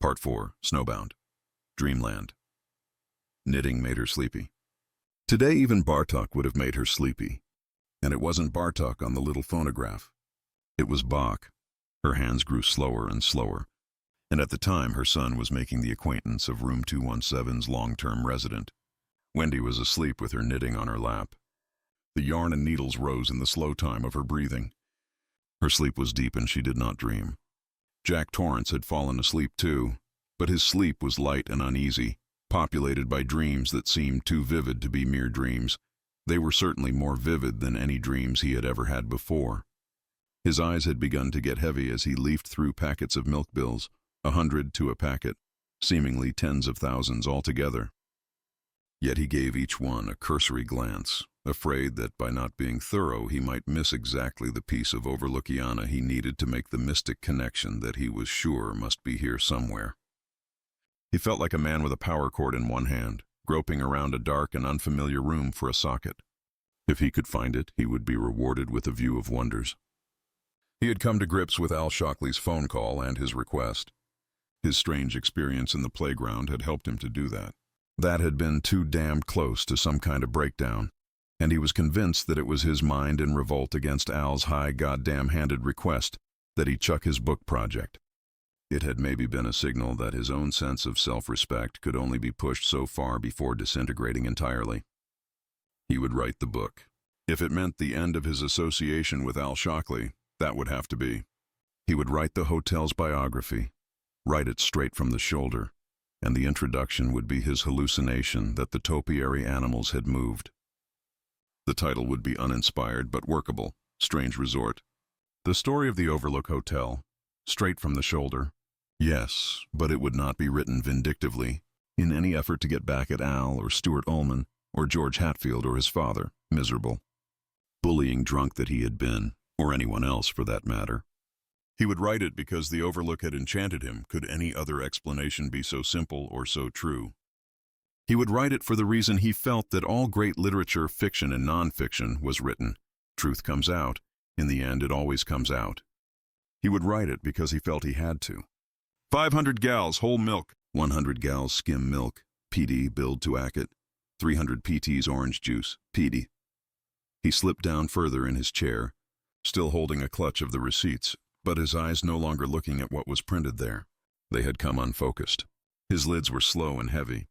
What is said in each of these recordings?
Part 4, Snowbound. Dreamland. Knitting made her sleepy. Today even Bartok would have made her sleepy. And it wasn't Bartok on the little phonograph. It was Bach. Her hands grew slower and slower. And at the time her son was making the acquaintance of room 217's long-term resident. Wendy was asleep with her knitting on her lap. The yarn and needles rose in the slow time of her breathing. Her sleep was deep and she did not dream. Jack Torrance had fallen asleep too, but his sleep was light and uneasy, populated by dreams that seemed too vivid to be mere dreams. They were certainly more vivid than any dreams he had ever had before. His eyes had begun to get heavy as he leafed through packets of milk bills, 100 to a packet, seemingly tens of thousands altogether. Yet he gave each one a cursory glance, afraid that by not being thorough he might miss exactly the piece of Overlookiana he needed to make the mystic connection that he was sure must be here somewhere. He felt like a man with a power cord in one hand, groping around a dark and unfamiliar room for a socket. If he could find it, he would be rewarded with a view of wonders. He had come to grips with Al Shockley's phone call and his request. His strange experience in the playground had helped him to do that. That had been too damned close to some kind of breakdown, and he was convinced that it was his mind in revolt against Al's high goddamn-handed request that he chuck his book project. It had maybe been a signal that his own sense of self-respect could only be pushed so far before disintegrating entirely. He would write the book. If it meant the end of his association with Al Shockley, that would have to be. He would write the hotel's biography, write it straight from the shoulder, and the introduction would be his hallucination that the topiary animals had moved. The title would be uninspired but workable, Strange Resort. The story of the Overlook Hotel, straight from the shoulder. Yes, but it would not be written vindictively, in any effort to get back at Al or Stuart Ullman or George Hatfield or his father, miserable, bullying drunk that he had been, or anyone else for that matter. He would write it because the Overlook had enchanted him. Could any other explanation be so simple or so true? He would write it for the reason he felt that all great literature, fiction and non-fiction, was written. Truth comes out. In the end, it always comes out. He would write it because he felt he had to. 500 gals, whole milk. 100 gals, skim milk. PD, billed to Ackett. 300 PT's orange juice. PD. He slipped down further in his chair, still holding a clutch of the receipts, but his eyes no longer looking at what was printed there. They had come unfocused. His lids were slow and heavy.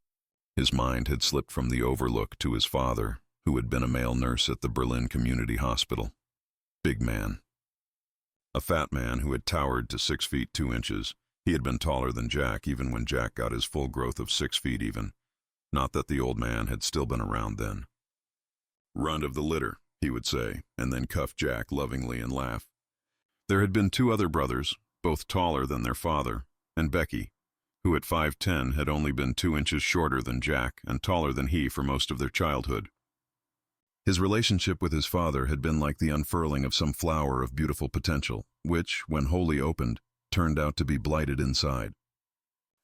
His mind had slipped from the Overlook to his father, who had been a male nurse at the Berlin Community Hospital. Big man. A fat man who had towered to 6 feet 2 inches. He had been taller than Jack even when Jack got his full growth of 6 feet even. Not that the old man had still been around then. Runt of the litter, he would say, and then cuff Jack lovingly and laugh. There had been 2 other brothers, both taller than their father, and Becky, who at 5'10" had only been 2 inches shorter than Jack and taller than he for most of their childhood. His relationship with his father had been like the unfurling of some flower of beautiful potential, which, when wholly opened, turned out to be blighted inside.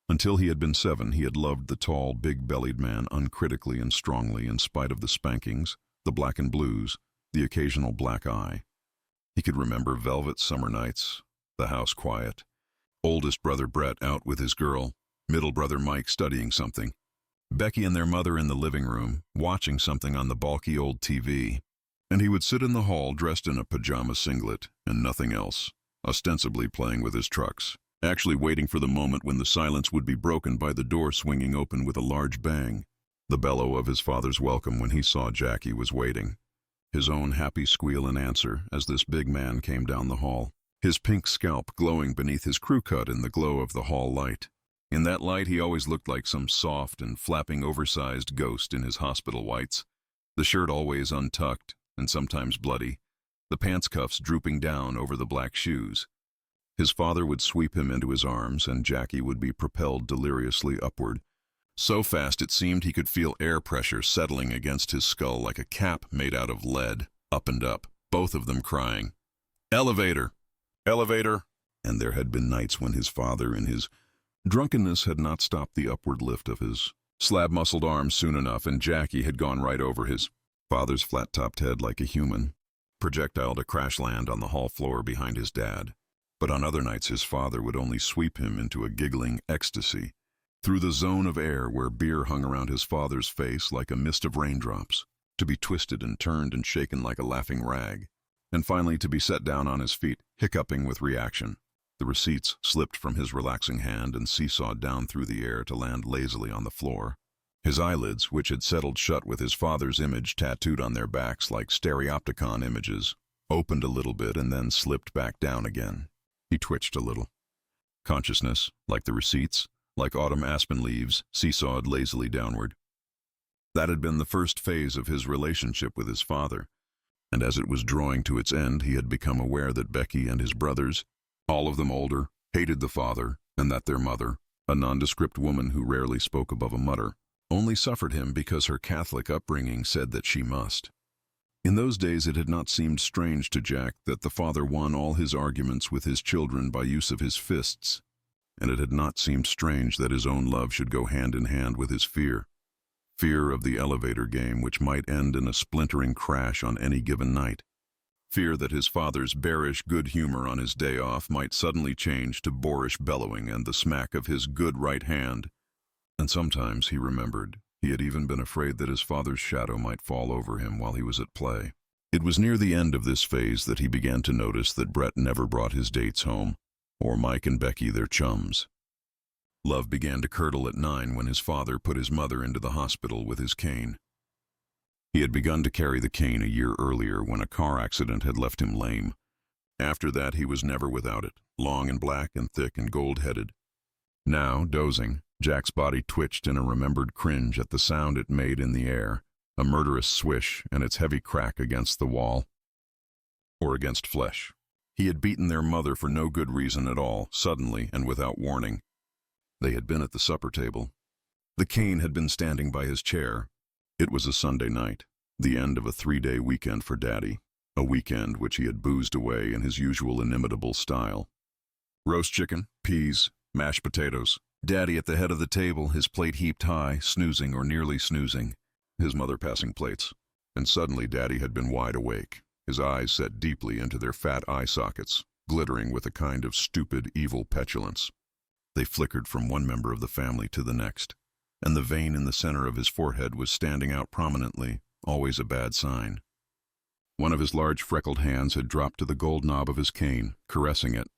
Until he had been 7, he had loved the tall, big-bellied man uncritically and strongly in spite of the spankings, the black and blues, the occasional black eye. He could remember velvet summer nights, the house quiet, oldest brother Brett out with his girl, middle brother Mike studying something, Becky and their mother in the living room, watching something on the bulky old TV, and he would sit in the hall dressed in a pajama singlet and nothing else, ostensibly playing with his trucks, actually waiting for the moment when the silence would be broken by the door swinging open with a large bang, the bellow of his father's welcome when he saw Jackie was waiting. His own happy squeal in answer as this big man came down the hall, his pink scalp glowing beneath his crew cut in the glow of the hall light. In that light he always looked like some soft and flapping oversized ghost in his hospital whites, the shirt always untucked and sometimes bloody, the pants cuffs drooping down over the black shoes. His father would sweep him into his arms and Jackie would be propelled deliriously upward, so fast it seemed he could feel air pressure settling against his skull like a cap made out of lead, up and up, both of them crying, "Elevator! Elevator!" And there had been nights when his father, in his drunkenness, had not stopped the upward lift of his slab-muscled arms soon enough, and Jackie had gone right over his father's flat-topped head like a human, projectile to crash land on the hall floor behind his dad. But on other nights his father would only sweep him into a giggling ecstasy, through the zone of air where beer hung around his father's face like a mist of raindrops, to be twisted and turned and shaken like a laughing rag, and finally to be set down on his feet, hiccuping with reaction. The receipts slipped from his relaxing hand and seesawed down through the air to land lazily on the floor. His eyelids, which had settled shut with his father's image tattooed on their backs like stereopticon images, opened a little bit and then slipped back down again. He twitched a little. Consciousness, like the receipts, like autumn aspen leaves, seesawed lazily downward. That had been the first phase of his relationship with his father, and as it was drawing to its end, he had become aware that Becky and his brothers, all of them older, hated the father, and that their mother, a nondescript woman who rarely spoke above a mutter, only suffered him because her Catholic upbringing said that she must. In those days it had not seemed strange to Jack that the father won all his arguments with his children by use of his fists, and it had not seemed strange that his own love should go hand in hand with his fear. Fear of the elevator game which might end in a splintering crash on any given night. Fear that his father's bearish good humor on his day off might suddenly change to boorish bellowing and the smack of his good right hand. And sometimes, he remembered, he had even been afraid that his father's shadow might fall over him while he was at play. It was near the end of this phase that he began to notice that Brett never brought his dates home, or Mike and Becky their chums. Love began to curdle at 9 when his father put his mother into the hospital with his cane. He had begun to carry the cane a year earlier when a car accident had left him lame. After that he was never without it, long and black and thick and gold-headed. Now, dozing, Jack's body twitched in a remembered cringe at the sound it made in the air, a murderous swish and its heavy crack against the wall. Or against flesh. He had beaten their mother for no good reason at all, suddenly and without warning. They had been at the supper table. The cane had been standing by his chair. It was a Sunday night, the end of a 3-day weekend for Daddy, a weekend which he had boozed away in his usual inimitable style. Roast chicken, peas, mashed potatoes. Daddy at the head of the table, his plate heaped high, snoozing or nearly snoozing, his mother passing plates. And suddenly Daddy had been wide awake, his eyes set deeply into their fat eye sockets, glittering with a kind of stupid, evil petulance. They flickered from one member of the family to the next, and the vein in the center of his forehead was standing out prominently, always a bad sign. One of his large freckled hands had dropped to the gold knob of his cane, caressing it.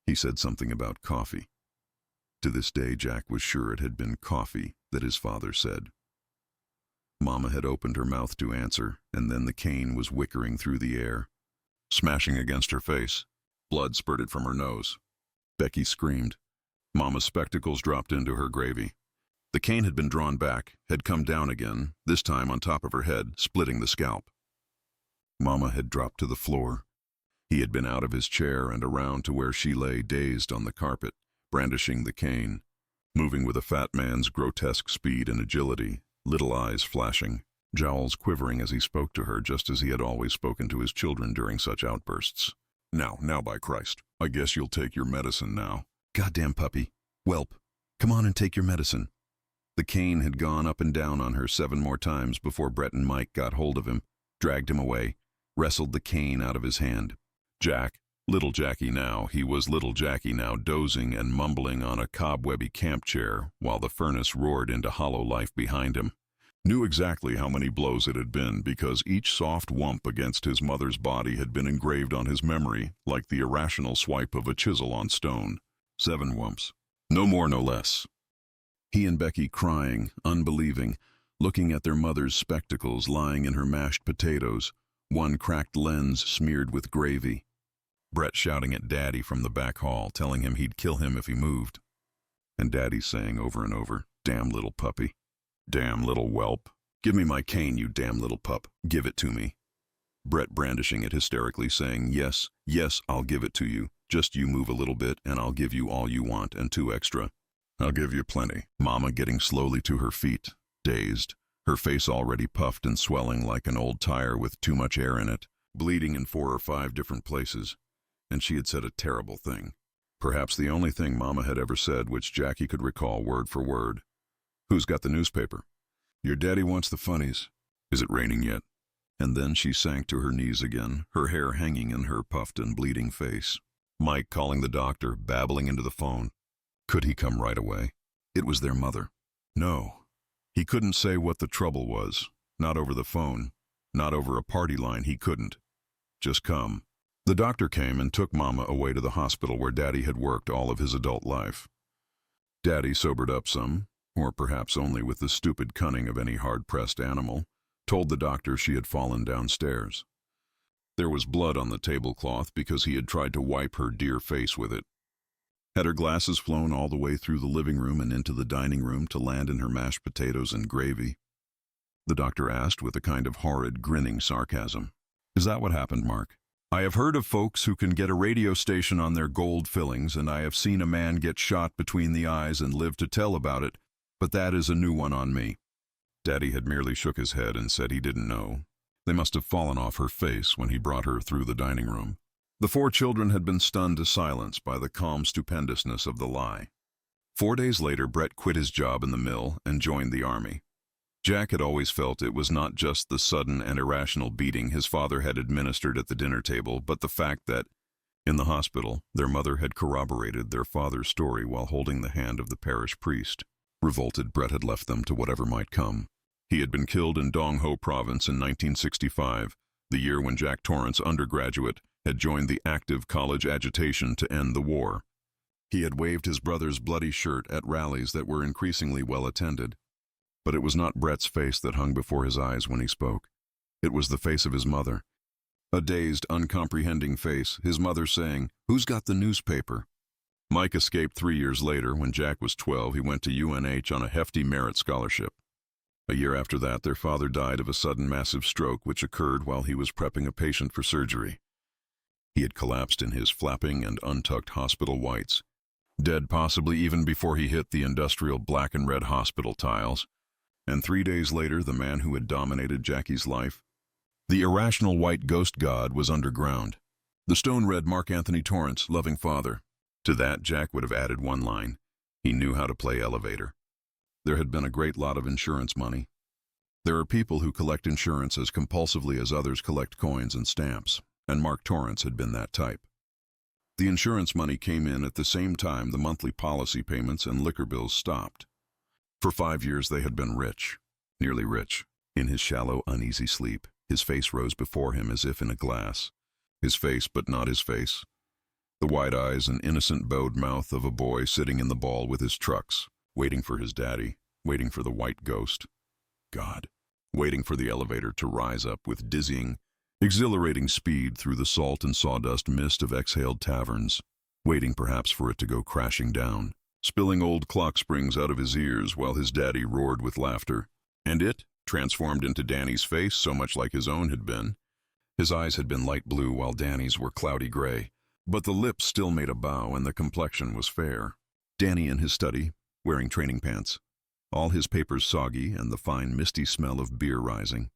He said something about coffee. To this day Jack was sure it had been coffee that his father said. Mama had opened her mouth to answer, and then the cane was whickering through the air, smashing against her face. Blood spurted from her nose. Becky screamed. Mama's spectacles dropped into her gravy. The cane had been drawn back, had come down again, this time on top of her head, splitting the scalp. Mama had dropped to the floor. He had been out of his chair and around to where she lay dazed on the carpet, brandishing the cane, moving with a fat man's grotesque speed and agility, little eyes flashing, jowls quivering as he spoke to her just as he had always spoken to his children during such outbursts. Now, by Christ, I guess you'll take your medicine now. Goddamn puppy. Whelp. Come on and take your medicine. The cane had gone up and down on her 7 more times before Brett and Mike got hold of him, dragged him away, wrestled the cane out of his hand. Jack, little Jackie now, he was little Jackie now, dozing and mumbling on a cobwebby camp chair while the furnace roared into hollow life behind him, knew exactly how many blows it had been because each soft whump against his mother's body had been engraved on his memory like the irrational swipe of a chisel on stone. 7 whumps. No more, no less. He and Becky crying, unbelieving, looking at their mother's spectacles lying in her mashed potatoes, one cracked lens smeared with gravy. Brett shouting at Daddy from the back hall, telling him he'd kill him if he moved. And Daddy saying over and over, "Damn little puppy. Damn little whelp. Give me my cane, you damn little pup. Give it to me." Brett brandishing it hysterically, saying, "Yes, yes, I'll give it to you. Just you move a little bit and I'll give you all you want and 2 extra. I'll give you plenty." Mama getting slowly to her feet, dazed, her face already puffed and swelling like an old tire with too much air in it, bleeding in 4 or 5 different places. And she had said a terrible thing. Perhaps the only thing Mama had ever said which Jackie could recall word for word. "Who's got the newspaper?" "Your daddy wants the funnies." "Is it raining yet?" And then she sank to her knees again, her hair hanging in her puffed and bleeding face. Mike calling the doctor, babbling into the phone. Could he come right away? It was their mother. No. He couldn't say what the trouble was. Not over the phone. Not over a party line, he couldn't. Just come. The doctor came and took Mama away to the hospital where Daddy had worked all of his adult life. Daddy sobered up some, or perhaps only with the stupid cunning of any hard-pressed animal, told the doctor she had fallen downstairs. There was blood on the tablecloth because he had tried to wipe her dear face with it. Had her glasses flown all the way through the living room and into the dining room to land in her mashed potatoes and gravy? The doctor asked with a kind of horrid, grinning sarcasm. Is that what happened, Mark? I have heard of folks who can get a radio station on their gold fillings, and I have seen a man get shot between the eyes and live to tell about it, but that is a new one on me. Daddy had merely shook his head and said he didn't know. They must have fallen off her face when he brought her through the dining room. The 4 children had been stunned to silence by the calm stupendousness of the lie. 4 days later, Brett quit his job in the mill and joined the army. Jack had always felt it was not just the sudden and irrational beating his father had administered at the dinner table, but the fact that, in the hospital, their mother had corroborated their father's story while holding the hand of the parish priest. Revolted, Brett had left them to whatever might come. He had been killed in Dong Ho Province in 1965, the year when Jack Torrance, undergraduate, had joined the active college agitation to end the war. He had waved his brother's bloody shirt at rallies that were increasingly well attended. But it was not Brett's face that hung before his eyes when he spoke. It was the face of his mother. A dazed, uncomprehending face, his mother saying, "Who's got the newspaper?" Mike escaped 3 years later. When Jack was 12, he went to UNH on a hefty merit scholarship. A year after that, their father died of a sudden massive stroke which occurred while he was prepping a patient for surgery. He had collapsed in his flapping and untucked hospital whites, dead possibly even before he hit the industrial black and red hospital tiles. And 3 days later, the man who had dominated Jackie's life, the irrational white ghost god, was underground. The stone read Mark Anthony Torrance, loving father. To that, Jack would have added one line. He knew how to play elevator. There had been a great lot of insurance money. There are people who collect insurance as compulsively as others collect coins and stamps, and Mark Torrance had been that type. The insurance money came in at the same time the monthly policy payments and liquor bills stopped. For 5 years they had been rich, nearly rich. In his shallow, uneasy sleep, his face rose before him as if in a glass. His face, but not his face. The wide eyes and innocent bowed mouth of a boy sitting in the ball with his trucks, waiting for his daddy, waiting for the white ghost. God, waiting for the elevator to rise up with dizzying, exhilarating speed through the salt and sawdust mist of exhaled taverns, waiting perhaps for it to go crashing down, spilling old clock springs out of his ears while his daddy roared with laughter. And it, transformed into Danny's face so much like his own had been. His eyes had been light blue while Danny's were cloudy gray, but the lips still made a bow and the complexion was fair. Danny in his study, wearing training pants, all his papers soggy and the fine misty smell of beer rising.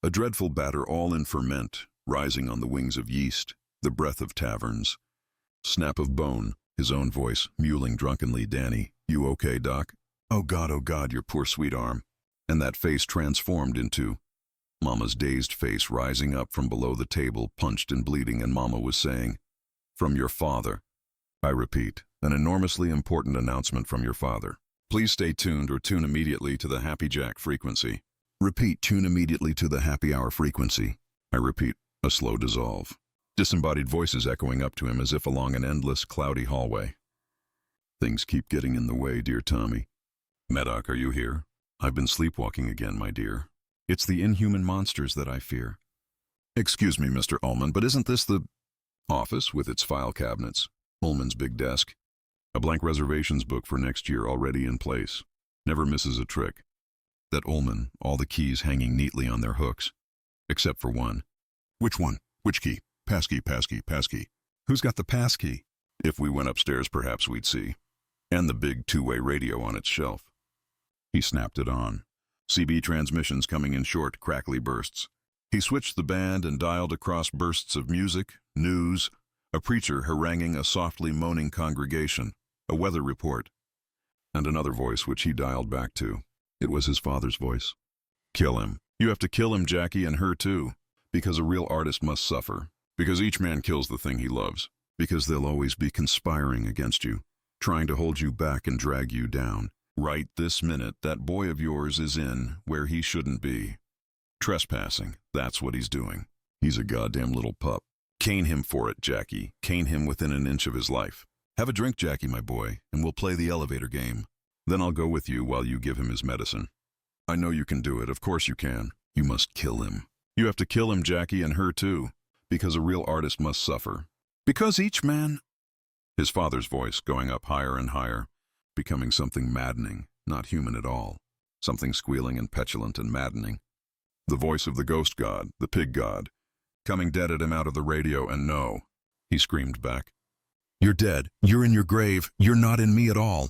A dreadful batter all in ferment, rising on the wings of yeast, the breath of taverns. Snap of bone, his own voice, mewling drunkenly, "Danny, you okay, Doc? Oh God, your poor sweet arm." And that face transformed into Mama's dazed face, rising up from below the table, punched and bleeding, and Mama was saying, "From your father. I repeat, an enormously important announcement from your father. Please stay tuned or tune immediately to the Happy Jack frequency. Repeat, tune immediately to the happy hour frequency." I repeat, a slow dissolve. Disembodied voices echoing up to him as if along an endless, cloudy hallway. "Things keep getting in the way, dear Tommy. Medoc, are you here? I've been sleepwalking again, my dear. It's the inhuman monsters that I fear." "Excuse me, Mr. Ullman, but isn't this the office with its file cabinets, Ullman's big desk, a blank reservations book for next year already in place, never misses a trick. That Ullman, all the keys hanging neatly on their hooks, except for one." "Which one? Which key?" Passkey. "Who's got the passkey?" "If we went upstairs, perhaps we'd see. And the big two-way radio on its shelf." He snapped it on. CB transmissions coming in short, crackly bursts. He switched the band and dialed across bursts of music, news, a preacher haranguing a softly moaning congregation, a weather report, and another voice which he dialed back to. It was his father's voice. "Kill him. You have to kill him, Jackie, and her too. Because a real artist must suffer. Because each man kills the thing he loves. Because they'll always be conspiring against you, trying to hold you back and drag you down. Right this minute, that boy of yours is in where he shouldn't be. Trespassing, that's what he's doing. He's a goddamn little pup. Cane him for it, Jackie. Cane him within an inch of his life. Have a drink, Jackie, my boy, and we'll play the elevator game. Then I'll go with you while you give him his medicine. I know you can do it, of course you can. You must kill him. You have to kill him, Jackie, and her too. Because a real artist must suffer. Because each man... His father's voice going up higher and higher, becoming something maddening, not human at all. Something squealing and petulant and maddening. The voice of the ghost god, the pig god, coming dead at him out of the radio, and no, he screamed back. You're dead. You're in your grave. You're not in me at all.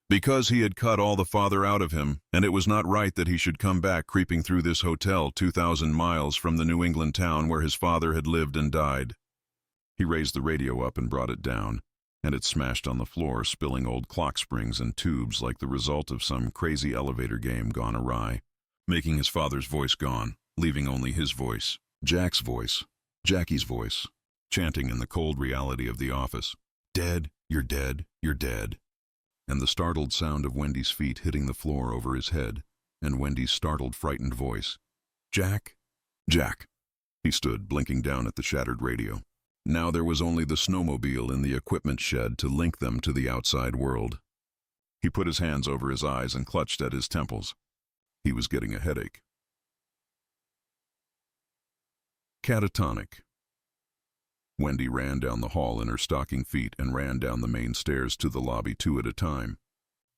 Because he had cut all the father out of him, and it was not right that he should come back creeping through this hotel 2,000 miles from the New England town where his father had lived and died. He raised the radio up and brought it down, and it smashed on the floor, spilling old clock springs and tubes like the result of some crazy elevator game gone awry, making his father's voice gone, leaving only his voice, Jack's voice, Jackie's voice, chanting in the cold reality of the office. Dead, you're dead, you're dead. And the startled sound of Wendy's feet hitting the floor over his head, and Wendy's startled, frightened voice. Jack? Jack. He stood, blinking down at the shattered radio. Now there was only the snowmobile in the equipment shed to link them to the outside world. He put his hands over his eyes and clutched at his temples. He was getting a headache. Catatonic. Wendy ran down the hall in her stocking feet and ran down the main stairs to the lobby 2 at a time.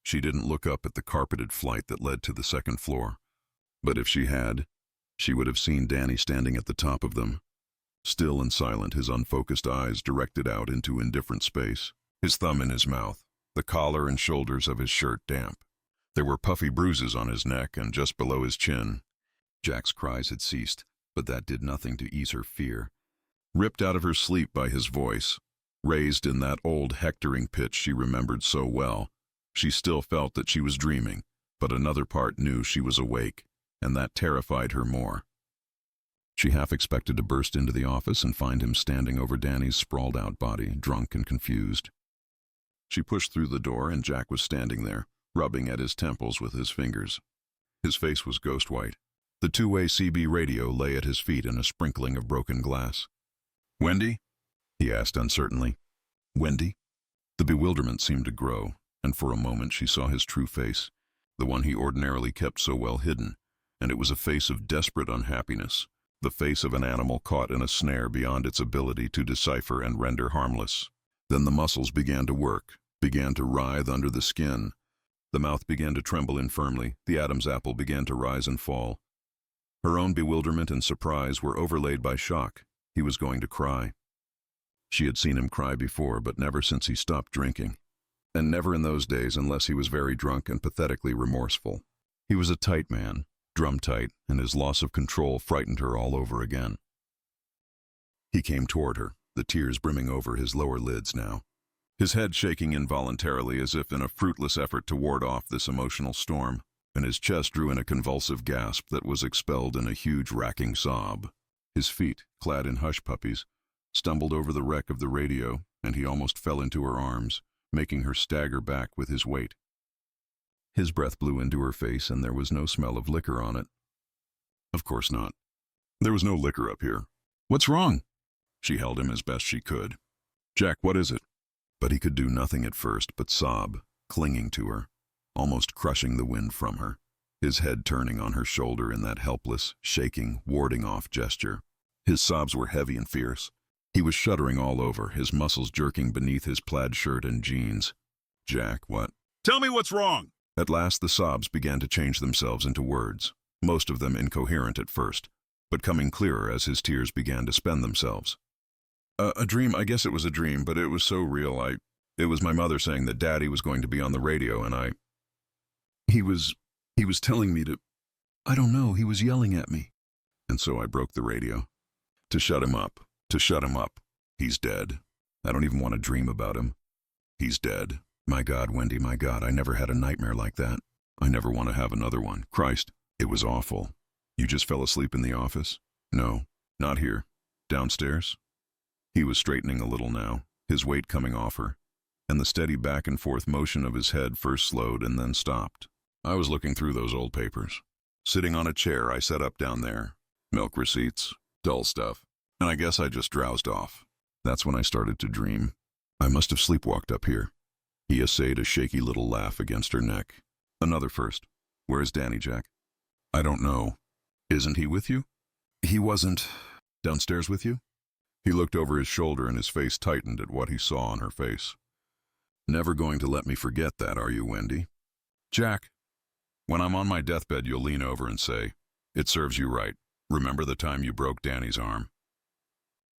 She didn't look up at the carpeted flight that led to the second floor. But if she had, she would have seen Danny standing at the top of them. Still and silent, his unfocused eyes directed out into indifferent space, his thumb in his mouth, the collar and shoulders of his shirt damp. There were puffy bruises on his neck and just below his chin. Jack's cries had ceased, but that did nothing to ease her fear. Ripped out of her sleep by his voice, raised in that old hectoring pitch she remembered so well, she still felt that she was dreaming, but another part knew she was awake, and that terrified her more. She half expected to burst into the office and find him standing over Danny's sprawled-out body, drunk and confused. She pushed through the door, and Jack was standing there, rubbing at his temples with his fingers. His face was ghost-white. The two-way CB radio lay at his feet in a sprinkling of broken glass. "Wendy?" he asked uncertainly. "Wendy?" The bewilderment seemed to grow, and for a moment she saw his true face, the one he ordinarily kept so well hidden, and it was a face of desperate unhappiness. The face of an animal caught in a snare beyond its ability to decipher and render harmless. Then the muscles began to work, began to writhe under the skin. The mouth began to tremble infirmly, the Adam's apple began to rise and fall. Her own bewilderment and surprise were overlaid by shock. He was going to cry. She had seen him cry before, but never since he stopped drinking. And never in those days unless he was very drunk and pathetically remorseful. He was a tight man, drum-tight, and his loss of control frightened her all over again. He came toward her, the tears brimming over his lower lids now, his head shaking involuntarily as if in a fruitless effort to ward off this emotional storm, and his chest drew in a convulsive gasp that was expelled in a huge racking sob. His feet, clad in hush-puppies, stumbled over the wreck of the radio, and he almost fell into her arms, making her stagger back with his weight. His breath blew into her face, and there was no smell of liquor on it. Of course not. There was no liquor up here. "What's wrong?" She held him as best she could. "Jack, what is it?" But he could do nothing at first but sob, clinging to her, almost crushing the wind from her, his head turning on her shoulder in that helpless, shaking, warding-off gesture. His sobs were heavy and fierce. He was shuddering all over, his muscles jerking beneath his plaid shirt and jeans. "Jack, what?" "Tell me what's wrong!" At last the sobs began to change themselves into words, most of them incoherent at first, but coming clearer as his tears began to spend themselves. A dream, I guess it was a dream, but it was so real. It was my mother saying that Daddy was going to be on the radio, and He was telling me to, I don't know, he was yelling at me. And so I broke the radio. To shut him up. He's dead. I don't even want to dream about him. He's dead. My God, Wendy, my God, I never had a nightmare like that. I never want to have another one. Christ, it was awful. You just fell asleep in the office? No, not here. Downstairs? He was straightening a little now, his weight coming off her, and the steady back and forth motion of his head first slowed and then stopped. I was looking through those old papers. Sitting on a chair I set up down there. Milk receipts, dull stuff, and I guess I just drowsed off. That's when I started to dream. I must have sleepwalked up here. He essayed a shaky little laugh against her neck. Another first. Where is Danny, Jack? I don't know. Isn't he with you? He wasn't downstairs with you? He looked over his shoulder and his face tightened at what he saw on her face. Never going to let me forget that, are you, Wendy? Jack, when I'm on my deathbed, you'll lean over and say, "It serves you right. Remember the time you broke Danny's arm?"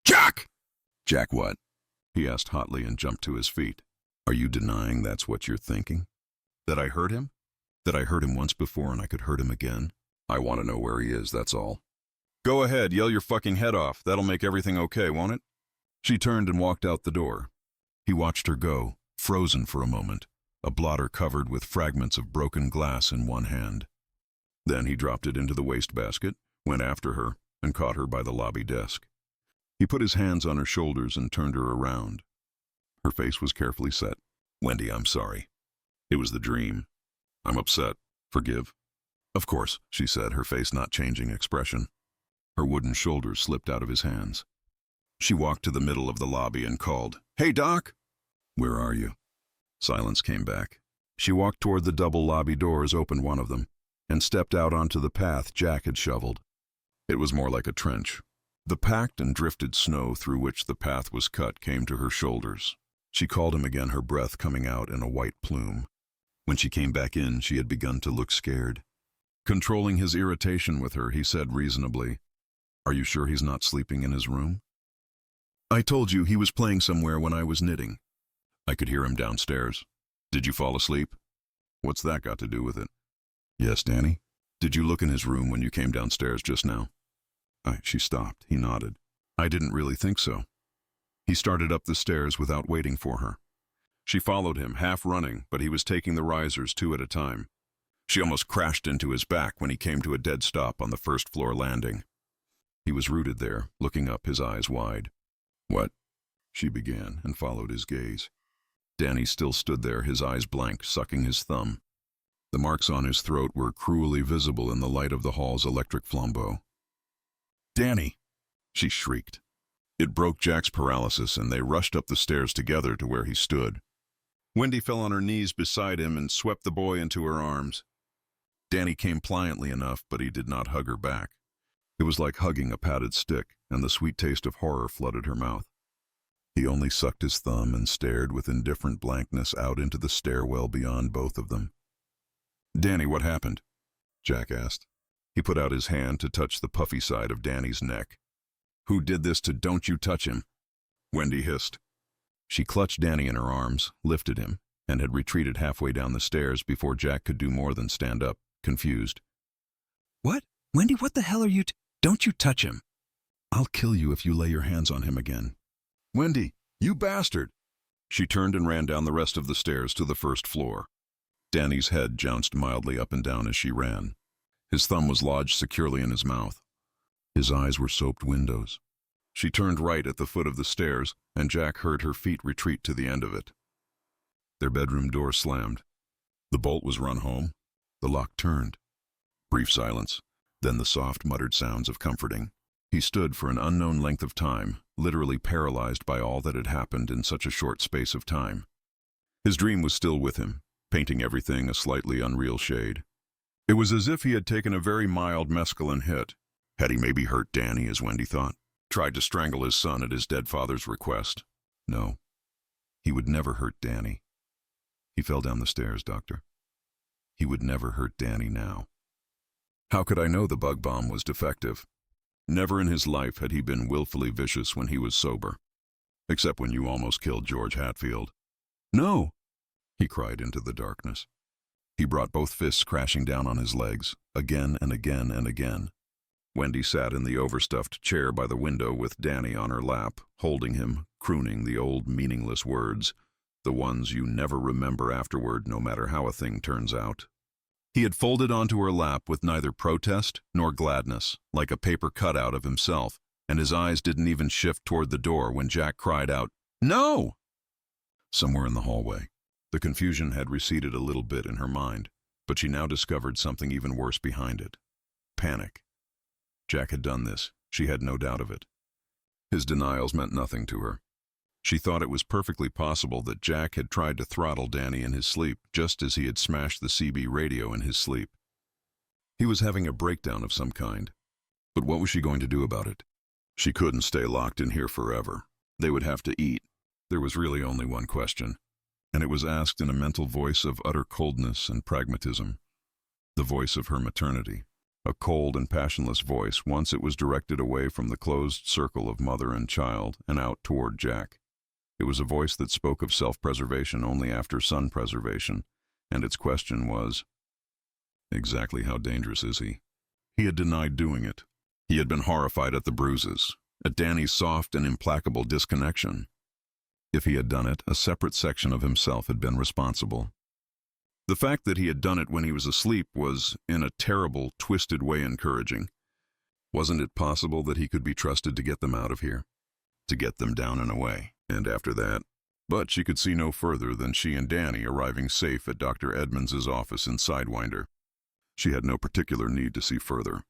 Jack! Jack what? He asked hotly and jumped to his feet. Are you denying that's what you're thinking? That I hurt him? That I hurt him once before and I could hurt him again? I want to know where he is, that's all. Go ahead, yell your fucking head off. That'll make everything okay, won't it? She turned and walked out the door. He watched her go, frozen for a moment, a blotter covered with fragments of broken glass in one hand. Then he dropped it into the wastebasket, went after her, and caught her by the lobby desk. He put his hands on her shoulders and turned her around. Her face was carefully set. Wendy, I'm sorry. It was the dream. I'm upset. Forgive. Of course, she said, her face not changing expression. Her wooden shoulders slipped out of his hands. She walked to the middle of the lobby and called, "Hey, Doc!" Where are you? Silence came back. She walked toward the double lobby doors, opened one of them, and stepped out onto the path Jack had shoveled. It was more like a trench. The packed and drifted snow through which the path was cut came to her shoulders. She called him again, her breath coming out in a white plume. When she came back in, she had begun to look scared. Controlling his irritation with her, he said reasonably, "Are you sure he's not sleeping in his room?" I told you he was playing somewhere when I was knitting. I could hear him downstairs. Did you fall asleep? What's that got to do with it? Yes, Danny. Did you look in his room when you came downstairs just now? She stopped. He nodded. I didn't really think so. He started up the stairs without waiting for her. She followed him, half running, but he was taking the risers 2 at a time. She almost crashed into his back when he came to a dead stop on the first-floor landing. He was rooted there, looking up, his eyes wide. What? She began, and followed his gaze. Danny still stood there, his eyes blank, sucking his thumb. The marks on his throat were cruelly visible in the light of the hall's electric flambeau. Danny! She shrieked. It broke Jack's paralysis, and they rushed up the stairs together to where he stood. Wendy fell on her knees beside him and swept the boy into her arms. Danny came pliantly enough, but he did not hug her back. It was like hugging a padded stick, and the sweet taste of horror flooded her mouth. He only sucked his thumb and stared with indifferent blankness out into the stairwell beyond both of them. Danny, what happened? Jack asked. He put out his hand to touch the puffy side of Danny's neck. Who did this to don't you touch him? Wendy hissed. She clutched Danny in her arms, lifted him, and had retreated halfway down the stairs before Jack could do more than stand up, confused. What? Wendy, what the hell are you Don't you touch him. I'll kill you if you lay your hands on him again. Wendy, you bastard! She turned and ran down the rest of the stairs to the first floor. Danny's head jounced mildly up and down as she ran. His thumb was lodged securely in his mouth. His eyes were soaped windows. She turned right at the foot of the stairs, and Jack heard her feet retreat to the end of it. Their bedroom door slammed. The bolt was run home. The lock turned. Brief silence, then the soft muttered sounds of comforting. He stood for an unknown length of time, literally paralyzed by all that had happened in such a short space of time. His dream was still with him, painting everything a slightly unreal shade. It was as if he had taken a very mild mescaline hit. Had he maybe hurt Danny, as Wendy thought? Tried to strangle his son at his dead father's request? No. He would never hurt Danny. He fell down the stairs, Doctor. He would never hurt Danny now. How could I know the bug bomb was defective? Never in his life had he been willfully vicious when he was sober. Except when you almost killed George Hatfield. No! He cried into the darkness. He brought both fists crashing down on his legs, again and again and again. Wendy sat in the overstuffed chair by the window with Danny on her lap, holding him, crooning the old meaningless words, the ones you never remember afterward no matter how a thing turns out. He had folded onto her lap with neither protest nor gladness, like a paper cutout of himself, and his eyes didn't even shift toward the door when Jack cried out, "No!" somewhere in the hallway. The confusion had receded a little bit in her mind, but she now discovered something even worse behind it. Panic. Jack had done this. She had no doubt of it. His denials meant nothing to her. She thought it was perfectly possible that Jack had tried to throttle Danny in his sleep, just as he had smashed the CB radio in his sleep. He was having a breakdown of some kind. But what was she going to do about it? She couldn't stay locked in here forever. They would have to eat. There was really only one question, and it was asked in a mental voice of utter coldness and pragmatism. The voice of her maternity. A cold and passionless voice. Once it was directed away from the closed circle of mother and child and out toward Jack. It was a voice that spoke of self-preservation only after son preservation, and its question was, exactly how dangerous is he? He had denied doing it. He had been horrified at the bruises, at Danny's soft and implacable disconnection. If he had done it, a separate section of himself had been responsible. The fact that he had done it when he was asleep was, in a terrible, twisted way, encouraging. Wasn't it possible that he could be trusted to get them out of here? To get them down and away, and after that? But she could see no further than she and Danny arriving safe at Dr. Edmonds's office in Sidewinder. She had no particular need to see further.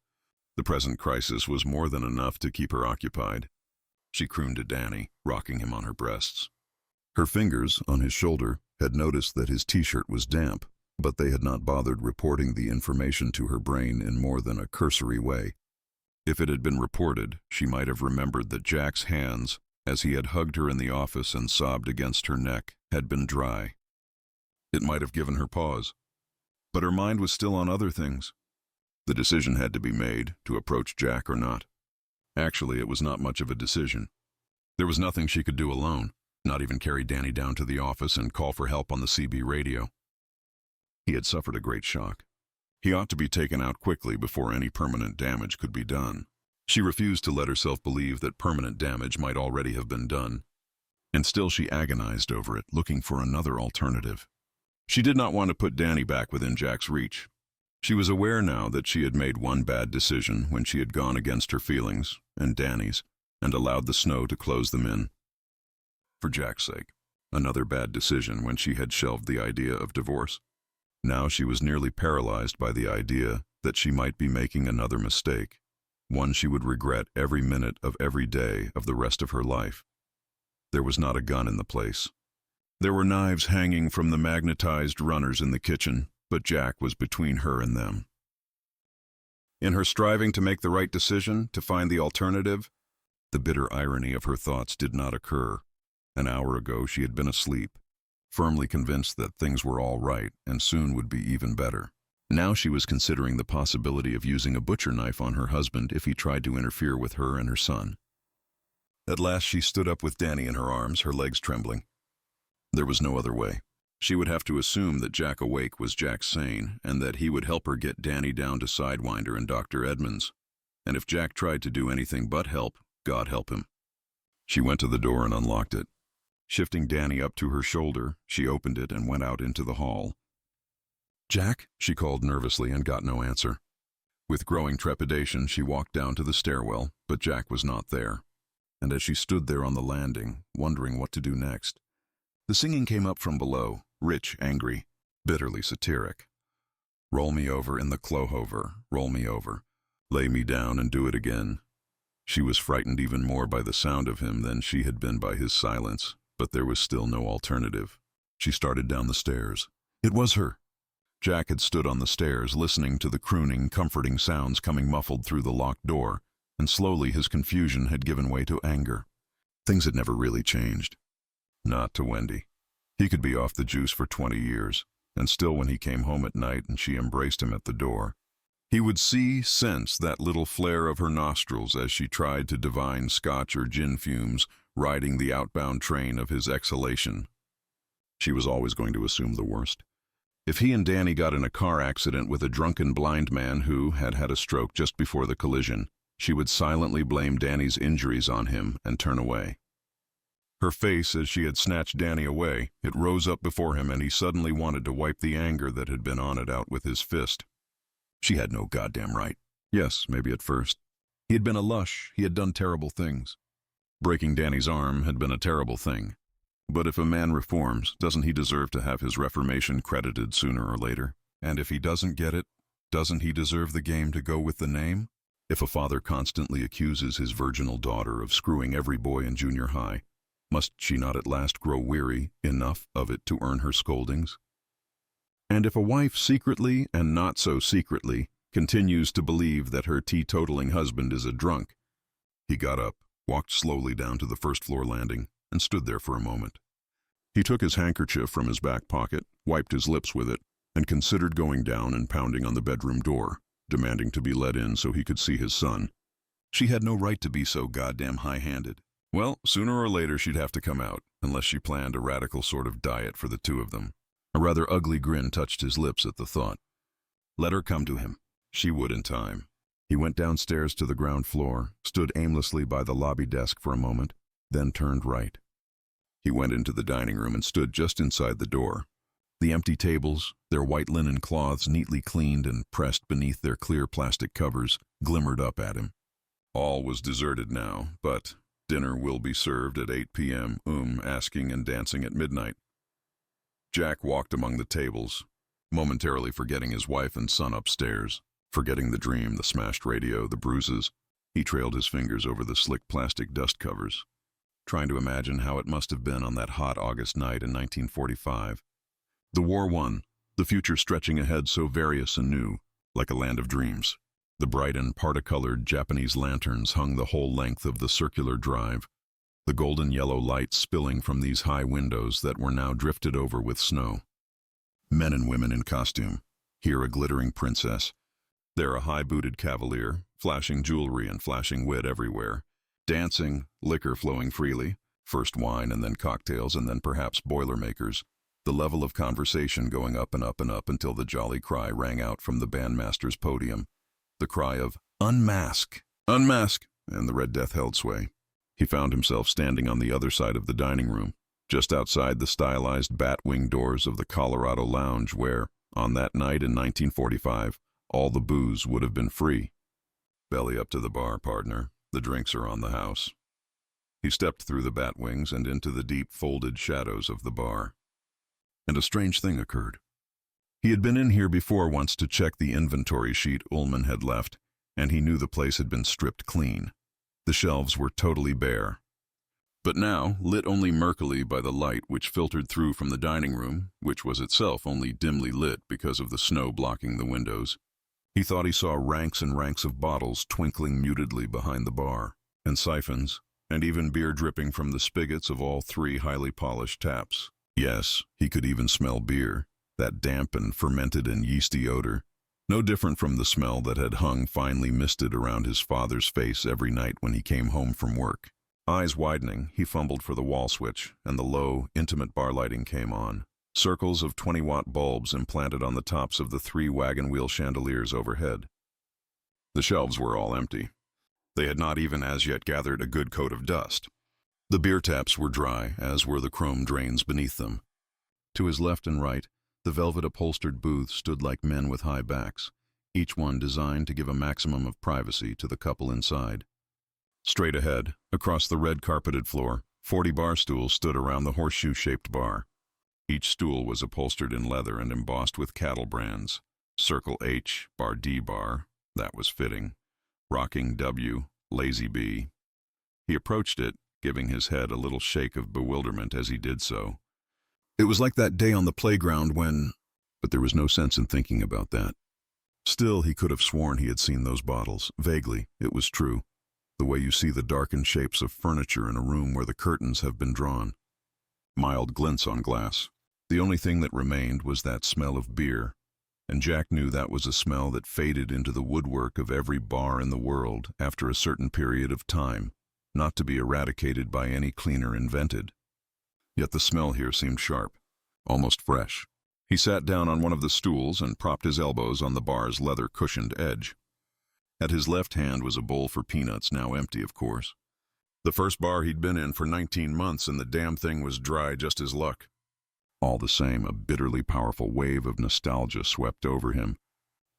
The present crisis was more than enough to keep her occupied. She crooned to Danny, rocking him on her breasts. Her fingers, on his shoulder, had noticed that his t-shirt was damp, but they had not bothered reporting the information to her brain in more than a cursory way. If it had been reported, she might have remembered that Jack's hands, as he had hugged her in the office and sobbed against her neck, had been dry. It might have given her pause. But her mind was still on other things. The decision had to be made, to approach Jack or not. Actually, it was not much of a decision. There was nothing she could do alone, not even carry Danny down to the office and call for help on the CB radio. He had suffered a great shock. He ought to be taken out quickly before any permanent damage could be done. She refused to let herself believe that permanent damage might already have been done. And still she agonized over it, looking for another alternative. She did not want to put Danny back within Jack's reach. She was aware now that she had made one bad decision when she had gone against her feelings, and Danny's, and allowed the snow to close them in. For Jack's sake, another bad decision when she had shelved the idea of divorce. Now she was nearly paralyzed by the idea that she might be making another mistake, one she would regret every minute of every day of the rest of her life. There was not a gun in the place. There were knives hanging from the magnetized runners in the kitchen, but Jack was between her and them. In her striving to make the right decision, to find the alternative, the bitter irony of her thoughts did not occur. An hour ago she had been asleep, firmly convinced that things were all right and soon would be even better. Now she was considering the possibility of using a butcher knife on her husband if he tried to interfere with her and her son. At last she stood up with Danny in her arms, her legs trembling. There was no other way. She would have to assume that Jack awake was Jack sane, and that he would help her get Danny down to Sidewinder and Dr. Edmonds. And if Jack tried to do anything but help, God help him. She went to the door and unlocked it. Shifting Danny up to her shoulder, she opened it and went out into the hall. "Jack?" she called nervously and got no answer. With growing trepidation, she walked down to the stairwell, but Jack was not there. And as she stood there on the landing, wondering what to do next, the singing came up from below, rich, angry, bitterly satiric. "Roll me over in the clover, roll me over. Lay me down and do it again." She was frightened even more by the sound of him than she had been by his silence, but there was still no alternative. She started down the stairs. It was her. Jack had stood on the stairs, listening to the crooning, comforting sounds coming muffled through the locked door, and slowly his confusion had given way to anger. Things had never really changed. Not to Wendy. He could be off the juice for 20 years, and still when he came home at night and she embraced him at the door, he would sense that little flare of her nostrils as she tried to divine Scotch or gin fumes riding the outbound train of his exhalation. She was always going to assume the worst. If he and Danny got in a car accident with a drunken blind man who had had a stroke just before the collision, she would silently blame Danny's injuries on him and turn away. Her face, as she had snatched Danny away, it rose up before him, and he suddenly wanted to wipe the anger that had been on it out with his fist. She had no goddamn right. Yes, maybe at first. He had been a lush. He had done terrible things. Breaking Danny's arm had been a terrible thing. But if a man reforms, doesn't he deserve to have his reformation credited sooner or later? And if he doesn't get it, doesn't he deserve the game to go with the name? If a father constantly accuses his virginal daughter of screwing every boy in junior high, must she not at last grow weary enough of it to earn her scoldings? And if a wife secretly and not so secretly continues to believe that her teetotaling husband is a drunk, he got up, walked slowly down to the first-floor landing, and stood there for a moment. He took his handkerchief from his back pocket, wiped his lips with it, and considered going down and pounding on the bedroom door, demanding to be let in so he could see his son. She had no right to be so goddamn high-handed. Well, sooner or later she'd have to come out, unless she planned a radical sort of diet for the two of them. A rather ugly grin touched his lips at the thought. Let her come to him. She would in time. He went downstairs to the ground floor, stood aimlessly by the lobby desk for a moment, then turned right. He went into the dining room and stood just inside the door. The empty tables, their white linen cloths neatly cleaned and pressed beneath their clear plastic covers, glimmered up at him. All was deserted now, but dinner will be served at 8 p.m., asking and dancing at midnight. Jack walked among the tables, momentarily forgetting his wife and son upstairs, forgetting the dream, the smashed radio, the bruises. He trailed his fingers over the slick plastic dust covers, trying to imagine how it must have been on that hot August night in 1945. The war won, the future stretching ahead so various and new, like a land of dreams. The bright and parti-colored Japanese lanterns hung the whole length of the circular drive, the golden yellow light spilling from these high windows that were now drifted over with snow. Men and women in costume, here a glittering princess, there a high-booted cavalier, flashing jewelry and flashing wit everywhere, dancing, liquor flowing freely, first wine and then cocktails and then perhaps Boilermakers, the level of conversation going up and up and up until the jolly cry rang out from the bandmaster's podium, the cry of, "Unmask! Unmask!" and the Red Death held sway. He found himself standing on the other side of the dining room, just outside the stylized bat-wing doors of the Colorado Lounge where, on that night in 1945, all the booze would have been free. Belly up to the bar, partner. The drinks are on the house. He stepped through the bat-wings and into the deep folded shadows of the bar. And a strange thing occurred. He had been in here before once to check the inventory sheet Ullman had left, and he knew the place had been stripped clean. The shelves were totally bare. But now, lit only murkily by the light which filtered through from the dining room, which was itself only dimly lit because of the snow blocking the windows, he thought he saw ranks and ranks of bottles twinkling mutedly behind the bar, and siphons, and even beer dripping from the spigots of all three highly polished taps. Yes, he could even smell beer, that damp and fermented and yeasty odor, no different from the smell that had hung finely misted around his father's face every night when he came home from work. Eyes widening, he fumbled for the wall switch, and the low, intimate bar lighting came on. Circles of 20-watt bulbs implanted on the tops of the 3 wagon wheel chandeliers overhead. The shelves were all empty. They had not even as yet gathered a good coat of dust. The beer taps were dry, as were the chrome drains beneath them. To his left and right, the velvet-upholstered booths stood like men with high backs, each one designed to give a maximum of privacy to the couple inside. Straight ahead, across the red-carpeted floor, 40 bar stools stood around the horseshoe-shaped bar. Each stool was upholstered in leather and embossed with cattle brands. Circle H, Bar D bar, that was fitting. Rocking W, Lazy B. He approached it, giving his head a little shake of bewilderment as he did so. It was like that day on the playground when... But there was no sense in thinking about that. Still, he could have sworn he had seen those bottles. Vaguely, it was true. The way you see the darkened shapes of furniture in a room where the curtains have been drawn. Mild glints on glass. The only thing that remained was that smell of beer, and Jack knew that was a smell that faded into the woodwork of every bar in the world after a certain period of time, not to be eradicated by any cleaner invented. Yet the smell here seemed sharp, almost fresh. He sat down on one of the stools and propped his elbows on the bar's leather-cushioned edge. At his left hand was a bowl for peanuts, now empty, of course. The first bar he'd been in for 19 months, and the damn thing was dry, just his luck. All the same, a bitterly powerful wave of nostalgia swept over him,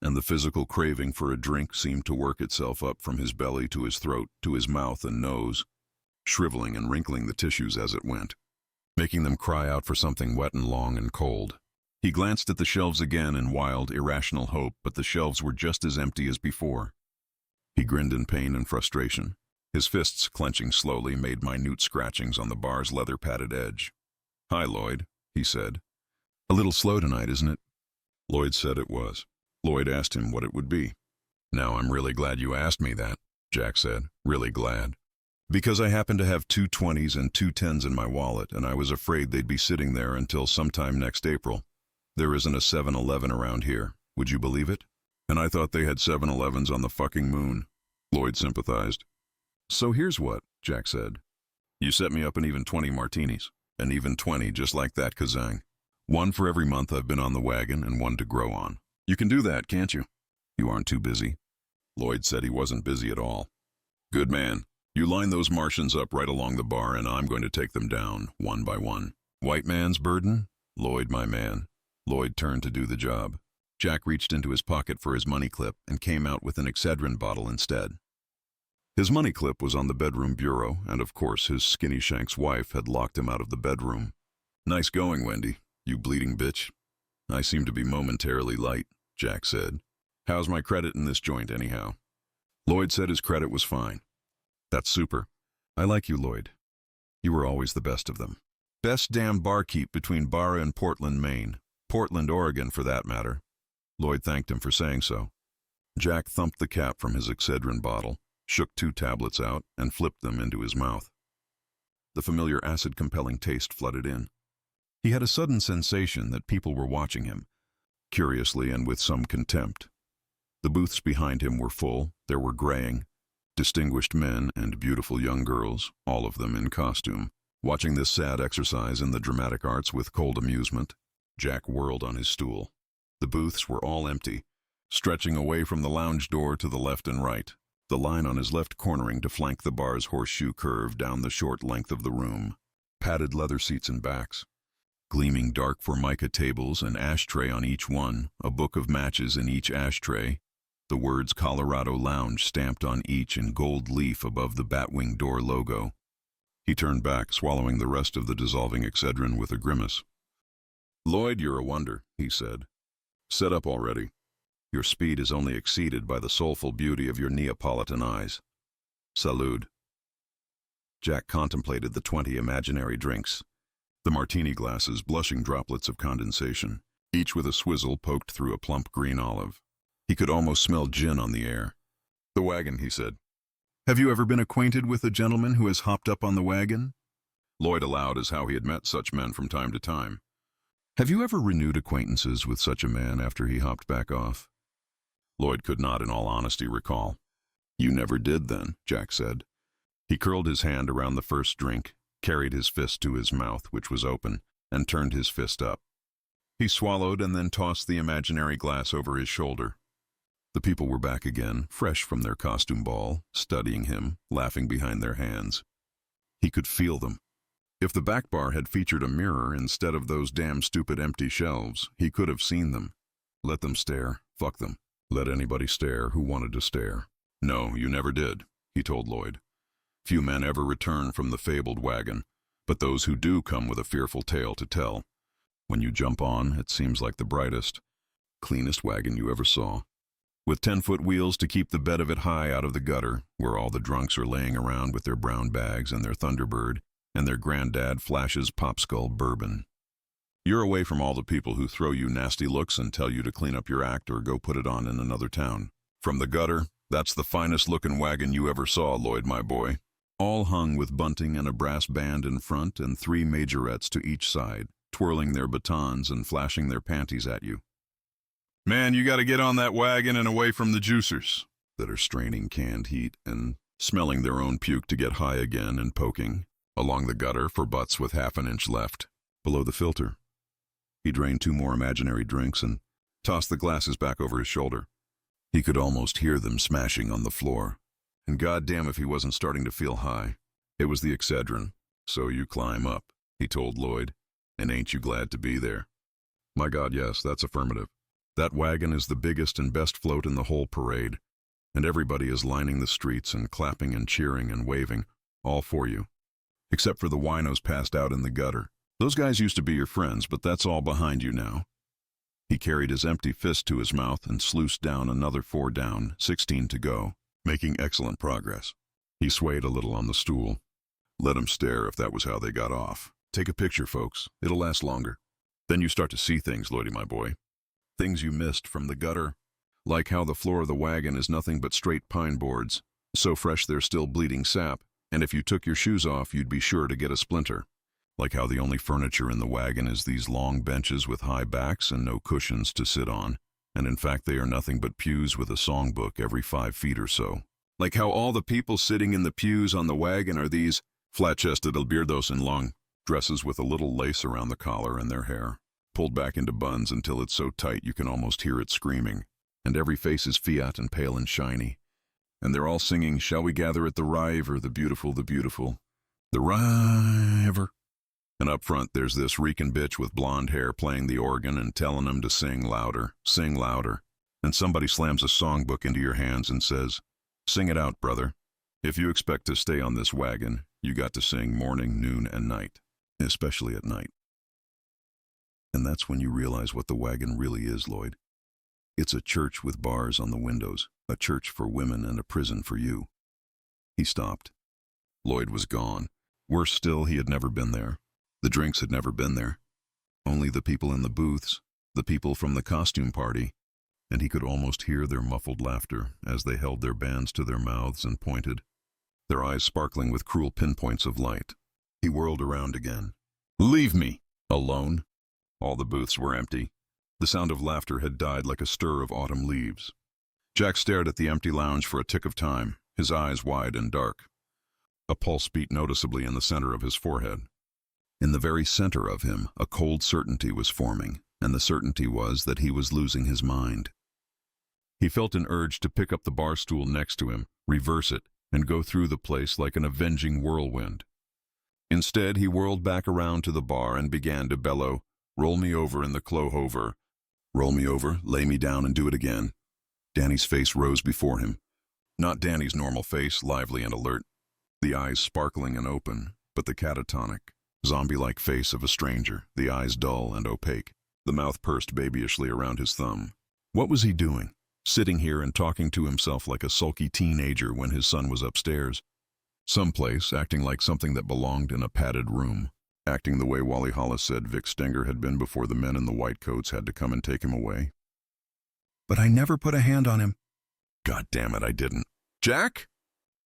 and the physical craving for a drink seemed to work itself up from his belly to his throat, to his mouth and nose, shriveling and wrinkling the tissues as it went. making them cry out for something wet and long and cold. He glanced at the shelves again in wild, irrational hope, but the shelves were just as empty as before. He grinned in pain and frustration. His fists, clenching slowly, made minute scratchings on the bar's leather-padded edge. "Hi, Lloyd," he said. "A little slow tonight, isn't it?" Lloyd said it was. Lloyd asked him what it would be. "Now, I'm really glad you asked me that," Jack said. "Really glad. Because I happen to have 2 20s and 2 10s in my wallet, and I was afraid they'd be sitting there until sometime next April. There isn't a 7-Eleven around here. Would you believe it? And I thought they had 7-Elevens on the fucking moon." Lloyd sympathized. "So here's what," Jack said. "You set me up an even 20 martinis. An even 20 just like that kazang. One for every month I've been on the wagon and one to grow on. You can do that, can't you?" "You aren't too busy." Lloyd said he wasn't busy at all. "Good man. You line those Martians up right along the bar and I'm going to take them down, one by one. White man's burden? Lloyd, my man." Lloyd turned to do the job. Jack reached into his pocket for his money clip and came out with an Excedrin bottle instead. His money clip was on the bedroom bureau, and of course his skinny shank's wife had locked him out of the bedroom. "Nice going, Wendy, you bleeding bitch." "I seem to be momentarily light," Jack said. "How's my credit in this joint, anyhow?" Lloyd said his credit was fine. "That's super. I like you, Lloyd. You were always the best of them. Best damn barkeep between Barra and Portland, Maine. Portland, Oregon, for that matter." Lloyd thanked him for saying so. Jack thumped the cap from his Excedrin bottle, shook 2 tablets out, and flipped them into his mouth. The familiar acid-compelling taste flooded in. He had a sudden sensation that people were watching him, curiously and with some contempt. The booths behind him were full, there were graying, distinguished men and beautiful young girls, all of them in costume, watching this sad exercise in the dramatic arts with cold amusement. Jack whirled on his stool. The booths were all empty, stretching away from the lounge door to the left and right, the line on his left cornering to flank the bar's horseshoe curve down the short length of the room. Padded leather seats and backs, gleaming dark formica tables, an ashtray on each one, a book of matches in each ashtray, the words Colorado Lounge stamped on each in gold leaf above the Batwing door logo. He turned back, swallowing the rest of the dissolving Excedrin with a grimace. "Lloyd, you're a wonder," he said. "Set up already. Your speed is only exceeded by the soulful beauty of your Neapolitan eyes. Salud." Jack contemplated the 20 imaginary drinks, the martini glasses blushing droplets of condensation, each with a swizzle poked through a plump green olive. He could almost smell gin on the air. "The wagon," he said. "Have you ever been acquainted with a gentleman who has hopped up on the wagon?" Lloyd allowed as how he had met such men from time to time. "Have you ever renewed acquaintances with such a man after he hopped back off?" Lloyd could not, in all honesty, recall. "You never did, then," Jack said. He curled his hand around the first drink, carried his fist to his mouth, which was open, and turned his fist up. He swallowed and then tossed the imaginary glass over his shoulder. The people were back again, fresh from their costume ball, studying him, laughing behind their hands. He could feel them. If the back bar had featured a mirror instead of those damn stupid empty shelves, he could have seen them. Let them stare. Fuck them. Let anybody stare who wanted to stare. "No, you never did," he told Lloyd. "Few men ever return from the fabled wagon, but those who do come with a fearful tale to tell. When you jump on, it seems like the brightest, cleanest wagon you ever saw. With 10-foot wheels to keep the bed of it high out of the gutter, where all the drunks are laying around with their brown bags and their Thunderbird, and their granddad flashes Popskull bourbon. You're away from all the people who throw you nasty looks and tell you to clean up your act or go put it on in another town. From the gutter, that's the finest-looking wagon you ever saw, Lloyd, my boy. All hung with bunting and a brass band in front and 3 majorettes to each side, twirling their batons and flashing their panties at you. Man, you gotta get on that wagon and away from the juicers that are straining canned heat and smelling their own puke to get high again and poking along the gutter for butts with half an inch left, below the filter. He drained 2 more imaginary drinks and tossed the glasses back over his shoulder. He could almost hear them smashing on the floor. And goddamn if he wasn't starting to feel high. It was the Excedrin. "So you climb up," he told Lloyd. "And ain't you glad to be there?" "My God, yes, that's affirmative. That wagon is the biggest and best float in the whole parade, and everybody is lining the streets and clapping and cheering and waving, all for you. Except for the winos passed out in the gutter. Those guys used to be your friends, but that's all behind you now. He carried his empty fist to his mouth and sluiced down another 4 down, 16 to go, making excellent progress. He swayed a little on the stool. Let him stare if that was how they got off. Take a picture, folks. It'll last longer. Then you start to see things, Lloydie, my boy. Things you missed from the gutter. Like how the floor of the wagon is nothing but straight pine boards, so fresh they're still bleeding sap, and if you took your shoes off, you'd be sure to get a splinter. Like how the only furniture in the wagon is these long benches with high backs and no cushions to sit on, and in fact they are nothing but pews with a songbook every 5 feet or so. Like how all the people sitting in the pews on the wagon are these flat-chested albirdos in long dresses with a little lace around the collar, and their hair pulled back into buns until it's so tight you can almost hear it screaming, and every face is fiat and pale and shiny, and they're all singing, "Shall we gather at the river, the beautiful, the river." And up front there's this reeking bitch with blonde hair playing the organ and telling them to sing louder, and somebody slams a songbook into your hands and says, "Sing it out, brother. If you expect to stay on this wagon, you got to sing morning, noon, and night, especially at night." And that's when you realize what the wagon really is, Lloyd. It's a church with bars on the windows, a church for women and a prison for you. He stopped. Lloyd was gone. Worse still, he had never been there. The drinks had never been there. Only the people in the booths, the people from the costume party, and he could almost hear their muffled laughter as they held their bands to their mouths and pointed, their eyes sparkling with cruel pinpoints of light. He whirled around again. "Leave me alone." All the booths were empty. The sound of laughter had died like a stir of autumn leaves. Jack stared at the empty lounge for a tick of time, his eyes wide and dark. A pulse beat noticeably in the center of his forehead. In the very center of him, a cold certainty was forming, and the certainty was that he was losing his mind. He felt an urge to pick up the bar stool next to him, reverse it, and go through the place like an avenging whirlwind. Instead, he whirled back around to the bar and began to bellow, "Roll me over in the clo-hover. Roll me over, lay me down, and do it again." Danny's face rose before him. Not Danny's normal face, lively and alert, the eyes sparkling and open, but the catatonic, zombie-like face of a stranger, the eyes dull and opaque, the mouth pursed babyishly around his thumb. What was he doing? Sitting here and talking to himself like a sulky teenager when his son was upstairs. Someplace, acting like something that belonged in a padded room. Acting the way Wally Hollis said Vic Stenger had been before the men in the white coats had to come and take him away. "But I never put a hand on him." "God damn it, I didn't." "Jack?"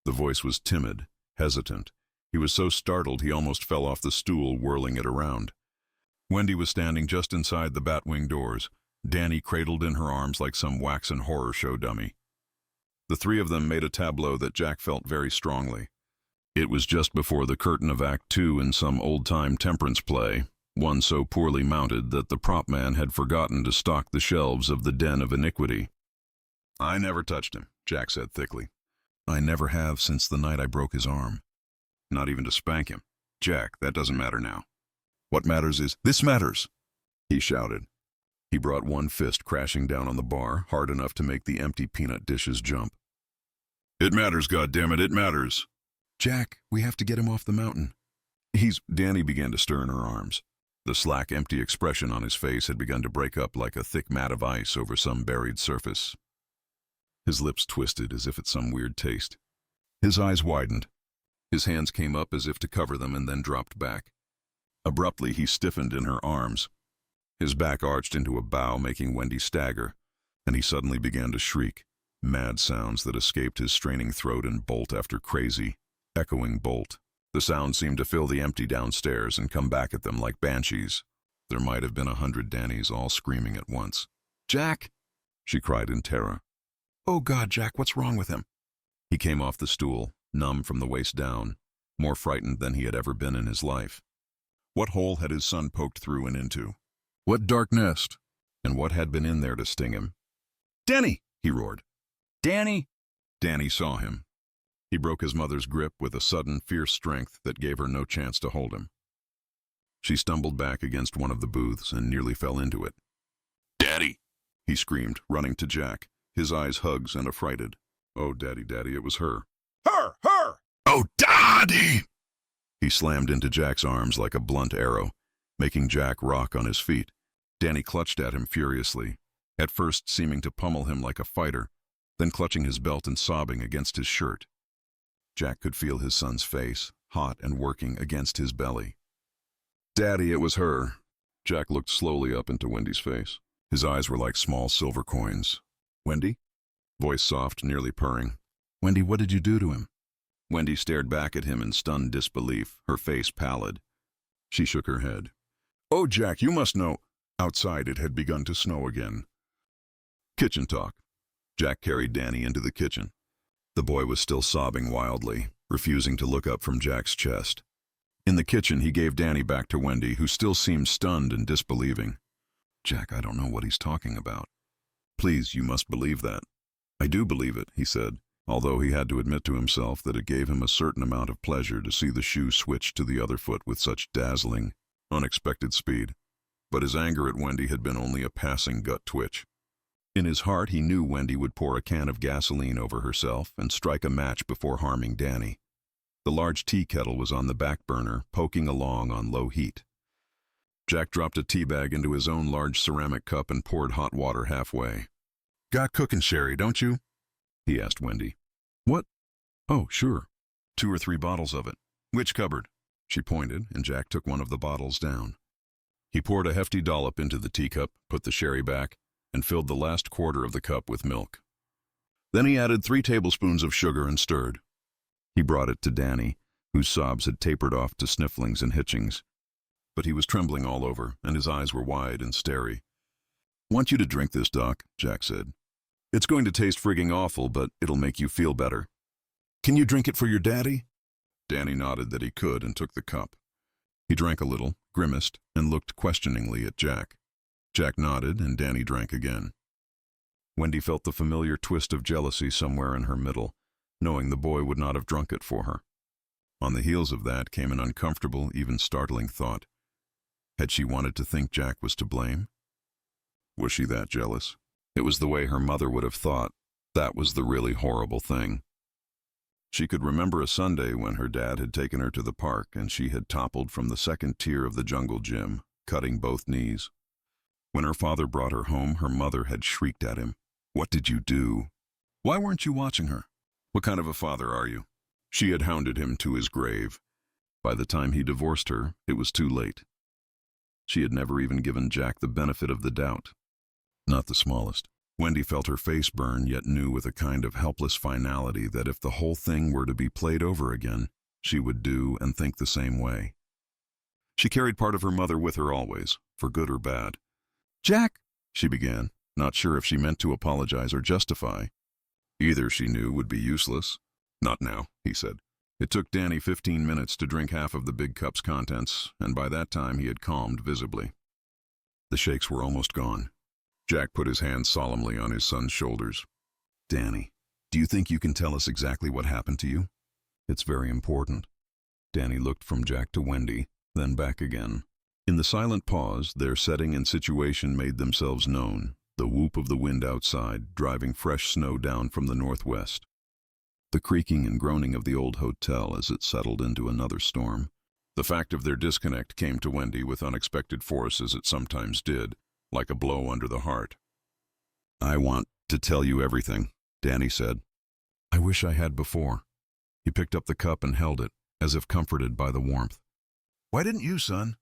The voice was timid, hesitant. He was so startled he almost fell off the stool, whirling it around. Wendy was standing just inside the batwing doors, Danny cradled in her arms like some waxen horror show dummy. The three of them made a tableau that Jack felt very strongly. It was just before the curtain of Act 2 in some old-time temperance play, one so poorly mounted that the prop man had forgotten to stock the shelves of the den of iniquity. "I never touched him," Jack said thickly. "I never have since the night I broke his arm. Not even to spank him. Jack, that doesn't matter now. What matters is, this matters," he shouted. He brought one fist crashing down on the bar, hard enough to make the empty peanut dishes jump. "It matters, goddammit, it matters." "Jack, we have to get him off the mountain." Danny began to stir in her arms. The slack, empty expression on his face had begun to break up like a thick mat of ice over some buried surface. His lips twisted as if at some weird taste. His eyes widened. His hands came up as if to cover them and then dropped back. Abruptly, he stiffened in her arms. His back arched into a bow, making Wendy stagger, and he suddenly began to shriek, mad sounds that escaped his straining throat in bolt after crazy, echoing bolt. The sound seemed to fill the empty downstairs and come back at them like banshees. There might have been 100 Dannys all screaming at once. "Jack!" she cried in terror. "Oh God, Jack, what's wrong with him?" He came off the stool, numb from the waist down, more frightened than he had ever been in his life. What hole had his son poked through and into? What dark nest? And what had been in there to sting him? "Danny!" he roared. "Danny!" Danny saw him. He broke his mother's grip with a sudden, fierce strength that gave her no chance to hold him. She stumbled back against one of the booths and nearly fell into it. "Daddy!" he screamed, running to Jack, his eyes hugs and affrighted. Oh, Daddy, Daddy, it was her. Her! Oh, Daddy! He slammed into Jack's arms like a blunt arrow. making Jack rock on his feet. Danny clutched at him furiously, at first seeming to pummel him like a fighter, then clutching his belt and sobbing against his shirt. Jack could feel his son's face, hot and working against his belly. "Daddy, it was her." Jack looked slowly up into Wendy's face. His eyes were like small silver coins. "Wendy?" Voice soft, nearly purring. "Wendy, what did you do to him?" Wendy stared back at him in stunned disbelief, her face pallid. She shook her head. "Oh, Jack, you must know." Outside it had begun to snow again. Kitchen talk. Jack carried Danny into the kitchen. The boy was still sobbing wildly, refusing to look up from Jack's chest. In the kitchen, he gave Danny back to Wendy, who still seemed stunned and disbelieving. "Jack, I don't know what he's talking about." "Please, you must believe that." "I do believe it," he said, although he had to admit to himself that it gave him a certain amount of pleasure to see the shoe switch to the other foot with such dazzling, unexpected speed. But his anger at Wendy had been only a passing gut twitch. In his heart, he knew Wendy would pour a can of gasoline over herself and strike a match before harming Danny. The large tea kettle was on the back burner, poking along on low heat. Jack dropped a tea bag into his own large ceramic cup and poured hot water halfway. "Got cooking sherry, don't you?" he asked Wendy. "What?" "Oh, sure. 2 or 3 bottles of it." "Which cupboard?" She pointed, and Jack took one of the bottles down. He poured a hefty dollop into the teacup, put the sherry back, and filled the last quarter of the cup with milk. Then he added 3 tablespoons of sugar and stirred. He brought it to Danny, whose sobs had tapered off to snifflings and hitchings. But he was trembling all over, and his eyes were wide and starry. "Want you to drink this, Doc," Jack said. "It's going to taste frigging awful, but it'll make you feel better." "Can you drink it for your daddy?" Danny nodded that he could and took the cup. He drank a little, grimaced, and looked questioningly at Jack. Jack nodded, and Danny drank again. Wendy felt the familiar twist of jealousy somewhere in her middle, knowing the boy would not have drunk it for her. On the heels of that came an uncomfortable, even startling thought. Had she wanted to think Jack was to blame? Was she that jealous? It was the way her mother would have thought. That was the really horrible thing. She could remember a Sunday when her dad had taken her to the park and she had toppled from the second tier of the jungle gym, cutting both knees. When her father brought her home, her mother had shrieked at him. "What did you do? Why weren't you watching her? What kind of a father are you?" She had hounded him to his grave. By the time he divorced her, it was too late. She had never even given Jack the benefit of the doubt. Not the smallest. Wendy felt her face burn, yet knew with a kind of helpless finality that if the whole thing were to be played over again, she would do and think the same way. She carried part of her mother with her always, for good or bad. "Jack," she began, not sure if she meant to apologize or justify. Either, she knew, would be useless. "Not now," he said. It took Danny 15 minutes to drink half of the big cup's contents, and by that time he had calmed visibly. The shakes were almost gone. Jack put his hand solemnly on his son's shoulders. "Danny, do you think you can tell us exactly what happened to you? It's very important." Danny looked from Jack to Wendy, then back again. In the silent pause, their setting and situation made themselves known, the whoop of the wind outside, driving fresh snow down from the northwest. The creaking and groaning of the old hotel as it settled into another storm. The fact of their disconnect came to Wendy with unexpected force as it sometimes did, like a blow under the heart. "I want to tell you everything," Danny said. "I wish I had before." He picked up the cup and held it, as if comforted by the warmth. "Why didn't you, son?"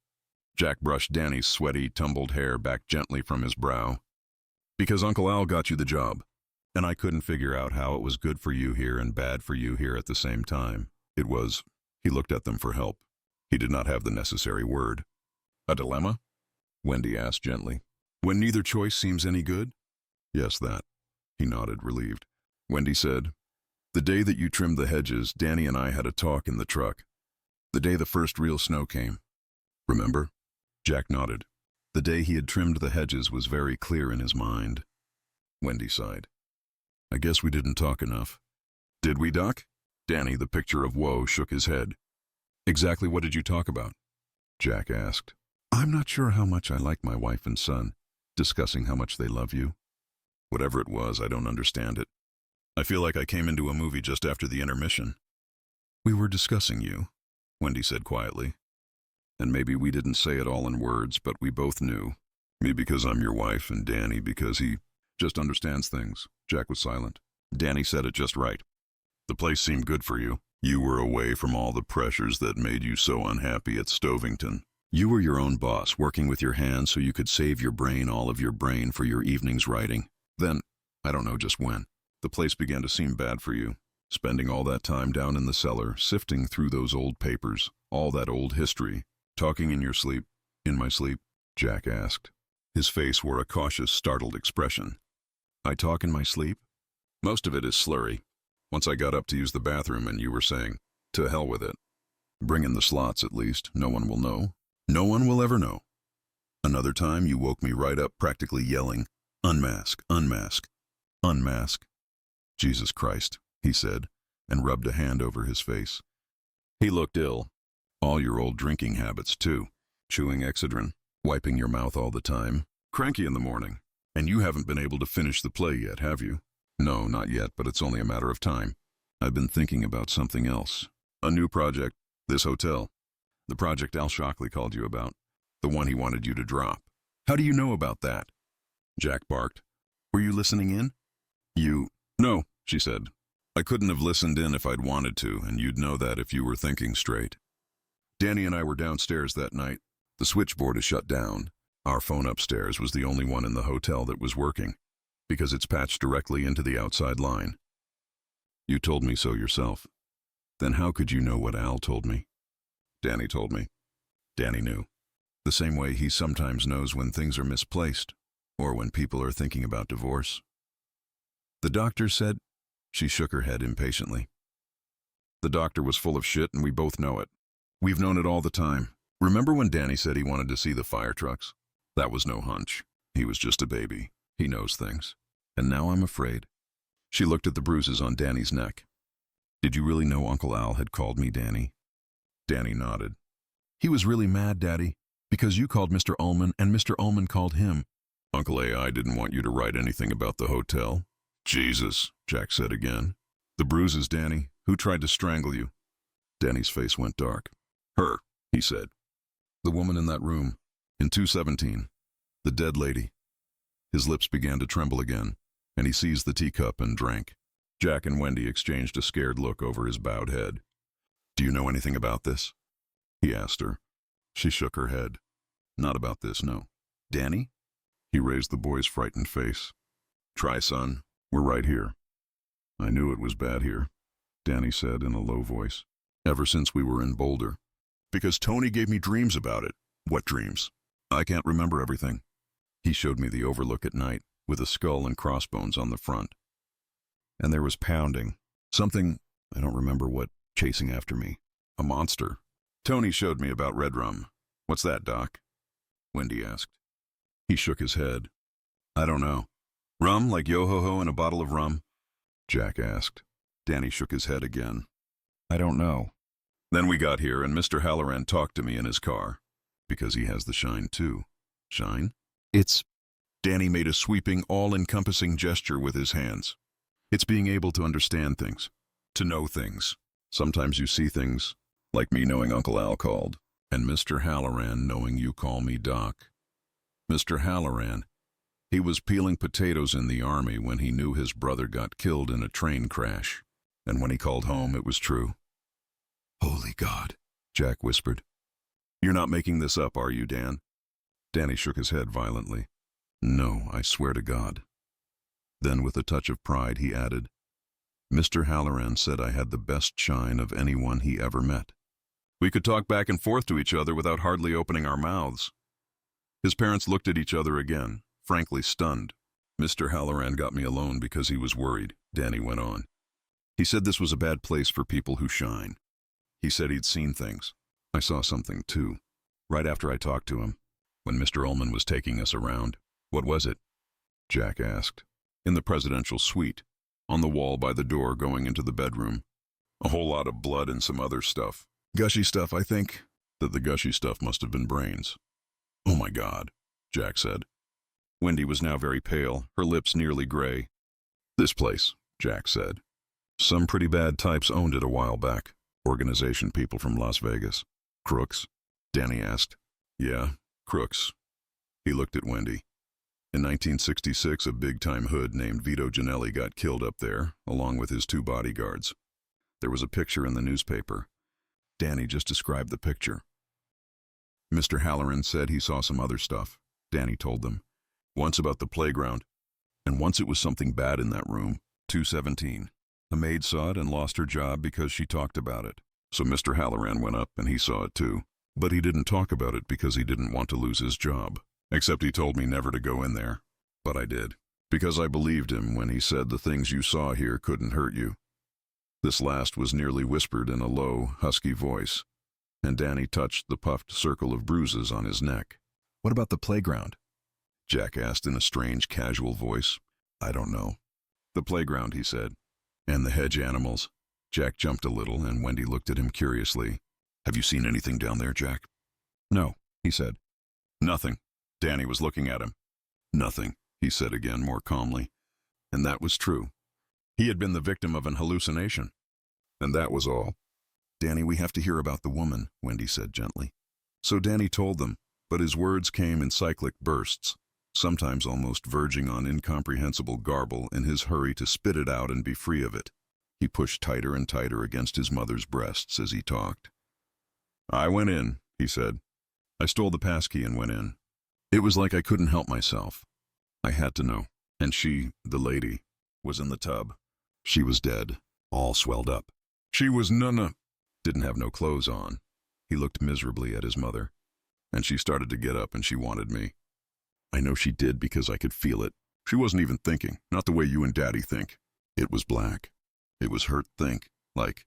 Jack brushed Danny's sweaty, tumbled hair back gently from his brow. "Because Uncle Al got you the job, and I couldn't figure out how it was good for you here and bad for you here at the same time. It was—" He looked at them for help. He did not have the necessary word. "A dilemma?" Wendy asked gently. "When neither choice seems any good?" "Yes, that." He nodded, relieved. Wendy said, "The day that you trimmed the hedges, Danny and I had a talk in the truck. The day the first real snow came. Remember?" Jack nodded. The day he had trimmed the hedges was very clear in his mind. Wendy sighed. "I guess we didn't talk enough." "Did we, Doc?" Danny, the picture of woe, shook his head. "Exactly what did you talk about?" Jack asked. "I'm not sure how much I like my wife and son, discussing how much they love you. Whatever it was, I don't understand it. I feel like I came into a movie just after the intermission." "We were discussing you," Wendy said quietly. And maybe we didn't say it all in words, but we both knew. Me because I'm your wife, and Danny because he just understands things. Jack was silent. Danny said it just right. The place seemed good for you. You were away from all the pressures that made you so unhappy at Stovington. You were your own boss, working with your hands so you could save your brain, all of your brain, for your evening's writing. Then, I don't know just when, the place began to seem bad for you. Spending all that time down in the cellar, sifting through those old papers, all that old history. Talking in your sleep. In my sleep? Jack asked. His face wore a cautious, startled expression. I talk in my sleep? Most of it is slurry. Once I got up to use the bathroom and you were saying, to hell with it. Bring in the slots at least, no one will know. No one will ever know. Another time you woke me right up practically yelling, unmask, unmask, unmask. Jesus Christ, he said, and rubbed a hand over his face. He looked ill. All your old drinking habits too. Chewing Excedrin, wiping your mouth all the time, cranky in the morning. And you haven't been able to finish the play yet, have you? No, not yet, but it's only a matter of time. I've been thinking about something else. A new project, this hotel. The project Al Shockley called you about. The one he wanted you to drop. How do you know about that? Jack barked. Were you listening in? No, she said. I couldn't have listened in if I'd wanted to, and you'd know that if you were thinking straight. Danny and I were downstairs that night. The switchboard is shut down. Our phone upstairs was the only one in the hotel that was working, because it's patched directly into the outside line. You told me so yourself. Then how could you know what Al told me? Danny told me. Danny knew. The same way he sometimes knows when things are misplaced, or when people are thinking about divorce. The doctor said. She shook her head impatiently. The doctor was full of shit, and we both know it. We've known it all the time. Remember when Danny said he wanted to see the fire trucks? That was no hunch. He was just a baby. He knows things. And now I'm afraid. She looked at the bruises on Danny's neck. Did you really know Uncle Al had called me Danny? Danny nodded. He was really mad, Daddy, because you called Mr. Ullman and Mr. Ullman called him. Uncle AI didn't want you to write anything about the hotel. Jesus, Jack said again. The bruises, Danny. Who tried to strangle you? Danny's face went dark. Her, he said. The woman in that room, in 217. The dead lady. His lips began to tremble again, and he seized the teacup and drank. Jack and Wendy exchanged a scared look over his bowed head. Do you know anything about this? He asked her. She shook her head. Not about this, no. Danny? He raised the boy's frightened face. Try, son. We're right here. I knew it was bad here, Danny said in a low voice. Ever since we were in Boulder. Because Tony gave me dreams about it. What dreams? I can't remember everything. He showed me the Overlook at night, with a skull and crossbones on the front. And there was pounding. Something, I don't remember what, chasing after me. A monster. Tony showed me about red rum. What's that, Doc? Wendy asked. He shook his head. I don't know. Rum, like yo-ho-ho in a bottle of rum? Jack asked. Danny shook his head again. I don't know. Then we got here and Mr. Halloran talked to me in his car. Because he has the shine too. Shine? It's... Danny made a sweeping, all-encompassing gesture with his hands. It's being able to understand things. To know things. Sometimes you see things, like me knowing Uncle Al called, and Mr. Halloran knowing you call me Doc. Mr. Halloran, he was peeling potatoes in the army when he knew his brother got killed in a train crash. And when he called home, it was true. Holy God, Jack whispered. You're not making this up, are you, Dan? Danny shook his head violently. No, I swear to God. Then with a touch of pride, he added, Mr. Halloran said I had the best shine of anyone he ever met. We could talk back and forth to each other without hardly opening our mouths. His parents looked at each other again, frankly stunned. Mr. Halloran got me alone because he was worried, Danny went on. He said this was a bad place for people who shine. He said he'd seen things. I saw something too, right after I talked to him, when Mr. Ullman was taking us around. What was it? Jack asked. In the presidential suite, on the wall by the door going into the bedroom. A whole lot of blood and some other stuff. Gushy stuff, I think. That the gushy stuff must have been brains. Oh my God, Jack said. Wendy was now very pale, her lips nearly gray. This place, Jack said. Some pretty bad types owned it a while back. Organization people from Las Vegas. Crooks. Danny asked. Yeah, crooks. He looked at Wendy. In 1966, a big-time hood named Vito Ginelli got killed up there, along with his 2 bodyguards. There was a picture in the newspaper. Danny just described the picture. Mr. Halloran said he saw some other stuff. Danny told them. Once about the playground, and once it was something bad in that room, 217. A maid saw it and lost her job because she talked about it. So Mr. Halloran went up and he saw it too. But he didn't talk about it because he didn't want to lose his job. Except he told me never to go in there. But I did. Because I believed him when he said the things you saw here couldn't hurt you. This last was nearly whispered in a low, husky voice, and Danny touched the puffed circle of bruises on his neck. What about the playground? Jack asked in a strange, casual voice. I don't know. The playground, he said. And the hedge animals. Jack jumped a little, and Wendy looked at him curiously. Have you seen anything down there, Jack? No, he said. Nothing. Danny was looking at him. Nothing, he said again, more calmly. And that was true. He had been the victim of an hallucination. And that was all. Danny, we have to hear about the woman, Wendy said gently. So Danny told them, but his words came in cyclic bursts, sometimes almost verging on incomprehensible garble in his hurry to spit it out and be free of it. He pushed tighter and tighter against his mother's breasts as he talked. I went in, he said. I stole the passkey and went in. It was like I couldn't help myself. I had to know. And she, the lady, was in the tub. She was dead, all swelled up. She was didn't have no clothes on. He looked miserably at his mother. And she started to get up and she wanted me. I know she did because I could feel it. She wasn't even thinking, not the way you and Daddy think. It was black. It was hurt think, like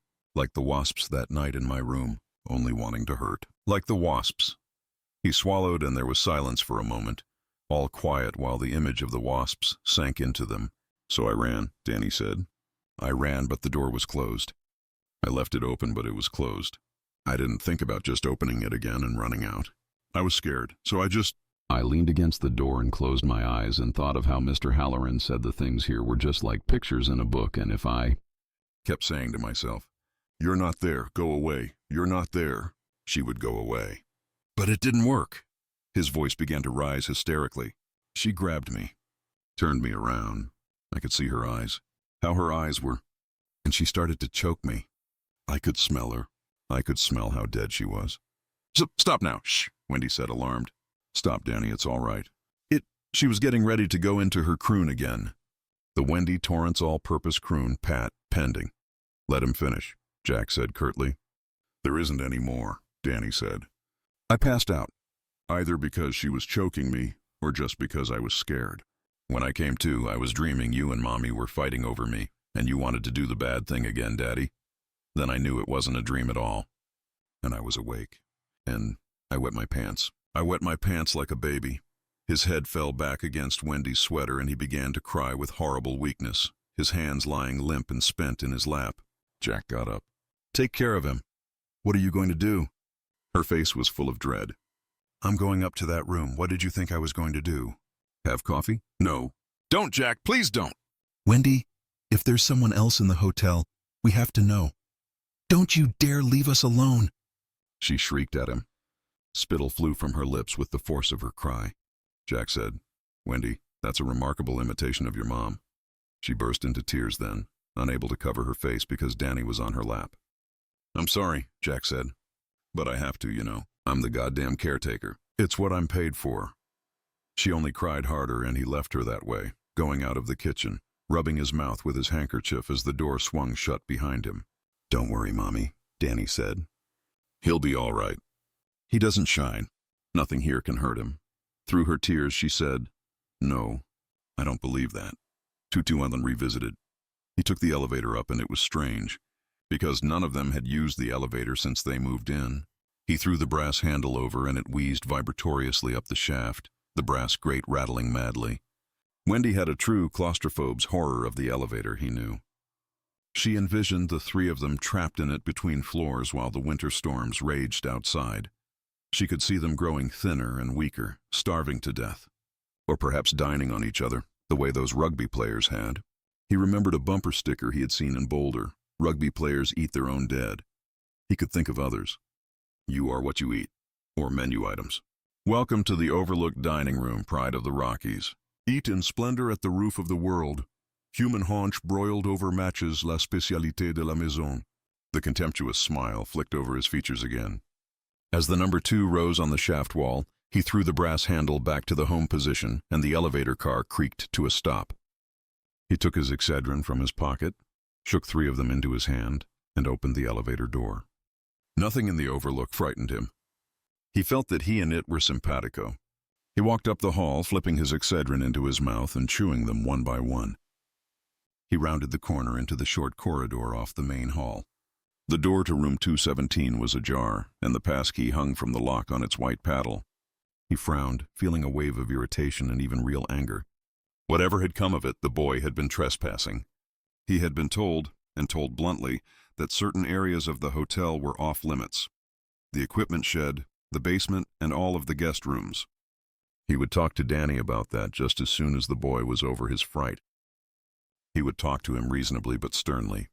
the wasps that night in my room, only wanting to hurt. Like the wasps. He swallowed and there was silence for a moment, all quiet while the image of the wasps sank into them. So I ran, Danny said. I ran, but the door was closed. I left it open, but it was closed. I didn't think about just opening it again and running out. I was scared, so I leaned against the door and closed my eyes and thought of how Mr. Halloran said the things here were just like pictures in a book, and if I kept saying to myself, "You're not there, go away, you're not there," she would go away. But it didn't work. His voice began to rise hysterically. She grabbed me, turned me around. I could see her eyes, how her eyes were, and she started to choke me. I could smell her. I could smell how dead she was. Stop now, shh, Wendy said, alarmed. Stop, Danny, it's all right. She was getting ready to go into her croon again. The Wendy Torrance all-purpose croon, pat, pending. Let him finish, Jack said curtly. There isn't any more, Danny said. I passed out, either because she was choking me or just because I was scared. When I came to, I was dreaming you and Mommy were fighting over me, and you wanted to do the bad thing again, Daddy. Then I knew it wasn't a dream at all. And I was awake. And I wet my pants. I wet my pants like a baby. His head fell back against Wendy's sweater and he began to cry with horrible weakness, his hands lying limp and spent in his lap. Jack got up. Take care of him. What are you going to do? Her face was full of dread. I'm going up to that room. What did you think I was going to do? Have coffee? No. Don't, Jack. Please don't. Wendy, if there's someone else in the hotel, we have to know. Don't you dare leave us alone. She shrieked at him. Spittle flew from her lips with the force of her cry. Jack said, Wendy, that's a remarkable imitation of your mom. She burst into tears then, unable to cover her face because Danny was on her lap. I'm sorry, Jack said. But I have to, you know. I'm the goddamn caretaker. It's what I'm paid for. She only cried harder and he left her that way, going out of the kitchen, rubbing his mouth with his handkerchief as the door swung shut behind him. Don't worry, Mommy, Danny said. He'll be all right. He doesn't shine. Nothing here can hurt him. Through her tears, she said, No, I don't believe that. 221 revisited. He took the elevator up and it was strange, because none of them had used the elevator since they moved in. He threw the brass handle over and it wheezed vibratoriously up the shaft, the brass grate rattling madly. Wendy had a true claustrophobe's horror of the elevator, he knew. She envisioned the three of them trapped in it between floors while the winter storms raged outside. She could see them growing thinner and weaker, starving to death. Or perhaps dining on each other, the way those rugby players had. He remembered a bumper sticker he had seen in Boulder. Rugby players eat their own dead. He could think of others. You are what you eat. or menu items. Welcome to the Overlook dining room, pride of the Rockies. Eat in splendor at the roof of the world. Human haunch broiled over matches la spécialité de la maison. The contemptuous smile flicked over his features again. As the number 2 rose on the shaft wall, he threw the brass handle back to the home position, and the elevator car creaked to a stop. He took his Excedrin from his pocket, shook 3 of them into his hand, and opened the elevator door. Nothing in the Overlook frightened him. He felt that he and it were simpatico. He walked up the hall, flipping his Excedrin into his mouth and chewing them one by one. He rounded the corner into the short corridor off the main hall. The door to room 217 was ajar, and the passkey hung from the lock on its white paddle. He frowned, feeling a wave of irritation and even real anger. Whatever had come of it, the boy had been trespassing. He had been told, and told bluntly, that certain areas of the hotel were off limits. The equipment shed, the basement, and all of the guest rooms. He would talk to Danny about that just as soon as the boy was over his fright. He would talk to him reasonably but sternly.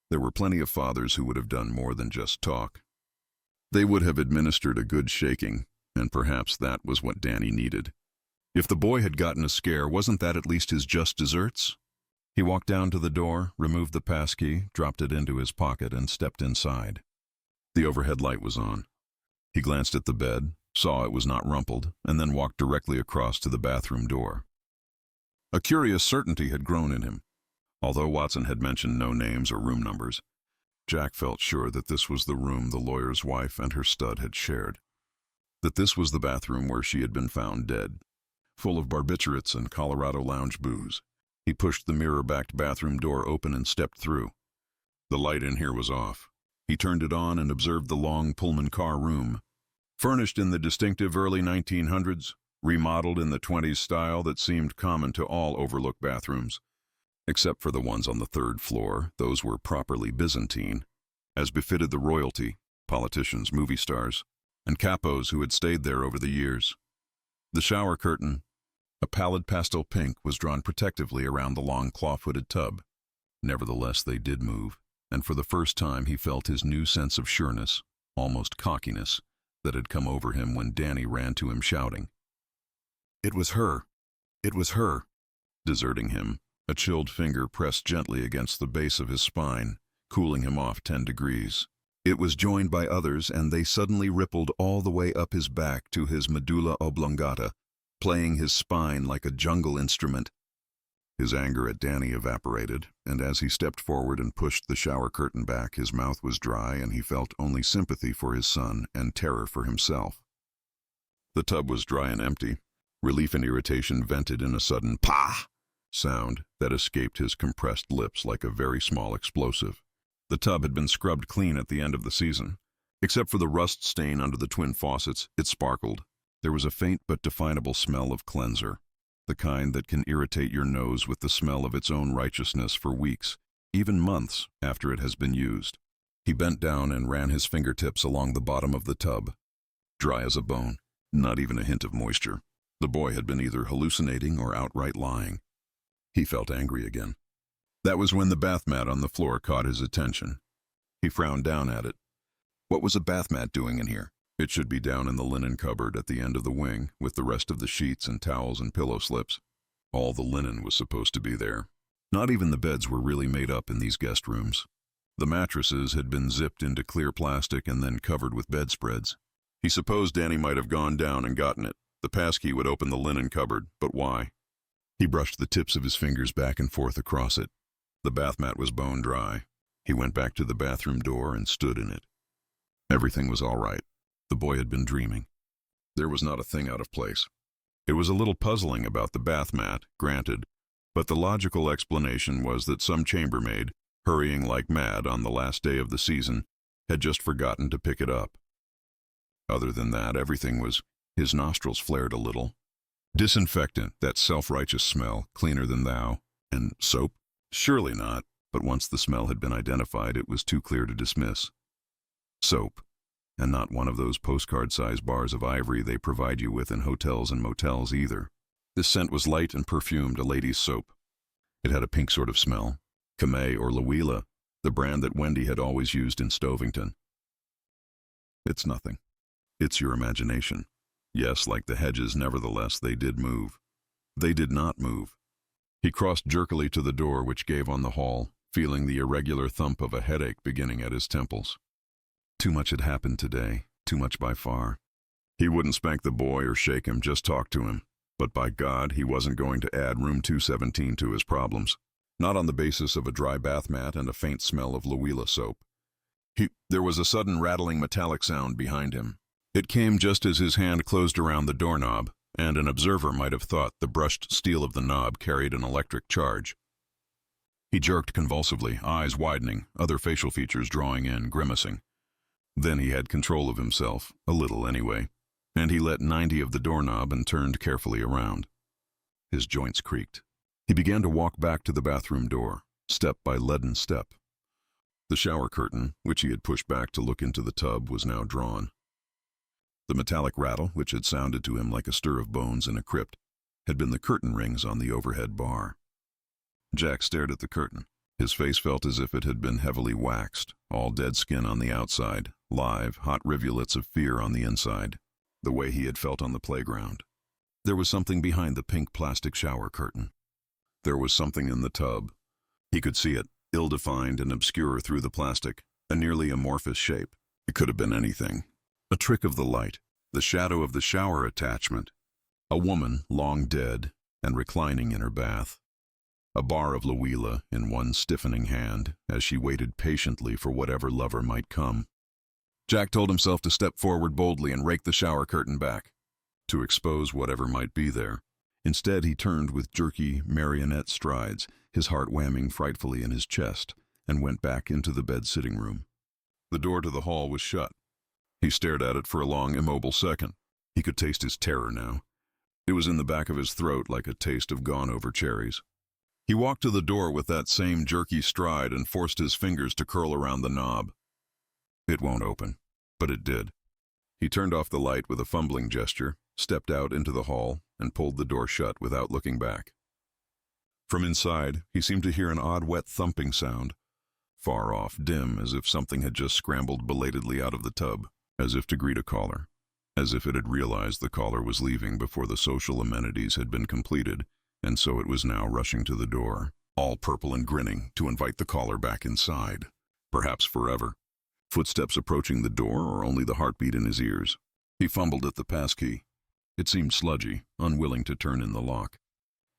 There were plenty of fathers who would have done more than just talk. They would have administered a good shaking, and perhaps that was what Danny needed. If the boy had gotten a scare, wasn't that at least his just desserts? He walked down to the door, removed the passkey, dropped it into his pocket, and stepped inside. The overhead light was on. He glanced at the bed, saw it was not rumpled, and then walked directly across to the bathroom door. A curious certainty had grown in him. Although Watson had mentioned no names or room numbers, Jack felt sure that this was the room the lawyer's wife and her stud had shared. That this was the bathroom where she had been found dead, full of barbiturates and Colorado lounge booze. He pushed the mirror-backed bathroom door open and stepped through. The light in here was off. He turned it on and observed the long Pullman car room. Furnished in the distinctive early 1900s, remodeled in the 20s style that seemed common to all Overlook bathrooms. Except for the ones on the 3rd floor, those were properly Byzantine, as befitted the royalty, politicians, movie stars, and capos who had stayed there over the years. The shower curtain, a pallid pastel pink, was drawn protectively around the long claw-footed tub. Nevertheless, they did move, and for the first time he felt his new sense of sureness, almost cockiness, that had come over him when Danny ran to him shouting. It was her! It was her! Deserting him, a chilled finger pressed gently against the base of his spine, cooling him off 10 degrees. It was joined by others, and they suddenly rippled all the way up his back to his medulla oblongata, playing his spine like a jungle instrument. His anger at Danny evaporated, and as he stepped forward and pushed the shower curtain back, his mouth was dry and he felt only sympathy for his son and terror for himself. The tub was dry and empty. Relief and irritation vented in a sudden "pah" sound that escaped his compressed lips like a very small explosive. The tub had been scrubbed clean at the end of the season. Except for the rust stain under the twin faucets, it sparkled. There was a faint but definable smell of cleanser, the kind that can irritate your nose with the smell of its own righteousness for weeks, even months after it has been used. He bent down and ran his fingertips along the bottom of the tub. Dry as a bone, not even a hint of moisture. The boy had been either hallucinating or outright lying. He felt angry again. That was when the bath mat on the floor caught his attention. He frowned down at it. What was a bath mat doing in here? It should be down in the linen cupboard at the end of the wing, with the rest of the sheets and towels and pillow slips. All the linen was supposed to be there. Not even the beds were really made up in these guest rooms. The mattresses had been zipped into clear plastic and then covered with bedspreads. He supposed Danny might have gone down and gotten it. The passkey would open the linen cupboard, but why? He brushed the tips of his fingers back and forth across it. The bath mat was bone dry. He went back to the bathroom door and stood in it. Everything was all right. The boy had been dreaming. There was not a thing out of place. It was a little puzzling about the bath mat, granted, but the logical explanation was that some chambermaid, hurrying like mad on the last day of the season, had just forgotten to pick it up. Other than that, everything was. His nostrils flared a little. Disinfectant, that self-righteous smell, cleaner than thou. And soap? Surely not, but once the smell had been identified, it was too clear to dismiss. Soap, and not one of those postcard-sized bars of ivory they provide you with in hotels and motels either. This scent was light and perfumed, a lady's soap. It had a pink sort of smell, Camay or Lawila, the brand that Wendy had always used in Stovington. It's nothing. It's your imagination. Yes, like the hedges, nevertheless, they did move. They did not move. He crossed jerkily to the door which gave on the hall, feeling the irregular thump of a headache beginning at his temples. Too much had happened today, too much by far. He wouldn't spank the boy or shake him, just talk to him. But by God, he wasn't going to add room 217 to his problems. Not on the basis of a dry bath mat and a faint smell of Luila soap. There was a sudden rattling metallic sound behind him. It came just as his hand closed around the doorknob, and an observer might have thought the brushed steel of the knob carried an electric charge. He jerked convulsively, eyes widening, other facial features drawing in, grimacing. Then he had control of himself, a little anyway, and he let 90 of the doorknob and turned carefully around. His joints creaked. He began to walk back to the bathroom door, step by leaden step. The shower curtain, which he had pushed back to look into the tub, was now drawn. The metallic rattle, which had sounded to him like a stir of bones in a crypt, had been the curtain rings on the overhead bar. Jack stared at the curtain. His face felt as if it had been heavily waxed, all dead skin on the outside, live, hot rivulets of fear on the inside, the way he had felt on the playground. There was something behind the pink plastic shower curtain. There was something in the tub. He could see it, ill-defined and obscure through the plastic, a nearly amorphous shape. It could have been anything. A trick of the light, the shadow of the shower attachment. A woman, long dead, and reclining in her bath. A bar of Luila in one stiffening hand, as she waited patiently for whatever lover might come. Jack told himself to step forward boldly and rake the shower curtain back, to expose whatever might be there. Instead, he turned with jerky, marionette strides, his heart whamming frightfully in his chest, and went back into the bed-sitting room. The door to the hall was shut. He stared at it for a long, immobile second. He could taste his terror now. It was in the back of his throat like a taste of gone-over cherries. He walked to the door with that same jerky stride and forced his fingers to curl around the knob. It won't open, but it did. He turned off the light with a fumbling gesture, stepped out into the hall, and pulled the door shut without looking back. From inside, he seemed to hear an odd wet thumping sound, far off, dim, as if something had just scrambled belatedly out of the tub, as if to greet a caller, as if it had realized the caller was leaving before the social amenities had been completed, and so it was now rushing to the door, all purple and grinning, to invite the caller back inside, perhaps forever. Footsteps approaching the door, or only the heartbeat in his ears. He fumbled at the passkey. It seemed sludgy, unwilling to turn in the lock.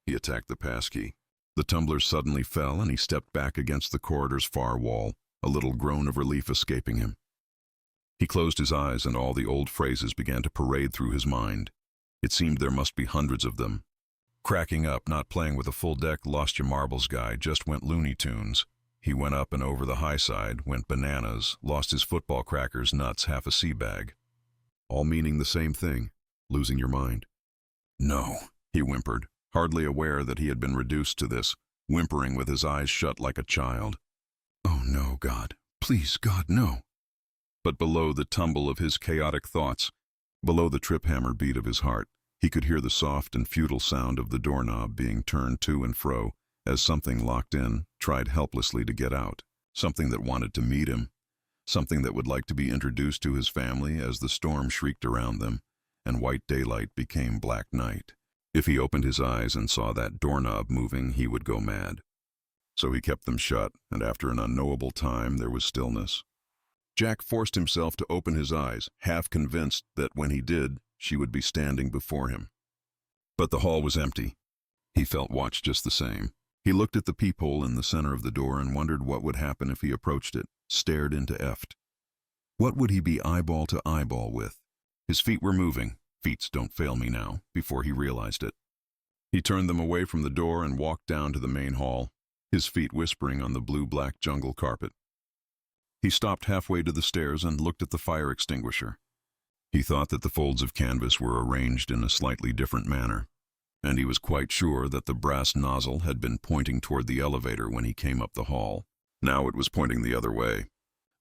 He attacked the passkey. The tumbler suddenly fell, and he stepped back against the corridor's far wall, a little groan of relief escaping him. He closed his eyes, and all the old phrases began to parade through his mind. It seemed there must be hundreds of them. Cracking up, not playing with a full deck Lost Your Marbles guy, just went Looney Tunes. He went up and over the high side, went bananas, lost his football crackers, nuts, half a sea bag. All meaning the same thing, losing your mind. No, he whimpered, hardly aware that he had been reduced to this, whimpering with his eyes shut like a child. Oh no, God, please, God, no. But below the tumble of his chaotic thoughts, below the trip-hammer beat of his heart, he could hear the soft and futile sound of the doorknob being turned to and fro, as something locked in tried helplessly to get out, something that wanted to meet him, something that would like to be introduced to his family as the storm shrieked around them, and white daylight became black night. If he opened his eyes and saw that doorknob moving, he would go mad. So he kept them shut, and after an unknowable time there was stillness. Jack forced himself to open his eyes, half convinced that when he did, she would be standing before him. But the hall was empty. He felt watched just the same. He looked at the peephole in the center of the door and wondered what would happen if he approached it, stared into Eft. What would he be eyeball to eyeball with? His feet were moving, feats don't fail me now, before he realized it. He turned them away from the door and walked down to the main hall, his feet whispering on the blue-black jungle carpet. He stopped halfway to the stairs and looked at the fire extinguisher. He thought that the folds of canvas were arranged in a slightly different manner, and he was quite sure that the brass nozzle had been pointing toward the elevator when he came up the hall. Now it was pointing the other way.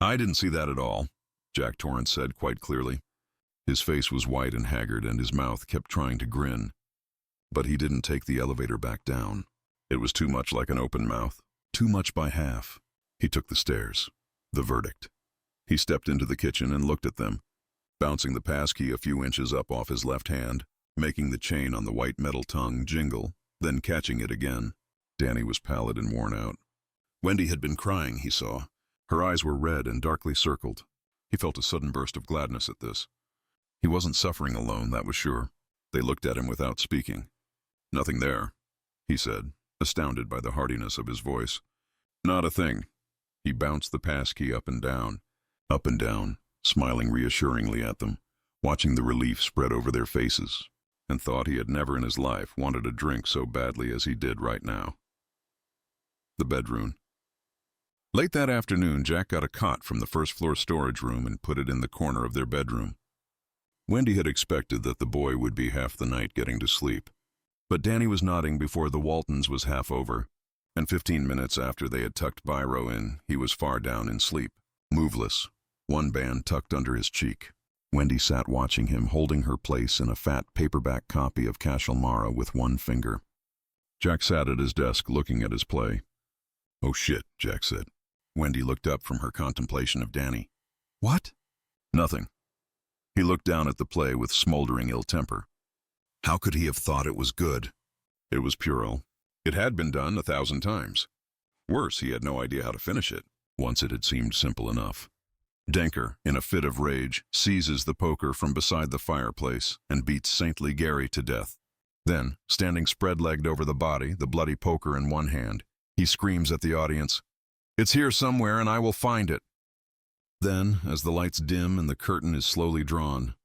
I didn't see that at all, Jack Torrance said quite clearly. His face was white and haggard, and his mouth kept trying to grin. But he didn't take the elevator back down. It was too much like an open mouth, too much by half. He took the stairs. The verdict. He stepped into the kitchen and looked at them. bouncing the passkey a few inches up off his left hand, making the chain on the white metal tongue jingle, then catching it again. Danny was pallid and worn out. Wendy had been crying, he saw. Her eyes were red and darkly circled. He felt a sudden burst of gladness at this. He wasn't suffering alone, that was sure. They looked at him without speaking. "Nothing there," he said, astounded by the heartiness of his voice. "Not a thing." He bounced the passkey up and down, smiling reassuringly at them, watching the relief spread over their faces, and thought he had never in his life wanted a drink so badly as he did right now. The bedroom. Late that afternoon, Jack got a cot from the first-floor storage room and put it in the corner of their bedroom. Wendy had expected that the boy would be half the night getting to sleep, but Danny was nodding before the Waltons was half over, and 15 minutes after they had tucked Biro in, he was far down in sleep, moveless, one band tucked under his cheek. Wendy sat watching him, holding her place in a fat paperback copy of Cashel Mara with one finger. Jack sat at his desk looking at his play. "Oh shit," Jack said. Wendy looked up from her contemplation of Danny. "What?" "Nothing." He looked down at the play with smoldering ill temper. How could he have thought it was good? It was puerile. It had been done 1,000 times. Worse, he had no idea how to finish it. Once it had seemed simple enough. Denker, in a fit of rage, seizes the poker from beside the fireplace and beats saintly Gary to death. Then, standing spread-legged over the body, the bloody poker in one hand, he screams at the audience, "It's here somewhere and I will find it." Then, as the lights dim and the curtain is slowly drawn,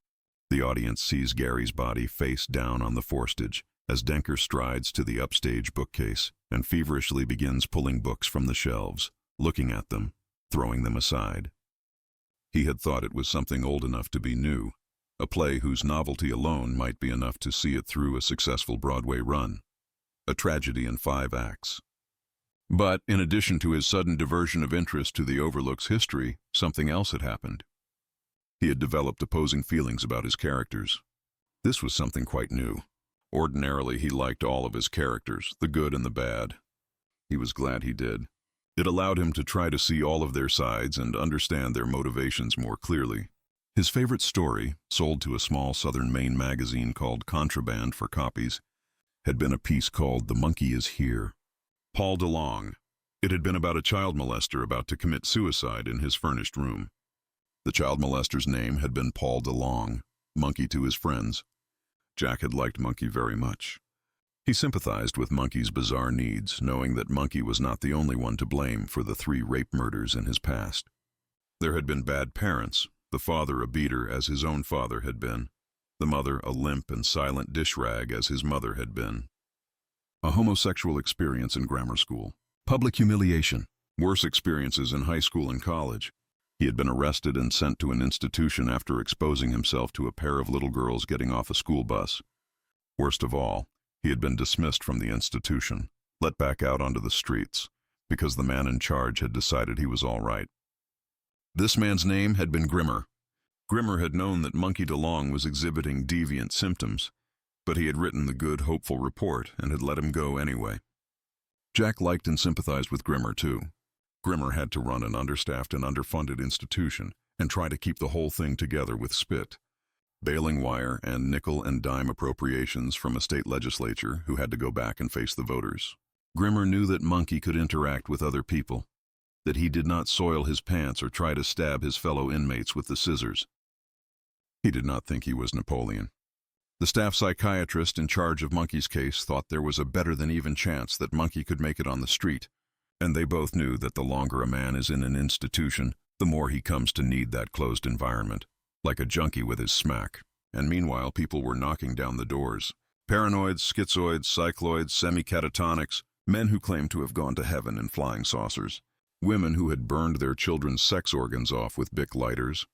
the audience sees Gary's body face down on the forestage as Denker strides to the upstage bookcase and feverishly begins pulling books from the shelves, looking at them, throwing them aside. He had thought it was something old enough to be new, a play whose novelty alone might be enough to see it through a successful Broadway run, a tragedy in 5 acts. But, in addition to his sudden diversion of interest to the Overlook's history, something else had happened. He had developed opposing feelings about his characters. This was something quite new. Ordinarily, he liked all of his characters, the good and the bad. He was glad he did. It allowed him to try to see all of their sides and understand their motivations more clearly. His favorite story, sold to a small southern Maine magazine called Contraband for copies, had been a piece called "The Monkey is Here." Paul DeLong. It had been about a child molester about to commit suicide in his furnished room. The child molester's name had been Paul DeLong, Monkey to his friends. Jack had liked Monkey very much. He sympathized with Monkey's bizarre needs, knowing that Monkey was not the only one to blame for the 3 rape murders in his past. There had been bad parents, the father a beater as his own father had been, the mother a limp and silent dish rag as his mother had been. A homosexual experience in grammar school, public humiliation, worse experiences in high school and college. He had been arrested and sent to an institution after exposing himself to a pair of little girls getting off a school bus. Worst of all, he had been dismissed from the institution, let back out onto the streets, because the man in charge had decided he was all right. This man's name had been Grimmer. Grimmer had known that Monkey DeLong was exhibiting deviant symptoms, but he had written the good, hopeful report and had let him go anyway. Jack liked and sympathized with Grimmer, too. Grimmer had to run an understaffed and underfunded institution and try to keep the whole thing together with spit, baling wire, and nickel and dime appropriations from a state legislature who had to go back and face the voters. Grimmer knew that Monkey could interact with other people, that he did not soil his pants or try to stab his fellow inmates with the scissors. He did not think he was Napoleon. The staff psychiatrist in charge of Monkey's case thought there was a better-than-even chance that Monkey could make it on the street, and they both knew that the longer a man is in an institution, the more he comes to need that closed environment, like a junkie with his smack. And meanwhile, people were knocking down the doors. Paranoids, schizoids, cycloids, semi-catatonics, men who claimed to have gone to heaven in flying saucers, women who had burned their children's sex organs off with Bic lighters,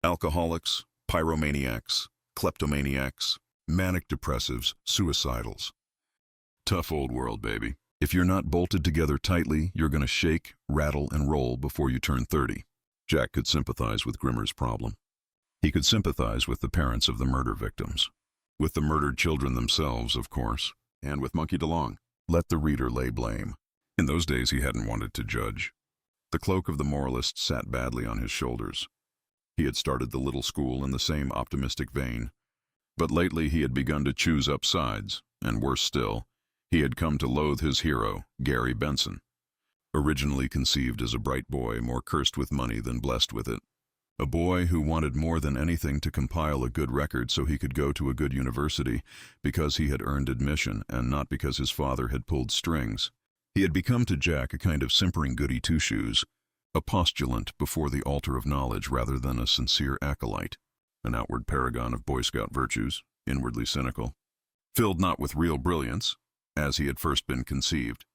alcoholics, pyromaniacs, kleptomaniacs, manic depressives, suicidals. Tough old world, baby. If you're not bolted together tightly, you're going to shake, rattle, and roll before you turn 30. Jack could sympathize with Grimmer's problem. He could sympathize with the parents of the murder victims. With the murdered children themselves, of course, and with Monkey DeLong. Let the reader lay blame. In those days he hadn't wanted to judge. The cloak of the moralist sat badly on his shoulders. He had started the little school in the same optimistic vein. But lately he had begun to choose up sides, and worse still, he had come to loathe his hero, Gary Benson. Originally conceived as a bright boy, more cursed with money than blessed with it. A boy who wanted more than anything to compile a good record so he could go to a good university because he had earned admission and not because his father had pulled strings. He had become to Jack a kind of simpering goody two-shoes, a postulant before the altar of knowledge rather than a sincere acolyte, an outward paragon of Boy Scout virtues, inwardly cynical, filled not with real brilliance, as he had first been conceived,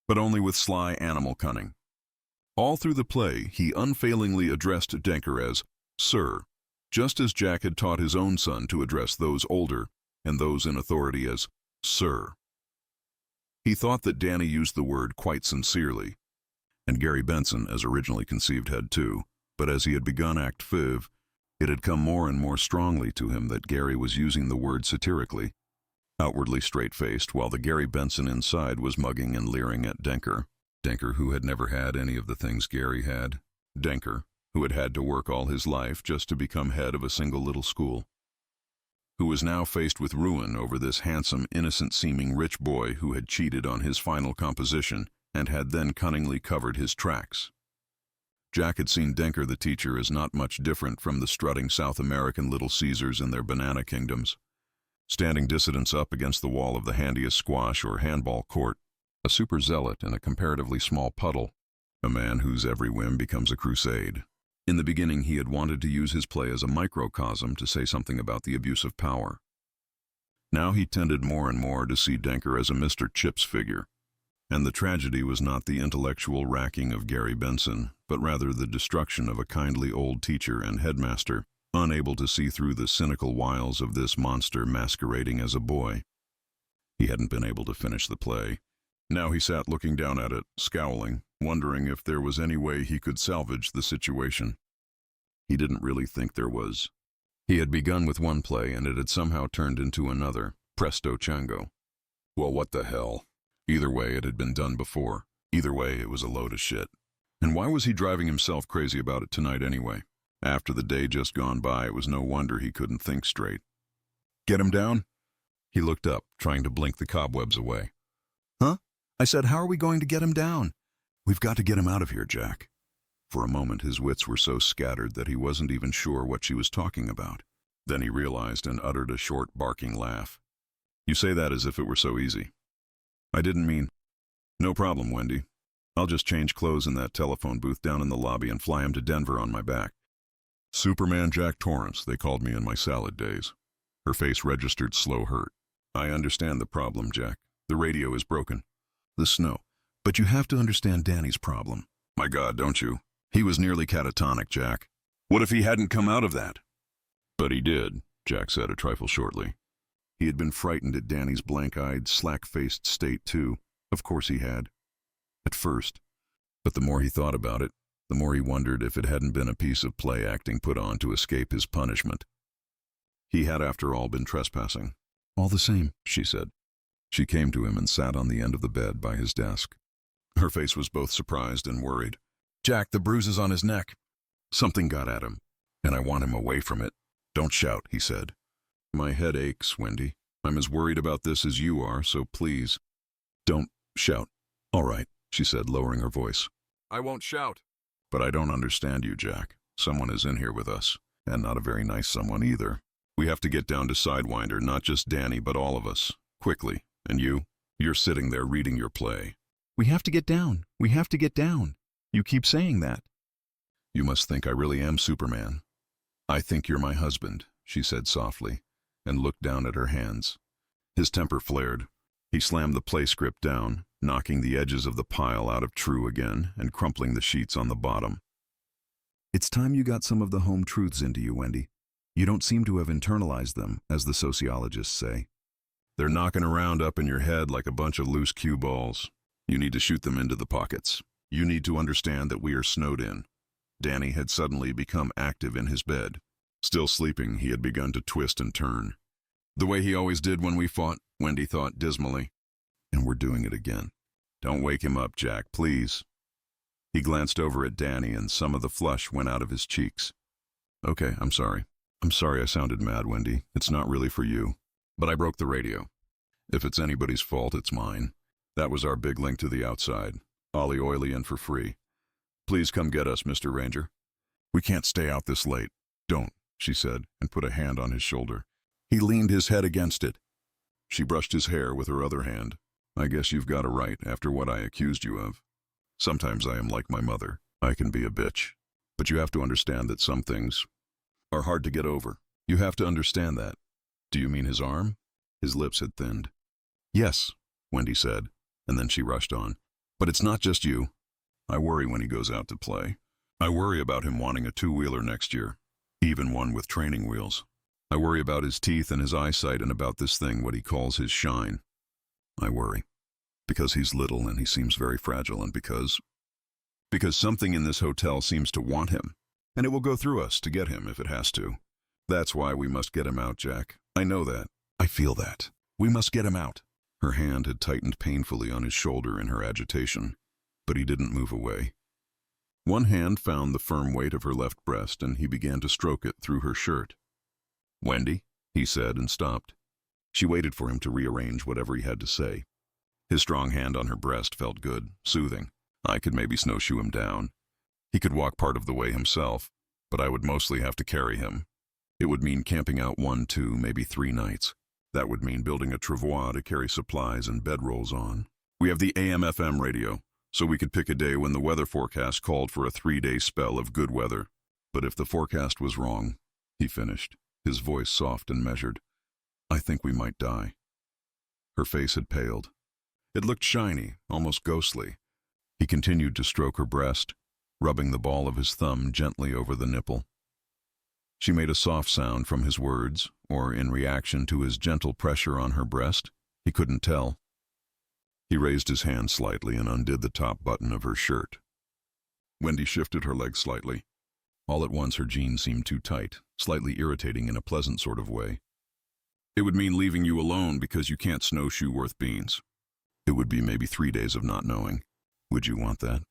but only with sly animal cunning. All through the play, he unfailingly addressed Denker as Sir, just as Jack had taught his own son to address those older and those in authority as Sir. He thought that Danny used the word quite sincerely, and Gary Benson, as originally conceived, had too, but as he had begun Act 5, it had come more and more strongly to him that Gary was using the word satirically, outwardly straight-faced, while the Gary Benson inside was mugging and leering at Denker. Denker, who had never had any of the things Gary had. Denker, who had had to work all his life just to become head of a single little school. Who was now faced with ruin over this handsome, innocent-seeming rich boy who had cheated on his final composition and had then cunningly covered his tracks. Jack had seen Denker the teacher as not much different from the strutting South American Little Caesars in their banana kingdoms, standing dissidents up against the wall of the handiest squash or handball court, a super zealot in a comparatively small puddle, a man whose every whim becomes a crusade. In the beginning, he had wanted to use his play as a microcosm to say something about the abuse of power. Now he tended more and more to see Denker as a Mr. Chips figure, and the tragedy was not the intellectual racking of Gary Benson, but rather the destruction of a kindly old teacher and headmaster, unable to see through the cynical wiles of this monster masquerading as a boy. He hadn't been able to finish the play. Now he sat looking down at it, scowling, wondering if there was any way he could salvage the situation. He didn't really think there was. He had begun with one play and it had somehow turned into another, presto chango. Well, what the hell? Either way, it had been done before. Either way, it was a load of shit. And why was he driving himself crazy about it tonight anyway? After the day just gone by, it was no wonder he couldn't think straight. Get him down? He looked up, trying to blink the cobwebs away. Huh? I said, how are we going to get him down? We've got to get him out of here, Jack. For a moment, his wits were so scattered that he wasn't even sure what she was talking about. Then he realized and uttered a short, barking laugh. You say that as if it were so easy. I didn't mean... No problem, Wendy. I'll just change clothes in that telephone booth down in the lobby and fly him to Denver on my back. Superman Jack Torrance, they called me in my salad days. Her face registered slow hurt. I understand the problem, Jack. The radio is broken. The snow. But you have to understand Danny's problem. My God, don't you? He was nearly catatonic, Jack. What if he hadn't come out of that? But he did, Jack said a trifle shortly. He had been frightened at Danny's blank-eyed, slack-faced state, too. Of course he had. At first. But the more he thought about it, the more he wondered if it hadn't been a piece of play acting put on to escape his punishment. He had, after all, been trespassing. All the same, she said. She came to him and sat on the end of the bed by his desk. Her face was both surprised and worried. Jack, the bruise is on his neck. Something got at him, and I want him away from it. Don't shout, he said. My head aches, Wendy. I'm as worried about this as you are, so please, don't shout. All right, she said, lowering her voice. I won't shout. But I don't understand you, Jack. Someone is in here with us, and not a very nice someone either. We have to get down to Sidewinder, not just Danny, but all of us. Quickly. And you're sitting there reading your play. We have to get down. We have to get down. You keep saying that. You must think I really am Superman. I think you're my husband, she said softly, and looked down at her hands. His temper flared. He slammed the play script down, knocking the edges of the pile out of True again and crumpling the sheets on the bottom. It's time you got some of the home truths into you, Wendy. You don't seem to have internalized them, as the sociologists say. They're knocking around up in your head like a bunch of loose cue balls. You need to shoot them into the pockets. You need to understand that we are snowed in. Danny had suddenly become active in his bed. Still sleeping, he had begun to twist and turn. The way he always did when we fought, Wendy thought dismally. And we're doing it again. Don't wake him up, Jack, please. He glanced over at Danny and some of the flush went out of his cheeks. Okay, I'm sorry. I'm sorry I sounded mad, Wendy. It's not really for you. But I broke the radio. If it's anybody's fault, it's mine. That was our big link to the outside. Ollie Oily in for free. Please come get us, Mr. Ranger. We can't stay out this late. Don't, she said, and put a hand on his shoulder. He leaned his head against it. She brushed his hair with her other hand. I guess you've got a right after what I accused you of. Sometimes I am like my mother. I can be a bitch. But you have to understand that some things are hard to get over. You have to understand that. Do you mean his arm? His lips had thinned. Yes, Wendy said, and then she rushed on. But it's not just you. I worry when he goes out to play. I worry about him wanting a two-wheeler next year, even one with training wheels. I worry about his teeth and his eyesight and about this thing, what he calls his shine. I worry. Because he's little and he seems very fragile, and because something in this hotel seems to want him. And it will go through us to get him if it has to. That's why we must get him out, Jack. I know that. I feel that. We must get him out. Her hand had tightened painfully on his shoulder in her agitation, but he didn't move away. One hand found the firm weight of her left breast, and he began to stroke it through her shirt. Wendy, he said, and stopped. She waited for him to rearrange whatever he had to say. His strong hand on her breast felt good, soothing. I could maybe snowshoe him down. He could walk part of the way himself, but I would mostly have to carry him. It would mean camping out 1, 2, maybe 3 nights. That would mean building a travois to carry supplies and bedrolls on. We have the AM/FM radio, so we could pick a day when the weather forecast called for a 3-day spell of good weather. But if the forecast was wrong, he finished, his voice soft and measured, I think we might die. Her face had paled. It looked shiny, almost ghostly. He continued to stroke her breast, rubbing the ball of his thumb gently over the nipple. She made a soft sound from his words, or in reaction to his gentle pressure on her breast. He couldn't tell. He raised his hand slightly and undid the top button of her shirt. Wendy shifted her legs slightly. All at once her jeans seemed too tight, slightly irritating in a pleasant sort of way. It would mean leaving you alone because you can't snowshoe worth beans. It would be maybe 3 days of not knowing. Would you want that?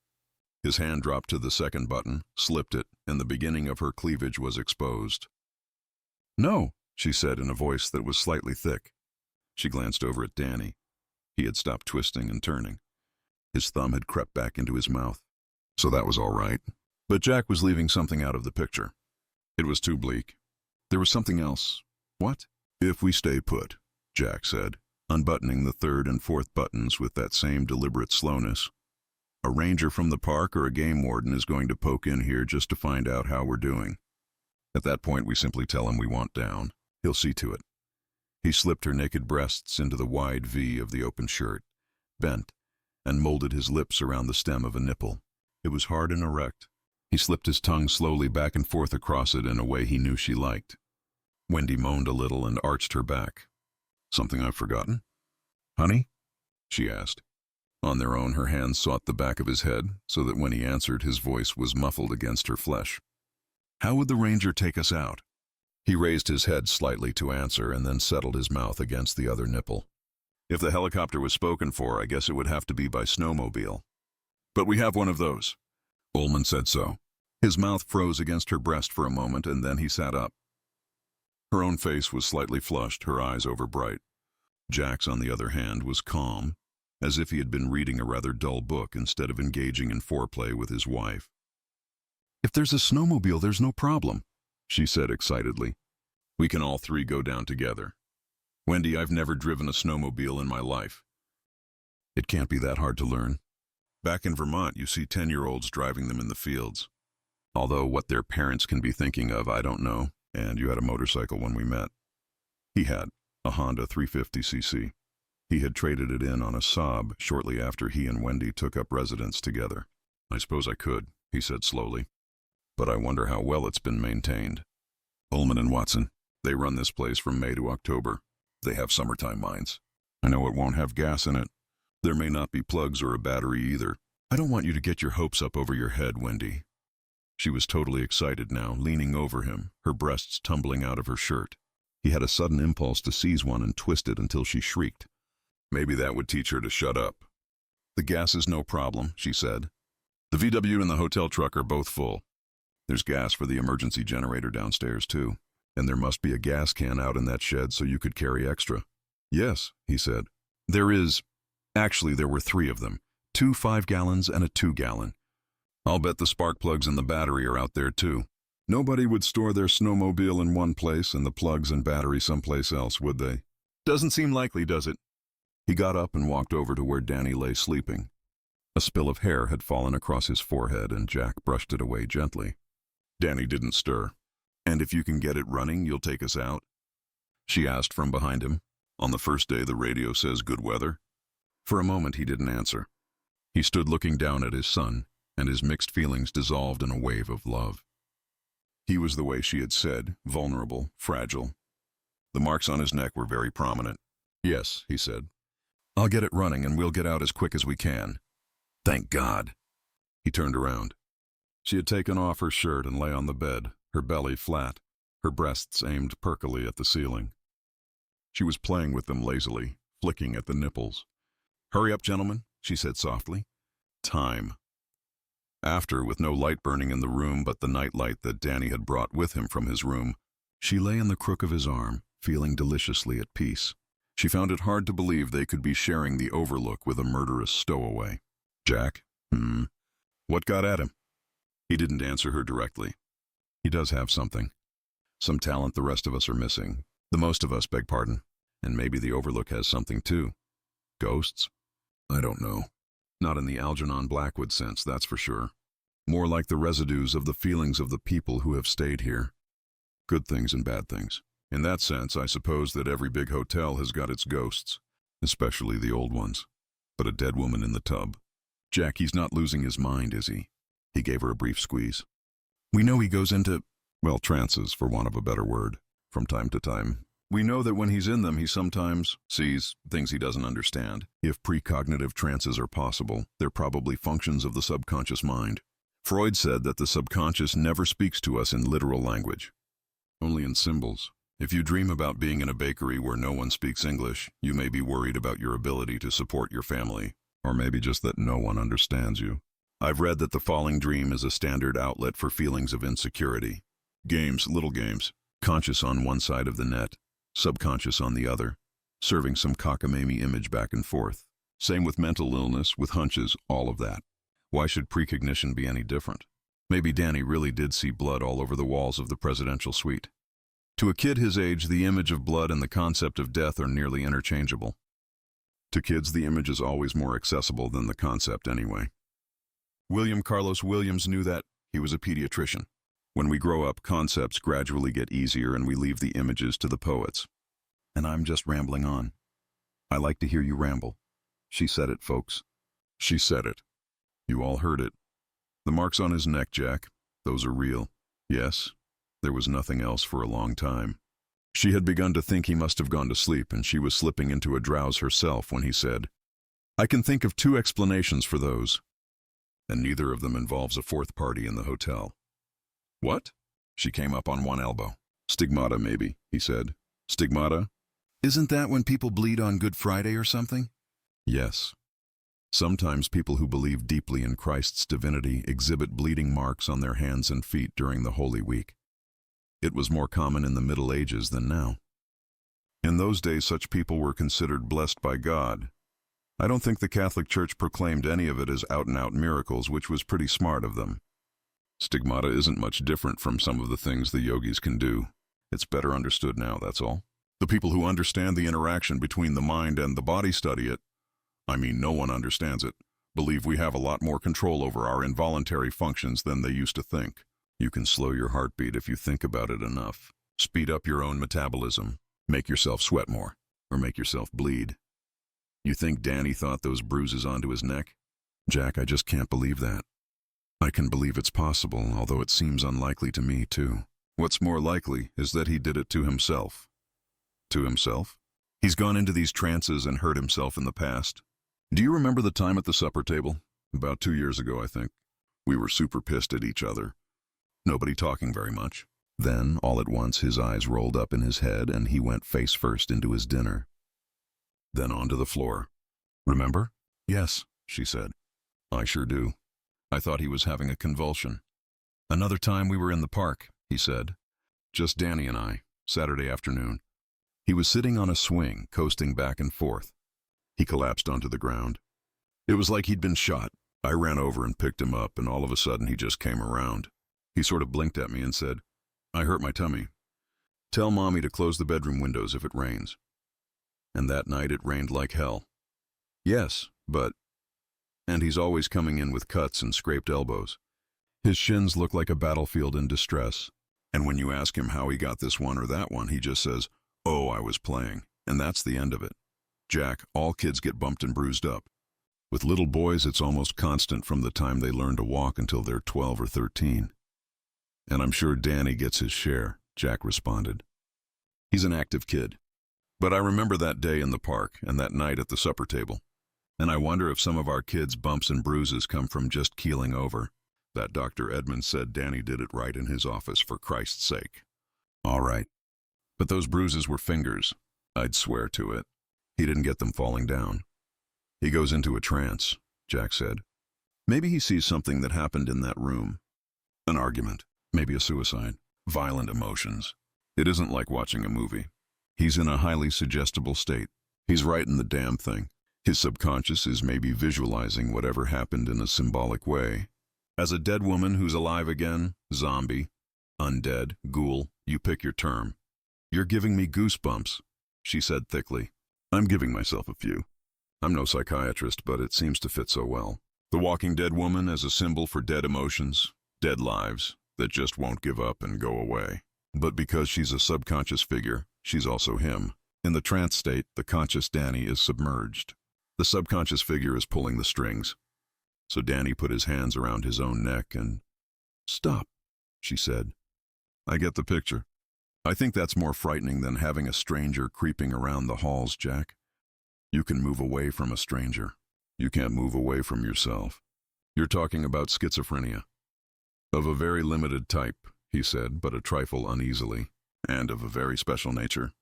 His hand dropped to the second button, slipped it, and the beginning of her cleavage was exposed. No, she said in a voice that was slightly thick. She glanced over at Danny. He had stopped twisting and turning. His thumb had crept back into his mouth. So that was all right. But Jack was leaving something out of the picture. It was too bleak. There was something else. What? If we stay put, Jack said, unbuttoning the 3rd and 4th buttons with that same deliberate slowness. A ranger from the park or a game warden is going to poke in here just to find out how we're doing. At that point, we simply tell him we want down. He'll see to it. He slipped her naked breasts into the wide V of the open shirt, bent, and molded his lips around the stem of a nipple. It was hard and erect. He slipped his tongue slowly back and forth across it in a way he knew she liked. Wendy moaned a little and arched her back. Something I've forgotten? Honey? She asked. On their own, her hands sought the back of his head, so that when he answered, his voice was muffled against her flesh. How would the ranger take us out? He raised his head slightly to answer and then settled his mouth against the other nipple. If the helicopter was spoken for, I guess it would have to be by snowmobile. But we have one of those. Ullman said so. His mouth froze against her breast for a moment, and then he sat up. Her own face was slightly flushed, her eyes overbright. Jack's, on the other hand, was calm, as if he had been reading a rather dull book instead of engaging in foreplay with his wife. If there's a snowmobile, there's no problem, she said excitedly. We can all 3 go down together. Wendy, I've never driven a snowmobile in my life. It can't be that hard to learn. Back in Vermont, you see 10-year-olds driving them in the fields. Although what their parents can be thinking of, I don't know. And you had a motorcycle when we met. He had a Honda 350cc. He had traded it in on a Saab shortly after he and Wendy took up residence together. I suppose I could, he said slowly. But I wonder how well it's been maintained. Ullman and Watson, they run this place from May to October. They have summertime mines. I know it won't have gas in it. There may not be plugs or a battery either. I don't want you to get your hopes up over your head, Wendy. She was totally excited now, leaning over him, her breasts tumbling out of her shirt. He had a sudden impulse to seize one and twist it until she shrieked. Maybe that would teach her to shut up. The gas is no problem, she said. The VW and the hotel truck are both full. There's gas for the emergency generator downstairs, too. And there must be a gas can out in that shed so you could carry extra. Yes, he said. There is. Actually, there were 3 of them. 2 5-gallons and a 2-gallon. I'll bet the spark plugs and the battery are out there, too. Nobody would store their snowmobile in one place and the plugs and battery someplace else, would they? Doesn't seem likely, does it? He got up and walked over to where Danny lay sleeping. A spill of hair had fallen across his forehead and Jack brushed it away gently. Danny didn't stir. And if you can get it running, you'll take us out? She asked from behind him. On the first day, the radio says good weather. For a moment, he didn't answer. He stood looking down at his son, and his mixed feelings dissolved in a wave of love. He was the way she had said, vulnerable, fragile. The marks on his neck were very prominent. Yes, he said. I'll get it running and we'll get out as quick as we can. Thank God. He turned around. She had taken off her shirt and lay on the bed, her belly flat, her breasts aimed perkily at the ceiling. She was playing with them lazily, flicking at the nipples. Hurry up, gentlemen, she said softly. Time. After, with no light burning in the room but the night light that Danny had brought with him from his room, she lay in the crook of his arm, feeling deliciously at peace. She found it hard to believe they could be sharing the Overlook with a murderous stowaway. Jack? What got at him? He didn't answer her directly. He does have something. Some talent the rest of us are missing. The most of us, beg pardon. And maybe the Overlook has something too. Ghosts? I don't know. Not in the Algernon Blackwood sense, that's for sure. More like the residues of the feelings of the people who have stayed here. Good things and bad things. In that sense, I suppose that every big hotel has got its ghosts, especially the old ones. But a dead woman in the tub. Jack, he's not losing his mind, is he? He gave her a brief squeeze. We know he goes into, well, trances, for want of a better word, from time to time. We know that when he's in them, he sometimes sees things he doesn't understand. If precognitive trances are possible, they're probably functions of the subconscious mind. Freud said that the subconscious never speaks to us in literal language, only in symbols. If you dream about being in a bakery where no one speaks English, you may be worried about your ability to support your family, or maybe just that no one understands you. I've read that the falling dream is a standard outlet for feelings of insecurity. Games, little games, conscious on one side of the net, subconscious on the other, serving some cockamamie image back and forth. Same with mental illness, with hunches, all of that. Why should precognition be any different? Maybe Danny really did see blood all over the walls of the presidential suite. To a kid his age, the image of blood and the concept of death are nearly interchangeable. To kids, the image is always more accessible than the concept anyway. William Carlos Williams knew that. He was a pediatrician. When we grow up, concepts gradually get easier and we leave the images to the poets. And I'm just rambling on. I like to hear you ramble. She said it, folks. She said it. You all heard it. The marks on his neck, Jack, those are real. Yes. There was nothing else for a long time. She had begun to think he must have gone to sleep, and she was slipping into a drowse herself when he said, I can think of 2 explanations for those, and neither of them involves a 4th party in the hotel. What? She came up on one elbow. Stigmata, maybe, he said. Stigmata? Isn't that when people bleed on Good Friday or something? Yes. Sometimes people who believe deeply in Christ's divinity exhibit bleeding marks on their hands and feet during the Holy Week. It was more common in the Middle Ages than now. In those days, such people were considered blessed by God. I don't think the Catholic Church proclaimed any of it as out-and-out miracles, which was pretty smart of them. Stigmata isn't much different from some of the things the yogis can do. It's better understood now, that's all. The people who understand the interaction between the mind and the body study it. I mean, no one understands it. Believe we have a lot more control over our involuntary functions than they used to think. You can slow your heartbeat if you think about it enough. Speed up your own metabolism. Make yourself sweat more, or make yourself bleed. You think Danny thought those bruises onto his neck? Jack, I just can't believe that. I can believe it's possible, although it seems unlikely to me, too. What's more likely is that he did it to himself. To himself? He's gone into these trances and hurt himself in the past. Do you remember the time at the supper table? About 2 years ago, I think. We were super pissed at each other. Nobody talking very much. Then, all at once, his eyes rolled up in his head and he went face first into his dinner. Then onto the floor. Remember? Yes, she said. I sure do. I thought he was having a convulsion. Another time we were in the park, he said. Just Danny and I, Saturday afternoon. He was sitting on a swing, coasting back and forth. He collapsed onto the ground. It was like he'd been shot. I ran over and picked him up, and all of a sudden he just came around. He sort of blinked at me and said, "I hurt my tummy. Tell Mommy to close the bedroom windows if it rains." And that night it rained like hell. Yes, but... And he's always coming in with cuts and scraped elbows. His shins look like a battlefield in distress. And when you ask him how he got this one or that one, he just says, "Oh, I was playing." And that's the end of it. Jack, all kids get bumped and bruised up. With little boys, it's almost constant from the time they learn to walk until they're 12 or 13. And I'm sure Danny gets his share, Jack responded. He's an active kid. But I remember that day in the park and that night at the supper table. And I wonder if some of our kids' bumps and bruises come from just keeling over. That Dr. Edmonds said Danny did it right in his office, for Christ's sake. All right. But those bruises were fingers. I'd swear to it. He didn't get them falling down. He goes into a trance, Jack said. Maybe he sees something that happened in that room. An argument, maybe a suicide, violent emotions. It isn't like watching a movie. He's in a highly suggestible state. He's writing the damn thing. His subconscious is maybe visualizing whatever happened in a symbolic way. As a dead woman who's alive again, zombie, undead, ghoul, you pick your term. "You're giving me goosebumps," she said thickly. I'm giving myself a few. I'm no psychiatrist, but it seems to fit so well. The walking dead woman as a symbol for dead emotions, dead lives that just won't give up and go away. But because she's a subconscious figure, she's also him. In the trance state, the conscious Danny is submerged. The subconscious figure is pulling the strings. So Danny put his hands around his own neck and... "Stop," she said. "I get the picture. I think that's more frightening than having a stranger creeping around the halls, Jack. You can move away from a stranger. You can't move away from yourself. You're talking about schizophrenia." "Of a very limited type," he said, but a trifle uneasily, "and of a very special nature.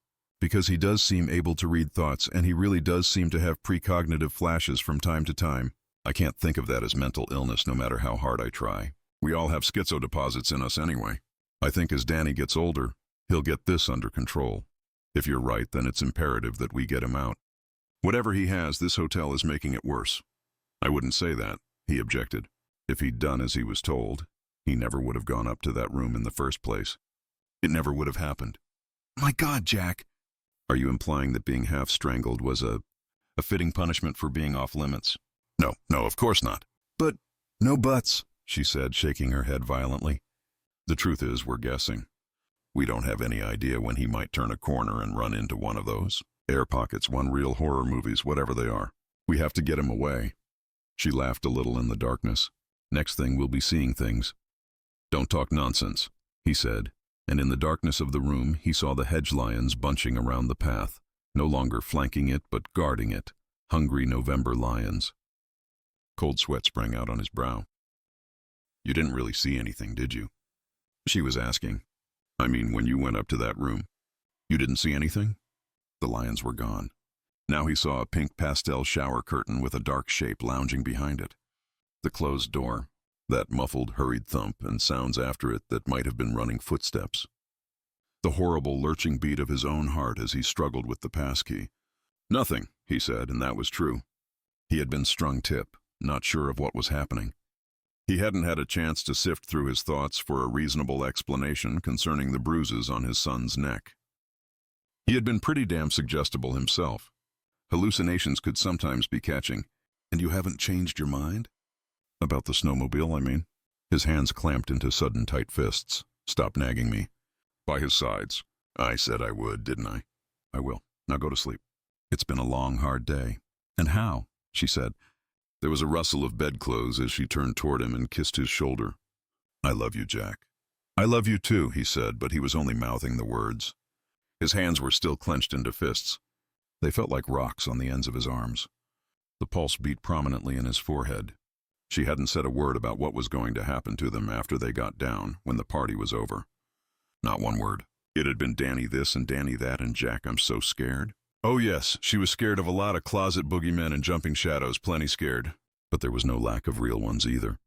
Because he does seem able to read thoughts, and he really does seem to have precognitive flashes from time to time. I can't think of that as mental illness no matter how hard I try. We all have schizo deposits in us anyway. I think as Danny gets older, he'll get this under control. If you're right, then it's imperative that we get him out. Whatever he has, this hotel is making it worse." "I wouldn't say that," he objected. "If he'd done as he was told, he never would have gone up to that room in the first place. It never would have happened." "My God, Jack!" "Are you implying that being half strangled was a fitting punishment for being off limits?" No, of course not." "But..." "No buts," she said, shaking her head violently. "The truth is, we're guessing. We don't have any idea when he might turn a corner and run into one of those. Air pockets, one real horror movies, whatever they are. We have to get him away." She laughed a little in the darkness. "Next thing, we'll be seeing things." "Don't talk nonsense," he said, and in the darkness of the room he saw the hedge lions bunching around the path, no longer flanking it but guarding it, hungry November lions. Cold sweat sprang out on his brow. "You didn't really see anything, did you?" she was asking. "I mean, when you went up to that room, you didn't see anything?" The lions were gone. Now he saw a pink pastel shower curtain with a dark shape lounging behind it. The closed door, that muffled, hurried thump, and sounds after it that might have been running footsteps. The horrible, lurching beat of his own heart as he struggled with the passkey. "Nothing," he said, and that was true. He had been strung tip, not sure of what was happening. He hadn't had a chance to sift through his thoughts for a reasonable explanation concerning the bruises on his son's neck. He had been pretty damn suggestible himself. Hallucinations could sometimes be catching. "And you haven't changed your mind?" "About the snowmobile, I mean." His hands clamped into sudden tight fists. "Stop nagging me." By his sides. "I said I would, didn't I?" "I will. Now go to sleep. It's been a long, hard day." "And how?" she said. There was a rustle of bedclothes as she turned toward him and kissed his shoulder. "I love you, Jack." "I love you too," he said, but he was only mouthing the words. His hands were still clenched into fists. They felt like rocks on the ends of his arms. The pulse beat prominently in his forehead. She hadn't said a word about what was going to happen to them after they got down, when the party was over. Not one word. It had been Danny this and Danny that, and Jack, I'm so scared. Oh yes, she was scared of a lot of closet boogeymen and jumping shadows, plenty scared. But there was no lack of real ones either.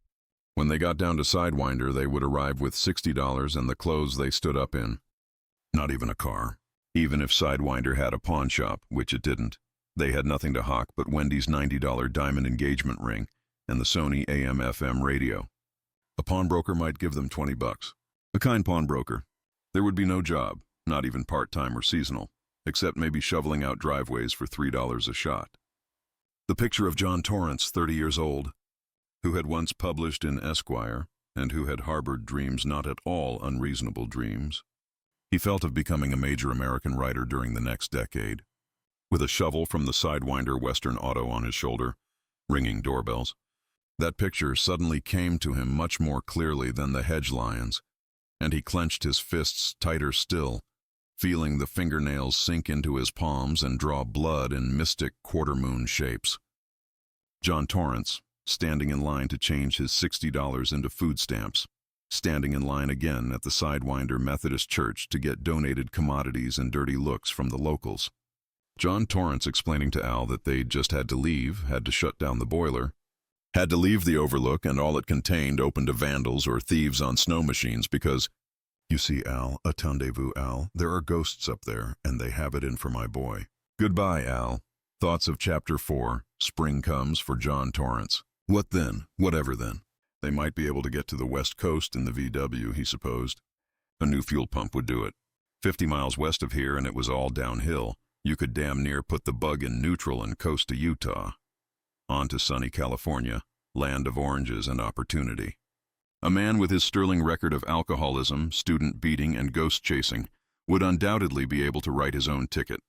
When they got down to Sidewinder, they would arrive with $60 and the clothes they stood up in. Not even a car. Even if Sidewinder had a pawn shop, which it didn't, they had nothing to hawk but Wendy's $90 diamond engagement ring and the Sony AM/FM radio. A pawnbroker might give them $20. A kind pawnbroker. There would be no job, not even part-time or seasonal, except maybe shoveling out driveways for $3 a shot. The picture of John Torrance, 30 years old, who had once published in Esquire, and who had harbored dreams not at all unreasonable dreams. He felt of becoming a major American writer during the next decade. With a shovel from the Sidewinder Western Auto on his shoulder, ringing doorbells, that picture suddenly came to him much more clearly than the hedge lions, and he clenched his fists tighter still, feeling the fingernails sink into his palms and draw blood in mystic quarter-moon shapes. John Torrance, standing in line to change his $60 into food stamps, standing in line again at the Sidewinder Methodist Church to get donated commodities and dirty looks from the locals. John Torrance explaining to Al that they'd just had to leave, had to shut down the boiler, had to leave the Overlook and all it contained open to vandals or thieves on snow machines because, you see, Al, attendez-vous, Al, there are ghosts up there, and they have it in for my boy. Goodbye, Al. Thoughts of Chapter 4, Spring Comes for John Torrance. What then? Whatever then. They might be able to get to the West Coast in the VW, he supposed. A new fuel pump would do it. 50 miles west of here and it was all downhill. You could damn near put the bug in neutral and coast to Utah. On to sunny California, land of oranges and opportunity. A man with his sterling record of alcoholism, student beating, and ghost chasing would undoubtedly be able to write his own ticket.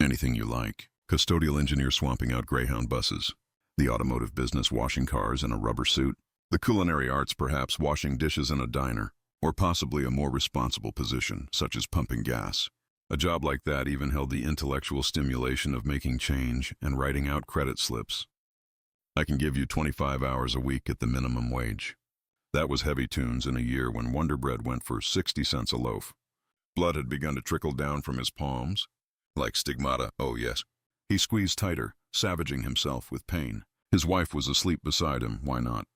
Anything you like. Custodial engineer swamping out Greyhound buses. The automotive business washing cars in a rubber suit. The culinary arts perhaps washing dishes in a diner. Or possibly a more responsible position, such as pumping gas. A job like that even held the intellectual stimulation of making change and writing out credit slips. I can give you 25 hours a week at the minimum wage. That was heavy tunes in a year when Wonder Bread went for 60 cents a loaf. Blood had begun to trickle down from his palms. Like stigmata, oh yes. He squeezed tighter, savaging himself with pain. His wife was asleep beside him, why not?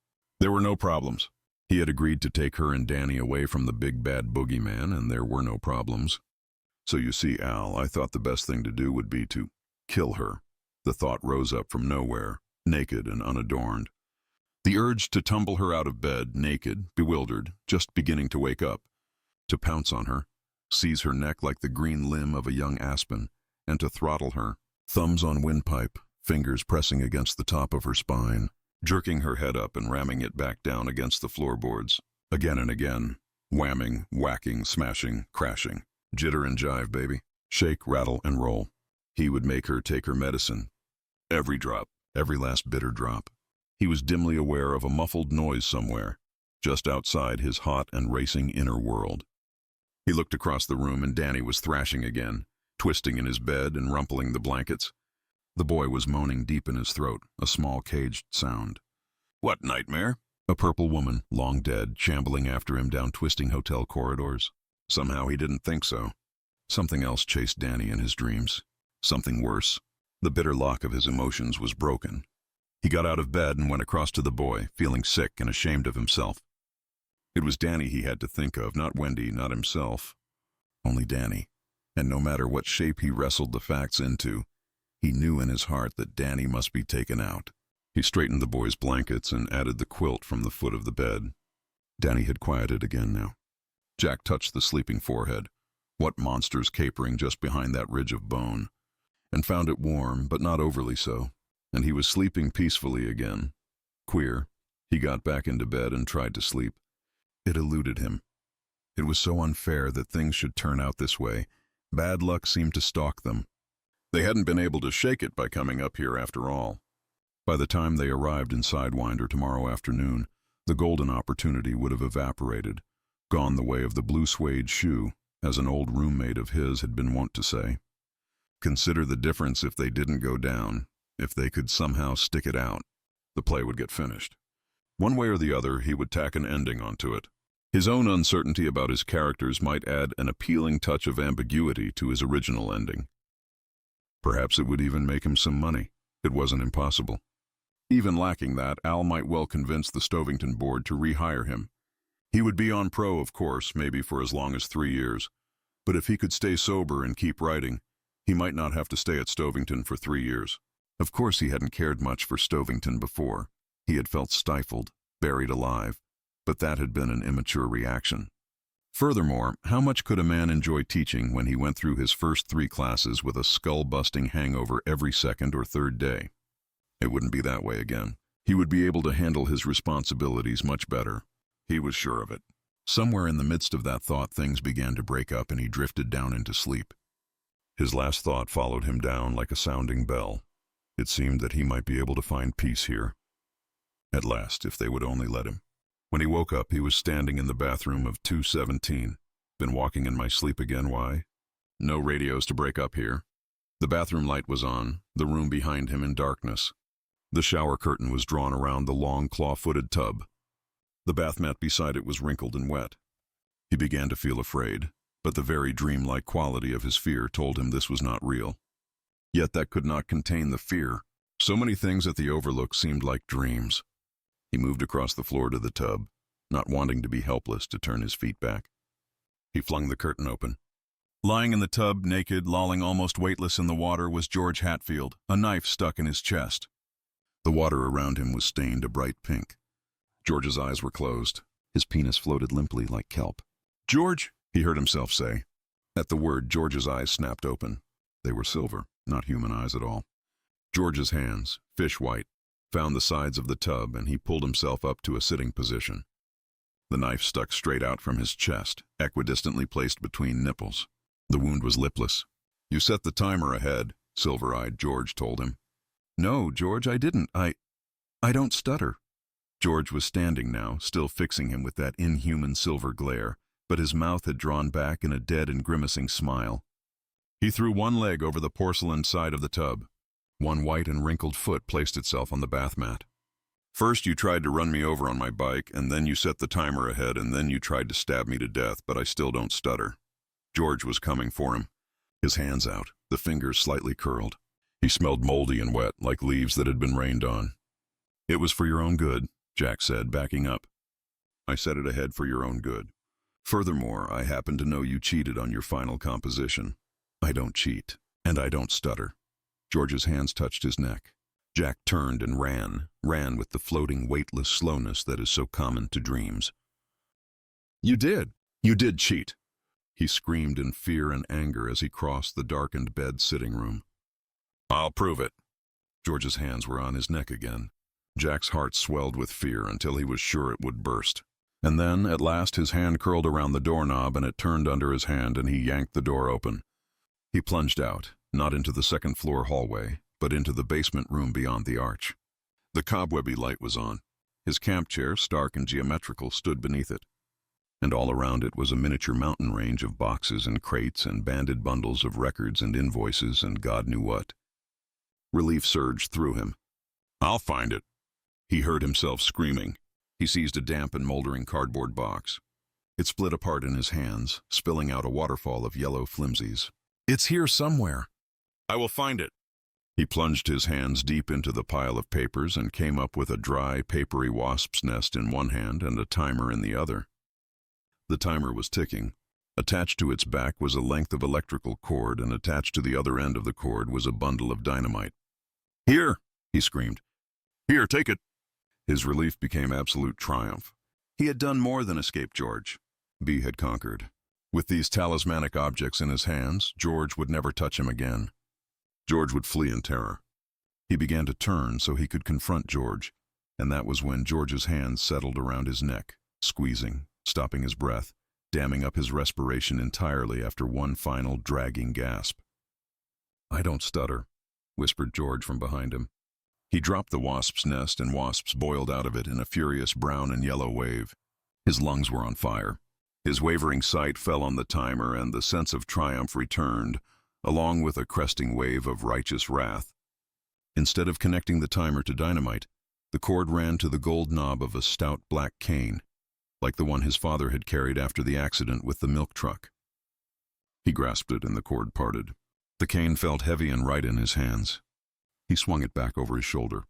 There were no problems. He had agreed to take her and Danny away from the big bad boogeyman, and there were no problems. So you see, Al, I thought the best thing to do would be to kill her. The thought rose up from nowhere, naked and unadorned. The urge to tumble her out of bed, naked, bewildered, just beginning to wake up, to pounce on her, seize her neck like the green limb of a young aspen, and to throttle her, thumbs on windpipe, fingers pressing against the top of her spine, jerking her head up and ramming it back down against the floorboards, again and again, whamming, whacking, smashing, crashing. Jitter and jive, baby. Shake, rattle, and roll. He would make her take her medicine. Every drop, every last bitter drop. He was dimly aware of a muffled noise somewhere, just outside his hot and racing inner world. He looked across the room and Danny was thrashing again, twisting in his bed and rumpling the blankets. The boy was moaning deep in his throat, a small caged sound. What nightmare? A purple woman, long dead, shambling after him down twisting hotel corridors. Somehow he didn't think so. Something else chased Danny in his dreams. Something worse. The bitter lock of his emotions was broken. He got out of bed and went across to the boy, feeling sick and ashamed of himself. It was Danny he had to think of, not Wendy, not himself. Only Danny. And no matter what shape he wrestled the facts into, he knew in his heart that Danny must be taken out. He straightened the boy's blankets and added the quilt from the foot of the bed. Danny had quieted again now. Jack touched the sleeping forehead, what monsters capering just behind that ridge of bone, and found it warm, but not overly so, and he was sleeping peacefully again. Queer. He got back into bed and tried to sleep. It eluded him. It was so unfair that things should turn out this way. Bad luck seemed to stalk them. They hadn't been able to shake it by coming up here after all. By the time they arrived in Sidewinder tomorrow afternoon, the golden opportunity would have evaporated, gone the way of the blue suede shoe, as an old roommate of his had been wont to say. Consider the difference if they didn't go down, if they could somehow stick it out. The play would get finished. One way or the other, he would tack an ending onto it. His own uncertainty about his characters might add an appealing touch of ambiguity to his original ending. Perhaps it would even make him some money. It wasn't impossible. Even lacking that, Al might well convince the Stovington board to rehire him. He would be on pro, of course, maybe for as long as 3 years. But if he could stay sober and keep writing, he might not have to stay at Stovington for 3 years. Of course, he hadn't cared much for Stovington before. He had felt stifled, buried alive, but that had been an immature reaction. Furthermore, how much could a man enjoy teaching when he went through his first 3 classes with a skull-busting hangover every second or third day? It wouldn't be that way again. He would be able to handle his responsibilities much better. He was sure of it. Somewhere in the midst of that thought, things began to break up and he drifted down into sleep. His last thought followed him down like a sounding bell. It seemed that he might be able to find peace here. At last, if they would only let him. When he woke up, he was standing in the bathroom of 217. Been walking in my sleep again, why? No radios to break up here. The bathroom light was on, the room behind him in darkness. The shower curtain was drawn around the long claw-footed tub. The bath mat beside it was wrinkled and wet. He began to feel afraid, but the very dreamlike quality of his fear told him this was not real. Yet that could not contain the fear. So many things at the Overlook seemed like dreams. He moved across the floor to the tub, not wanting to be helpless to turn his feet back. He flung the curtain open. Lying in the tub, naked, lolling almost weightless in the water, was George Hatfield, a knife stuck in his chest. The water around him was stained a bright pink. George's eyes were closed. His penis floated limply like kelp. "George," he heard himself say. At the word, George's eyes snapped open. They were silver, not human eyes at all. George's hands, fish white, found the sides of the tub and he pulled himself up to a sitting position. The knife stuck straight out from his chest, equidistantly placed between nipples. The wound was lipless. "You set the timer ahead," silver-eyed George told him. "No, George, I didn't. I don't stutter." George was standing now, still fixing him with that inhuman silver glare, but his mouth had drawn back in a dead and grimacing smile. He threw one leg over the porcelain side of the tub. One white and wrinkled foot placed itself on the bath mat. "First you tried to run me over on my bike, and then you set the timer ahead, and then you tried to stab me to death, but I still don't stutter." George was coming for him, his hands out, the fingers slightly curled. He smelled moldy and wet, like leaves that had been rained on. "It was for your own good," Jack said, backing up. "I set it ahead for your own good. Furthermore, I happen to know you cheated on your final composition. I don't cheat, and I don't stutter." George's hands touched his neck. Jack turned and ran with the floating, weightless slowness that is so common to dreams. You did cheat," he screamed in fear and anger as he crossed the darkened bed sitting room. "I'll prove it." George's hands were on his neck again. Jack's heart swelled with fear until he was sure it would burst. And then, at last, his hand curled around the doorknob and it turned under his hand and he yanked the door open. He plunged out, not into the second-floor hallway, but into the basement room beyond the arch. The cobwebby light was on. His camp chair, stark and geometrical, stood beneath it. And all around it was a miniature mountain range of boxes and crates and banded bundles of records and invoices and God knew what. Relief surged through him. "I'll find it," he heard himself screaming. He seized a damp and moldering cardboard box. It split apart in his hands, spilling out a waterfall of yellow flimsies. "It's here somewhere." "I will find it." He plunged his hands deep into the pile of papers and came up with a dry, papery wasp's nest in one hand and a timer in the other. The timer was ticking. Attached to its back was a length of electrical cord, and attached to the other end of the cord was a bundle of dynamite. "Here!" he screamed. "Here, take it." His relief became absolute triumph. He had done more than escape George. B had conquered. With these talismanic objects in his hands, George would never touch him again. George would flee in terror. He began to turn so he could confront George, and that was when George's hands settled around his neck, squeezing, stopping his breath, damming up his respiration entirely after one final dragging gasp. "I don't stutter," whispered George from behind him. He dropped the wasp's nest and wasps boiled out of it in a furious brown and yellow wave. His lungs were on fire. His wavering sight fell on the timer and the sense of triumph returned, along with a cresting wave of righteous wrath. Instead of connecting the timer to dynamite, the cord ran to the gold knob of a stout black cane, like the one his father had carried after the accident with the milk truck. He grasped it and the cord parted. The cane felt heavy and right in his hands. He swung it back over his shoulder.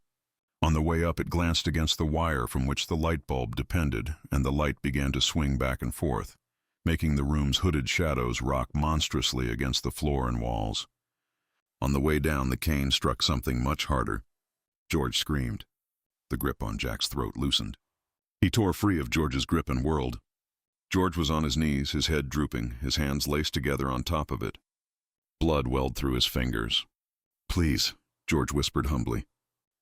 On the way up, it glanced against the wire from which the light bulb depended, and the light began to swing back and forth, making the room's hooded shadows rock monstrously against the floor and walls. On the way down, the cane struck something much harder. George screamed. The grip on Jack's throat loosened. He tore free of George's grip and whirled. George was on his knees, his head drooping, his hands laced together on top of it. Blood welled through his fingers. "Please," George whispered humbly.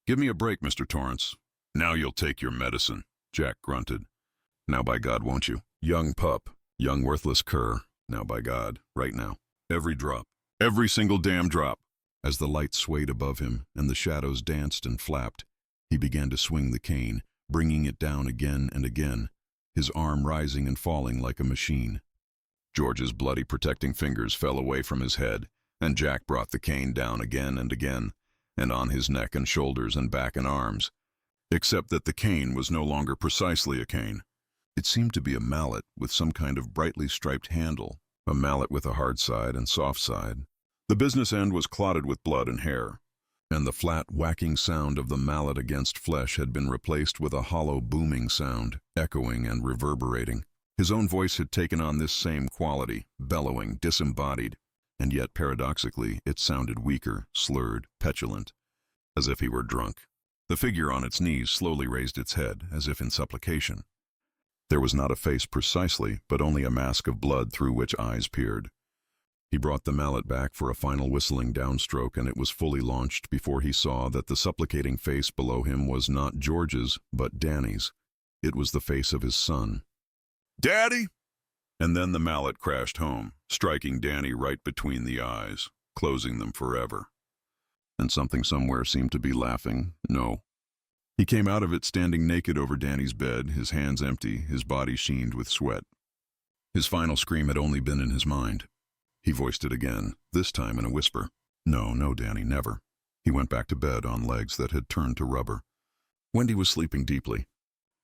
"Give me a break, Mr. Torrance." "Now you'll take your medicine," Jack grunted. "Now by God, won't you? Young pup, young worthless cur. Now by God, right now. Every drop. Every single damn drop." As the light swayed above him and the shadows danced and flapped, he began to swing the cane, bringing it down again and again, his arm rising and falling like a machine. George's bloody protecting fingers fell away from his head, and Jack brought the cane down again and again, and on his neck and shoulders and back and arms, except that the cane was no longer precisely a cane. It seemed to be a mallet with some kind of brightly striped handle, a mallet with a hard side and soft side. The business end was clotted with blood and hair, and the flat, whacking sound of the mallet against flesh had been replaced with a hollow, booming sound, echoing and reverberating. His own voice had taken on this same quality, bellowing, disembodied, and yet, paradoxically, it sounded weaker, slurred, petulant, as if he were drunk. The figure on its knees slowly raised its head, as if in supplication. There was not a face precisely, but only a mask of blood through which eyes peered. He brought the mallet back for a final whistling downstroke, and it was fully launched before he saw that the supplicating face below him was not George's, but Danny's. It was the face of his son. "Daddy!" And then the mallet crashed home, striking Danny right between the eyes, closing them forever. And something somewhere seemed to be laughing. No. He came out of it standing naked over Danny's bed, his hands empty, his body sheened with sweat. His final scream had only been in his mind. He voiced it again, this time in a whisper. "No, no, Danny, never." He went back to bed on legs that had turned to rubber. Wendy was sleeping deeply.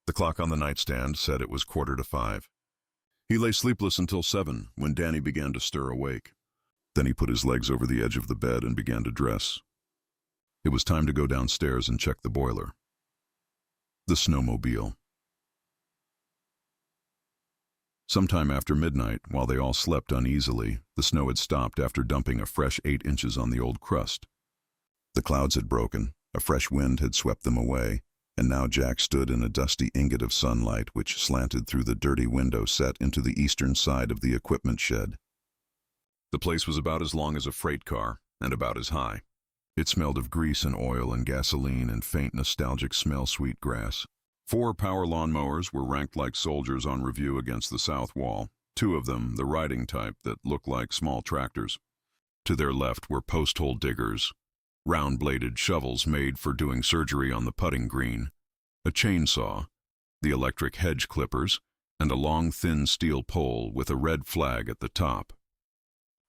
The clock on the nightstand said it was 5:15. He lay sleepless until 7, when Danny began to stir awake. Then he put his legs over the edge of the bed and began to dress. It was time to go downstairs and check the boiler. The snowmobile. Sometime after midnight, while they all slept uneasily, the snow had stopped after dumping a fresh 8 inches on the old crust. The clouds had broken, a fresh wind had swept them away, and now Jack stood in a dusty ingot of sunlight which slanted through the dirty window set into the eastern side of the equipment shed. The place was about as long as a freight car, and about as high. It smelled of grease and oil and gasoline and faint nostalgic smell-sweet grass. 4 power lawn mowers were ranked like soldiers on review against the south wall, 2 of them the riding type that looked like small tractors. To their left were post-hole diggers, round-bladed shovels made for doing surgery on the putting green, a chainsaw, the electric hedge clippers, and a long, thin steel pole with a red flag at the top.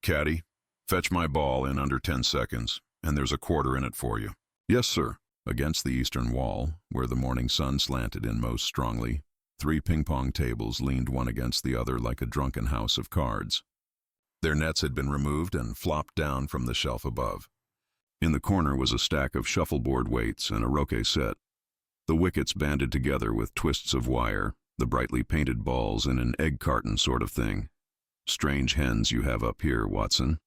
"Caddy, fetch my ball in under 10 seconds, and there's a quarter in it for you." "Yes, sir." Against the eastern wall, where the morning sun slanted in most strongly, 3 ping-pong tables leaned one against the other like a drunken house of cards. Their nets had been removed and flopped down from the shelf above. In the corner was a stack of shuffleboard weights and a roquet set, the wickets banded together with twists of wire, the brightly painted balls in an egg carton sort of thing. "Strange hens you have up here, Watson."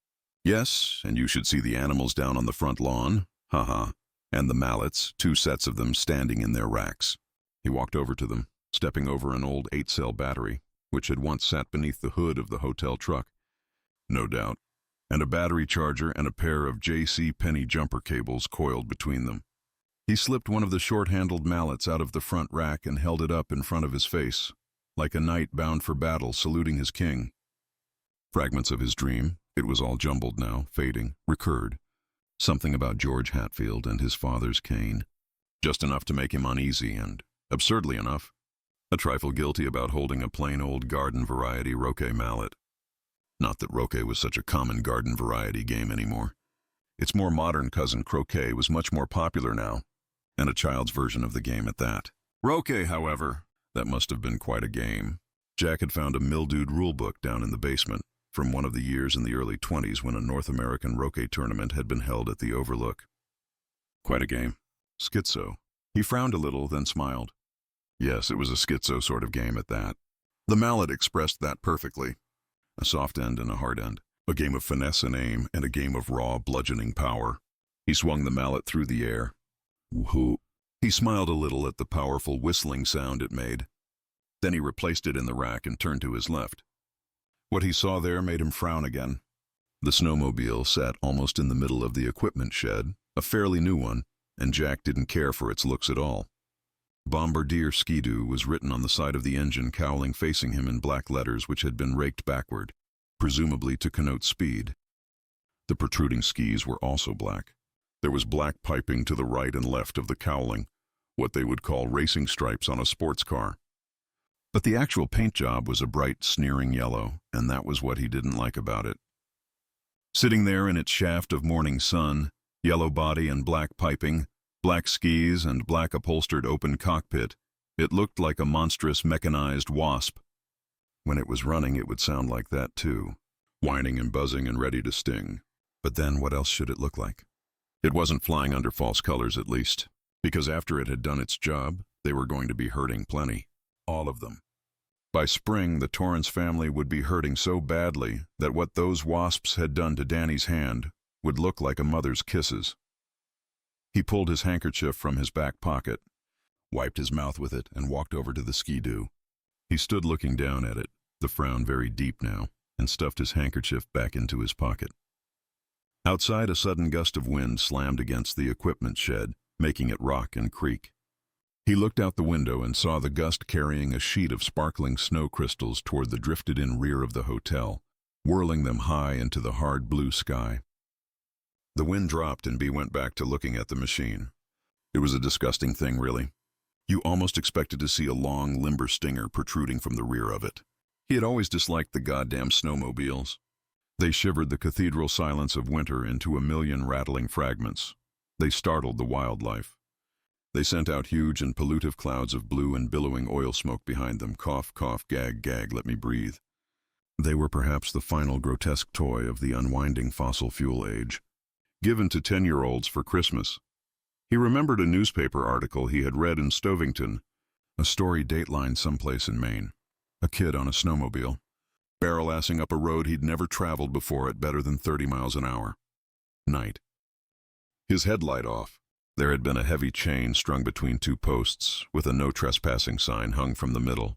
"Yes, and you should see the animals down on the front lawn. Ha-ha. And the mallets, 2 sets of them standing in their racks." He walked over to them, stepping over an old 8-cell battery, which had once sat beneath the hood of the hotel truck. No doubt. And a battery charger and a pair of J.C. Penney jumper cables coiled between them. He slipped one of the short-handled mallets out of the front rack and held it up in front of his face, like a knight bound for battle saluting his king. Fragments of his dream, it was all jumbled now, fading, recurred. Something about George Hatfield and his father's cane. Just enough to make him uneasy and, absurdly enough, a trifle guilty about holding a plain old garden-variety roquet mallet. Not that roquet was such a common garden-variety game anymore. Its more modern cousin croquet was much more popular now, and a child's version of the game at that. Roquet, however, that must have been quite a game. Jack had found a mildewed rulebook down in the basement, from one of the years in the early 20s when a North American roquet tournament had been held at the Overlook. Quite a game. Schizo. He frowned a little, then smiled. Yes, it was a schizo sort of game at that. The mallet expressed that perfectly. A soft end and a hard end. A game of finesse and aim, and a game of raw, bludgeoning power. He swung the mallet through the air. Whoo! He smiled a little at the powerful whistling sound it made. Then he replaced it in the rack and turned to his left. What he saw there made him frown again. The snowmobile sat almost in the middle of the equipment shed, a fairly new one, and Jack didn't care for its looks at all. Bombardier Ski-Doo was written on the side of the engine cowling facing him in black letters which had been raked backward, presumably to connote speed. The protruding skis were also black. There was black piping to the right and left of the cowling, what they would call racing stripes on a sports car. But the actual paint job was a bright, sneering yellow, and that was what he didn't like about it. Sitting there in its shaft of morning sun, yellow body and black piping, black skis and black upholstered open cockpit, it looked like a monstrous mechanized wasp. When it was running, it would sound like that too, whining and buzzing and ready to sting. But then what else should it look like? It wasn't flying under false colors at least, because after it had done its job, they were going to be hurting plenty. All of them. By spring, the Torrance family would be hurting so badly that what those wasps had done to Danny's hand would look like a mother's kisses. He pulled his handkerchief from his back pocket, wiped his mouth with it, and walked over to the Ski-Doo. He stood looking down at it, the frown very deep now, and stuffed his handkerchief back into his pocket. Outside, a sudden gust of wind slammed against the equipment shed, making it rock and creak. He looked out the window and saw the gust carrying a sheet of sparkling snow crystals toward the drifted-in rear of the hotel, whirling them high into the hard blue sky. The wind dropped and B went back to looking at the machine. It was a disgusting thing, really. You almost expected to see a long, limber stinger protruding from the rear of it. He had always disliked the goddamn snowmobiles. They shivered the cathedral silence of winter into a million rattling fragments. They startled the wildlife. They sent out huge and pollutive clouds of blue and billowing oil smoke behind them. Cough, cough, gag, gag, let me breathe. They were perhaps the final grotesque toy of the unwinding fossil fuel age, given to 10-year-olds for Christmas. He remembered a newspaper article he had read in Stovington, a story datelined someplace in Maine. A kid on a snowmobile, barrel-assing up a road he'd never traveled before at better than 30 miles an hour. Night. His headlight off. There had been a heavy chain strung between two posts, with a no trespassing sign hung from the middle.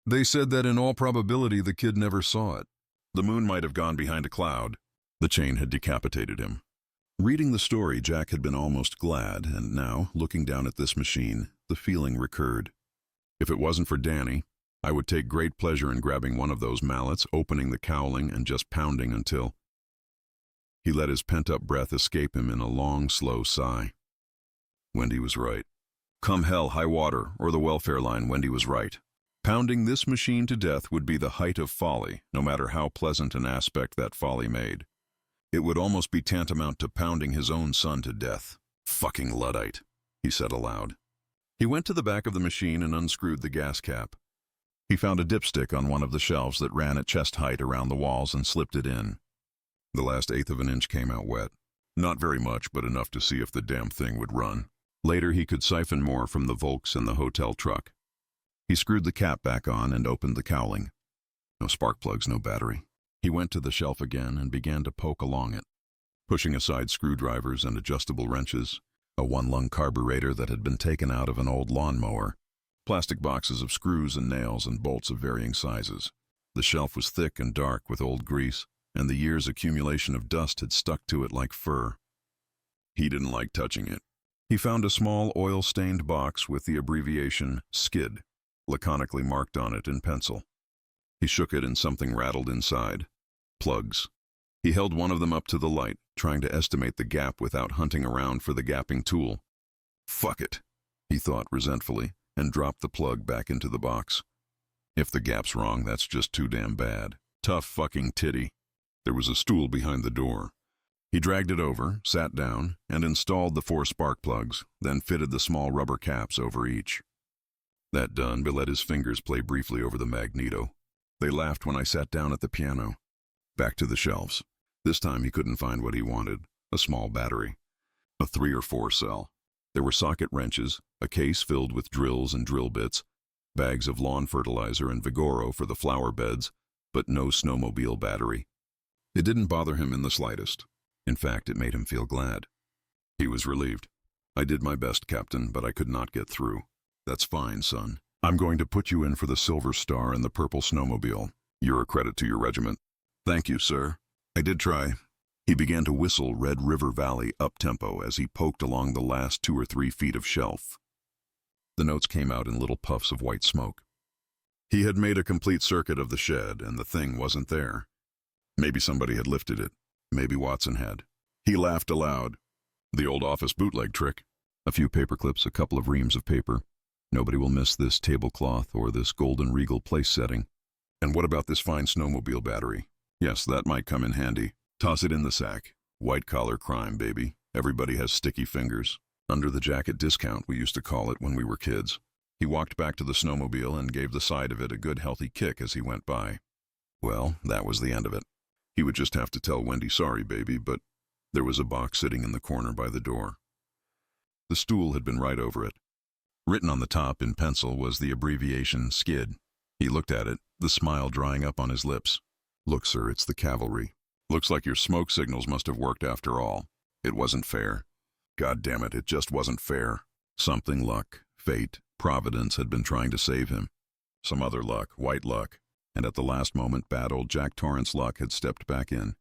They said that in all probability the kid never saw it. The moon might have gone behind a cloud. The chain had decapitated him. Reading the story, Jack had been almost glad, and now, looking down at this machine, the feeling recurred. If it wasn't for Danny, I would take great pleasure in grabbing one of those mallets, opening the cowling, and just pounding until... He let his pent-up breath escape him in a long, slow sigh. Wendy was right. Come hell, high water, or the welfare line, Wendy was right. Pounding this machine to death would be the height of folly, no matter how pleasant an aspect that folly made. It would almost be tantamount to pounding his own son to death. Fucking Luddite, he said aloud. He went to the back of the machine and unscrewed the gas cap. He found a dipstick on one of the shelves that ran at chest height around the walls and slipped it in. The last eighth of an inch came out wet. Not very much, but enough to see if the damn thing would run. Later he could siphon more from the Volks in the hotel truck. He screwed the cap back on and opened the cowling. No spark plugs, no battery. He went to the shelf again and began to poke along it, pushing aside screwdrivers and adjustable wrenches, a one-lung carburetor that had been taken out of an old lawnmower, plastic boxes of screws and nails and bolts of varying sizes. The shelf was thick and dark with old grease, and the year's accumulation of dust had stuck to it like fur. He didn't like touching it. He found a small oil-stained box with the abbreviation SKID laconically marked on it in pencil. He shook it and something rattled inside. Plugs. He held one of them up to the light, trying to estimate the gap without hunting around for the gapping tool. Fuck it, he thought resentfully, and dropped the plug back into the box. If the gap's wrong, that's just too damn bad. Tough fucking titty. There was a stool behind the door. He dragged it over, sat down, and installed the 4 spark plugs, then fitted the small rubber caps over each. That done, Bill let his fingers play briefly over the magneto. They laughed when I sat down at the piano. Back to the shelves. This time he couldn't find what he wanted, a small battery. A 3 or 4 cell. There were socket wrenches, A case filled with drills and drill bits, bags of lawn fertilizer and Vigoro for the flower beds, but no snowmobile battery. It didn't bother him in the slightest. In fact, it made him feel glad. He was relieved. I did my best, Captain, but I could not get through. That's fine, son. I'm going to put you in for the Silver Star and the Purple Snowmobile. You're a credit to your regiment. Thank you, sir. I did try. He began to whistle Red River Valley up-tempo as he poked along the last 2 or 3 feet of shelf. The notes came out in little puffs of white smoke. He had made a complete circuit of the shed, and the thing wasn't there. Maybe somebody had lifted it. Maybe Watson had. He laughed aloud. The old office bootleg trick. A few paper clips, a couple of reams of paper. Nobody will miss this tablecloth or this golden regal place setting. And what about this fine snowmobile battery? Yes, that might come in handy. Toss it in the sack. White-collar crime, baby. Everybody has sticky fingers. Under the jacket discount, we used to call it when we were kids. He walked back to the snowmobile and gave the side of it a good healthy kick as he went by. Well, that was the end of it. He would just have to tell Wendy, sorry, baby, but there was a box sitting in the corner by the door. The stool had been right over it. Written on the top in pencil was the abbreviation SKID. He looked at it, the smile drying up on his lips. Look, sir, it's the cavalry. Looks like your smoke signals must have worked after all. It wasn't fair. God damn it, it just wasn't fair. Something luck, fate, Providence had been trying to save him. Some other luck, white luck. And at the last moment, bad old Jack Torrance luck had stepped back in.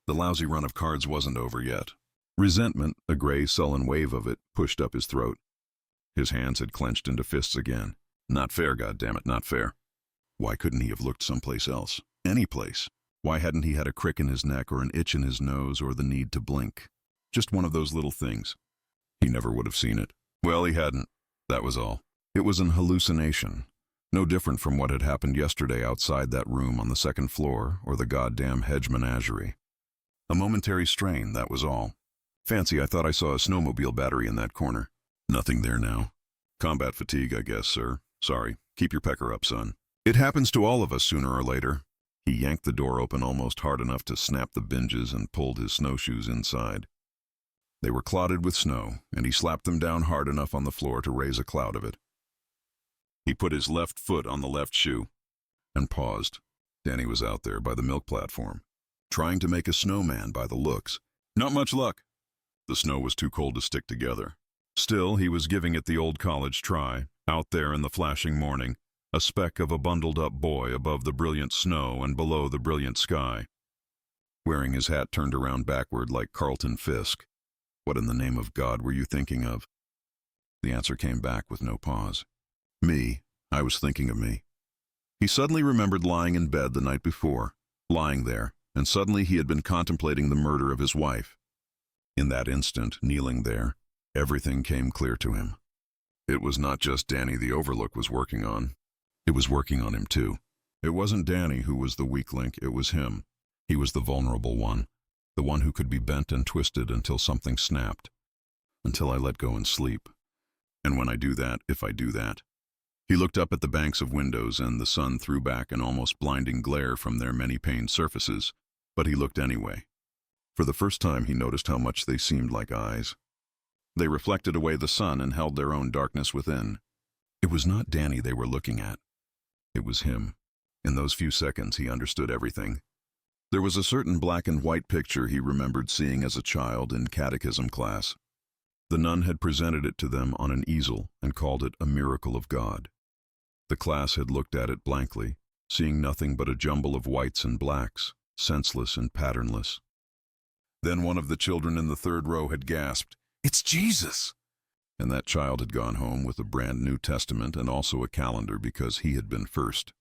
The lousy run of cards wasn't over yet. Resentment, a gray, sullen wave of it, pushed up his throat. His hands had clenched into fists again. Not fair, goddammit, not fair. Why couldn't he have looked someplace else? Any place. Why hadn't he had a crick in his neck or an itch in his nose or the need to blink? Just one of those little things. He never would have seen it. Well, he hadn't. That was all. It was an hallucination. No different from what had happened yesterday outside that room on the 2nd floor or the goddamn hedge menagerie. A momentary strain, that was all. Fancy, I thought I saw a snowmobile battery in that corner. Nothing there now. Combat fatigue, I guess, sir. Sorry. Keep your pecker up, son. It happens to all of us sooner or later. He yanked the door open almost hard enough to snap the binges and pulled his snowshoes inside. They were clotted with snow, and he slapped them down hard enough on the floor to raise a cloud of it. He put his left foot on the left shoe and paused. Danny was out there by the milk platform, trying to make a snowman by the looks. Not much luck. The snow was too cold to stick together. Still, he was giving it the old college try, out there in the flashing morning, a speck of a bundled-up boy above the brilliant snow and below the brilliant sky. Wearing his hat turned around backward like Carlton Fisk. What in the name of God were you thinking of? The answer came back with no pause. Me. I was thinking of me. He suddenly remembered lying in bed the night before, lying there, and suddenly he had been contemplating the murder of his wife. In that instant, kneeling there, everything came clear to him. It was not just Danny the Overlook was working on. It was working on him too. It wasn't Danny who was the weak link, it was him. He was the vulnerable one, the one who could be bent and twisted until something snapped. Until I let go and sleep. And when I do that, if I do that. He looked up at the banks of windows and the sun threw back an almost blinding glare from their many-paned surfaces, but he looked anyway. For the first time he noticed how much they seemed like eyes. They reflected away the sun and held their own darkness within. It was not Danny they were looking at. It was him. In those few seconds he understood everything. There was a certain black and white picture he remembered seeing as a child in catechism class. The nun had presented it to them on an easel and called it a miracle of God. The class had looked at it blankly, seeing nothing but a jumble of whites and blacks, senseless and patternless. Then one of the children in the 3rd row had gasped, "It's Jesus!" And that child had gone home with a brand new testament and also a calendar because he had been first.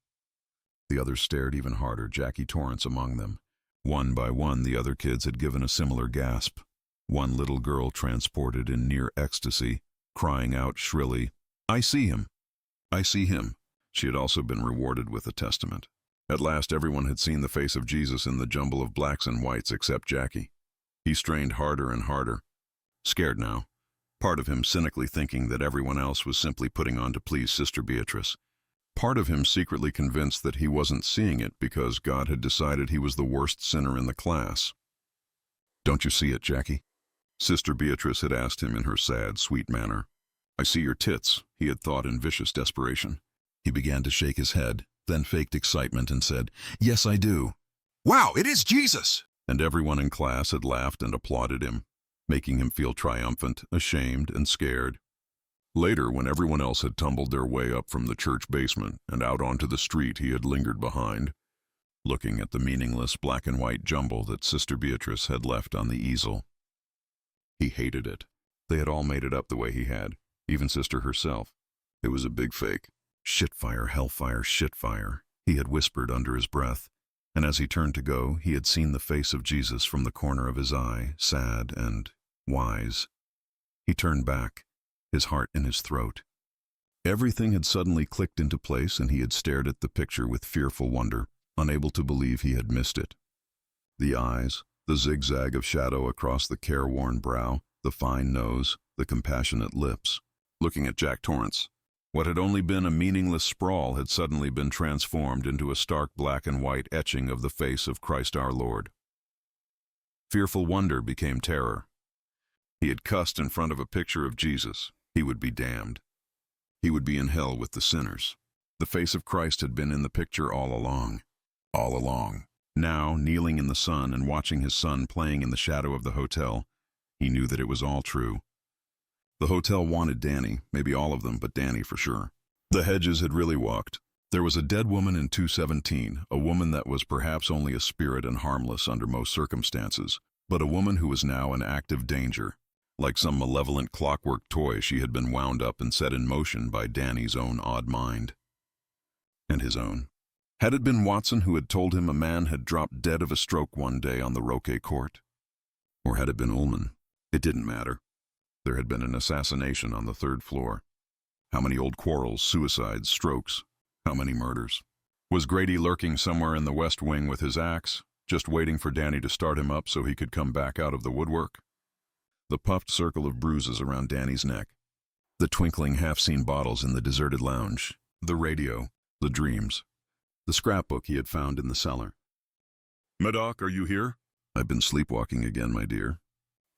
The others stared even harder, Jackie Torrance among them. One by one, the other kids had given a similar gasp. One little girl transported in near ecstasy, crying out shrilly, "I see him! I see him!" She had also been rewarded with a testament. At last everyone had seen the face of Jesus in the jumble of blacks and whites except Jackie. He strained harder and harder. Scared now. Part of him cynically thinking that everyone else was simply putting on to please Sister Beatrice. Part of him secretly convinced that he wasn't seeing it because God had decided he was the worst sinner in the class. "Don't you see it, Jackie?" Sister Beatrice had asked him in her sad, sweet manner. I see your tits, he had thought in vicious desperation. He began to shake his head, then faked excitement and said, "Yes, I do." "Wow, it is Jesus!" And everyone in class had laughed and applauded him, making him feel triumphant, ashamed, and scared. Later, when everyone else had tumbled their way up from the church basement and out onto the street, he had lingered behind, looking at the meaningless black and white jumble that Sister Beatrice had left on the easel. He hated it. They had all made it up the way he had, even Sister herself. It was a big fake. "Shitfire, hellfire, shitfire," he had whispered under his breath, and as he turned to go, he had seen the face of Jesus from the corner of his eye, sad and wise. He turned back, his heart in his throat. Everything had suddenly clicked into place, and he had stared at the picture with fearful wonder, unable to believe he had missed it. The eyes, the zigzag of shadow across the careworn brow, the fine nose, the compassionate lips. Looking at Jack Torrance, what had only been a meaningless sprawl had suddenly been transformed into a stark black and white etching of the face of Christ our Lord. Fearful wonder became terror. He had cussed in front of a picture of Jesus. He would be damned. He would be in hell with the sinners. The face of Christ had been in the picture all along. All along. Now, kneeling in the sun and watching his son playing in the shadow of the hotel, he knew that it was all true. The hotel wanted Danny, maybe all of them, but Danny for sure. The Hedges had really walked. There was a dead woman in 217, a woman that was perhaps only a spirit and harmless under most circumstances, but a woman who was now in active danger. Like some malevolent clockwork toy, she had been wound up and set in motion by Danny's own odd mind. And his own. Had it been Watson who had told him a man had dropped dead of a stroke one day on the Roque court? Or had it been Ullman? It didn't matter. There had been an assassination on the 3rd floor. How many old quarrels, suicides, strokes? How many murders? Was Grady lurking somewhere in the West Wing with his axe, just waiting for Danny to start him up so he could come back out of the woodwork? The puffed circle of bruises around Danny's neck, the twinkling half-seen bottles in the deserted lounge, the radio, the dreams, the scrapbook he had found in the cellar. "Madoc, are you here?" "I've been sleepwalking again, my dear."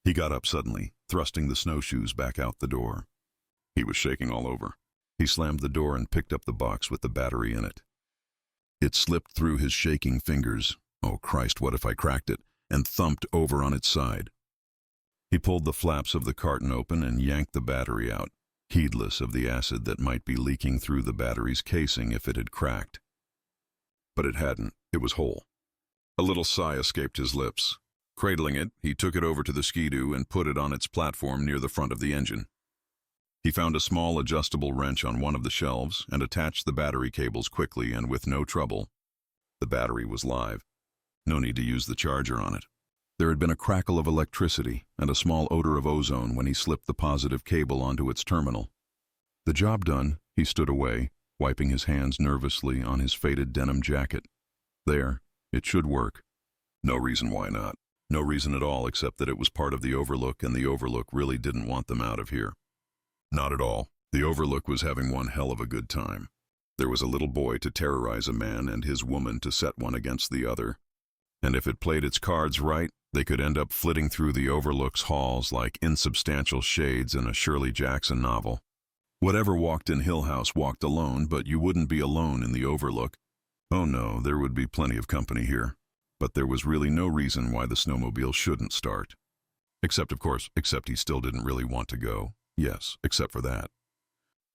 He got up suddenly, thrusting the snowshoes back out the door. He was shaking all over. He slammed the door and picked up the box with the battery in it. It slipped through his shaking fingers. Oh Christ, what if I cracked it? And thumped over on its side. He pulled the flaps of the carton open and yanked the battery out, heedless of the acid that might be leaking through the battery's casing if it had cracked. But it hadn't. It was whole. A little sigh escaped his lips. Cradling it, he took it over to the skidoo and put it on its platform near the front of the engine. He found a small adjustable wrench on one of the shelves and attached the battery cables quickly and with no trouble. The battery was live. No need to use the charger on it. There had been a crackle of electricity and a small odor of ozone when he slipped the positive cable onto its terminal. The job done, he stood away, wiping his hands nervously on his faded denim jacket. There, it should work. No reason why not. No reason at all except that it was part of the Overlook and the Overlook really didn't want them out of here. Not at all. The Overlook was having one hell of a good time. There was a little boy to terrorize a man and his woman to set one against the other. And if it played its cards right, they could end up flitting through the Overlook's halls like insubstantial shades in a Shirley Jackson novel. Whatever walked in Hill House walked alone, but you wouldn't be alone in the Overlook. Oh no, there would be plenty of company here. But there was really no reason why the snowmobile shouldn't start. Except, of course, he still didn't really want to go. Yes, except for that.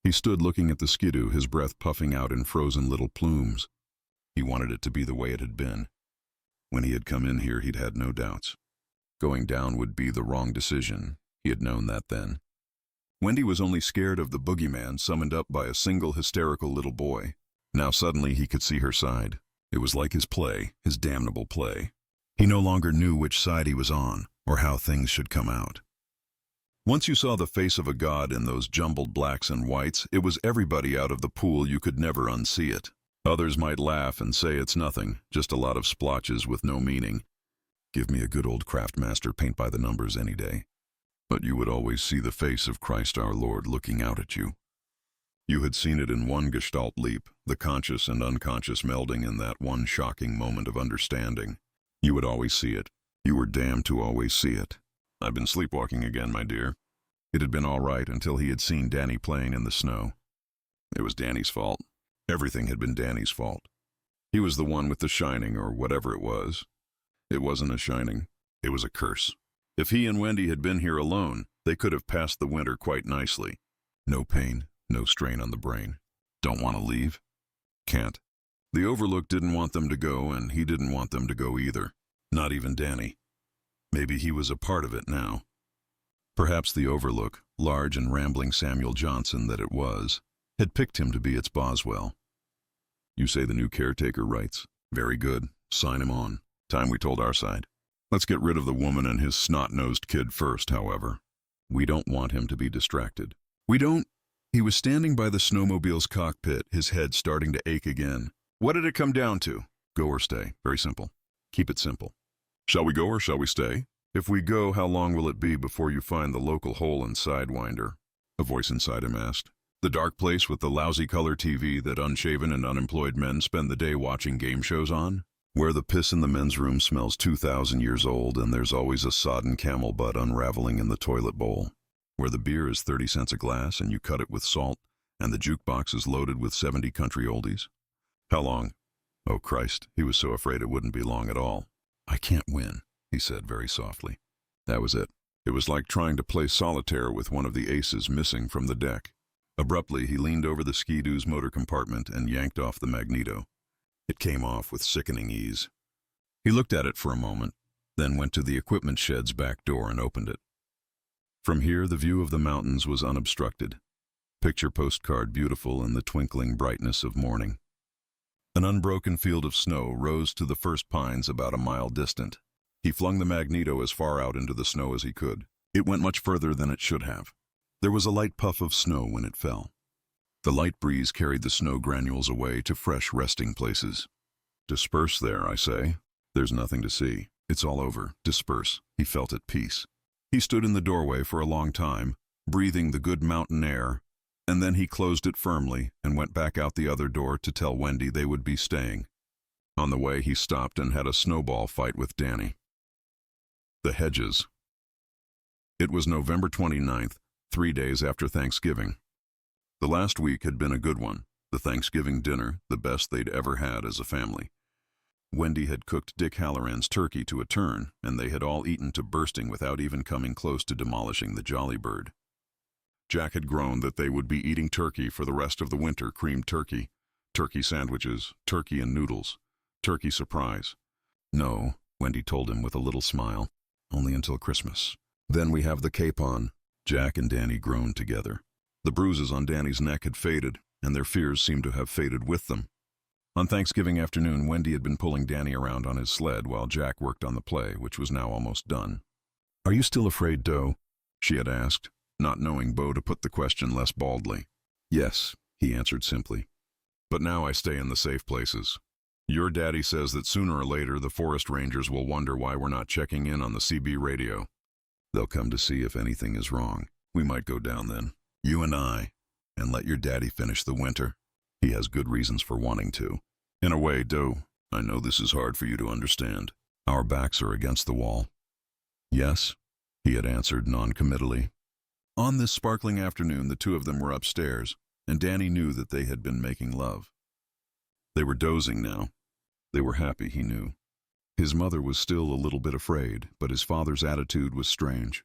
He stood looking at the skidoo, his breath puffing out in frozen little plumes. He wanted it to be the way it had been. When he had come in here, he'd had no doubts. Going down would be the wrong decision. He had known that then. Wendy was only scared of the boogeyman summoned up by a single hysterical little boy. Now suddenly he could see her side. It was like his play, his damnable play. He no longer knew which side he was on, or how things should come out. Once you saw the face of a god in those jumbled blacks and whites, it was everybody out of the pool. You could never unsee it. Others might laugh and say it's nothing, just a lot of splotches with no meaning. Give me a good old craftmaster paint by the numbers any day. But you would always see the face of Christ our Lord looking out at you. You had seen it in one gestalt leap, the conscious and unconscious melding in that one shocking moment of understanding. You would always see it. You were damned to always see it. I've been sleepwalking again, my dear. It had been all right until he had seen Danny playing in the snow. It was Danny's fault. Everything had been Danny's fault. He was the one with the shining or whatever it was. It wasn't a shining. It was a curse. If he and Wendy had been here alone, they could have passed the winter quite nicely. No pain, no strain on the brain. Don't want to leave? Can't. The Overlook didn't want them to go, and he didn't want them to go either. Not even Danny. Maybe he was a part of it now. Perhaps the Overlook, large and rambling Samuel Johnson that it was, had picked him to be its Boswell. You say the new caretaker writes. Very good. Sign him on. Time we told our side. Let's get rid of the woman and his snot-nosed kid first, however. We don't want him to be distracted. We don't. He was standing by the snowmobile's cockpit, his head starting to ache again. What did it come down to? Go or stay. Very simple. Keep it simple. Shall we go or shall we stay? If we go, how long will it be before you find the local hole and sidewinder? A voice inside him asked. The dark place with the lousy color TV that unshaven and unemployed men spend the day watching game shows on? Where the piss in the men's room smells 2,000 years old and there's always a sodden camel butt unraveling in the toilet bowl? Where the beer is 30 cents a glass and you cut it with salt and the jukebox is loaded with 70 country oldies? How long? Oh, Christ, he was so afraid it wouldn't be long at all. I can't win, he said very softly. That was it. It was like trying to play solitaire with one of the aces missing from the deck. Abruptly, he leaned over the Ski-Doo's motor compartment and yanked off the magneto. It came off with sickening ease. He looked at it for a moment, then went to the equipment shed's back door and opened it. From here, the view of the mountains was unobstructed. Picture postcard beautiful in the twinkling brightness of morning. An unbroken field of snow rose to the first pines about a mile distant. He flung the magneto as far out into the snow as he could. It went much further than it should have. There was a light puff of snow when it fell. The light breeze carried the snow granules away to fresh resting places. Disperse there, I say. There's nothing to see. It's all over. Disperse. He felt at peace. He stood in the doorway for a long time, breathing the good mountain air, and then he closed it firmly and went back out the other door to tell Wendy they would be staying. On the way, he stopped and had a snowball fight with Danny. The Hedges. It was November 29th, 3 days after Thanksgiving. The last week had been a good one, the Thanksgiving dinner, the best they'd ever had as a family. Wendy had cooked Dick Halloran's turkey to a turn, and they had all eaten to bursting without even coming close to demolishing the Jolly Bird. Jack had groaned that they would be eating turkey for the rest of the winter, creamed turkey, turkey sandwiches, turkey and noodles, turkey surprise. No, Wendy told him with a little smile, only until Christmas. Then we have the capon. Jack and Danny groaned together. The bruises on Danny's neck had faded, and their fears seemed to have faded with them. On Thanksgiving afternoon, Wendy had been pulling Danny around on his sled while Jack worked on the play, which was now almost done. Are you still afraid, Doe? She had asked, not knowing Bo to put the question less baldly. Yes, he answered simply. But now I stay in the safe places. Your daddy says that sooner or later the forest rangers will wonder why we're not checking in on the CB radio. They'll come to see if anything is wrong. We might go down then. You and I, and let your daddy finish the winter. He has good reasons for wanting to. In a way, Doe, I know this is hard for you to understand. Our backs are against the wall. Yes, he had answered non-committally. On this sparkling afternoon, the two of them were upstairs, and Danny knew that they had been making love. They were dozing now. They were happy, he knew. His mother was still a little bit afraid, but his father's attitude was strange.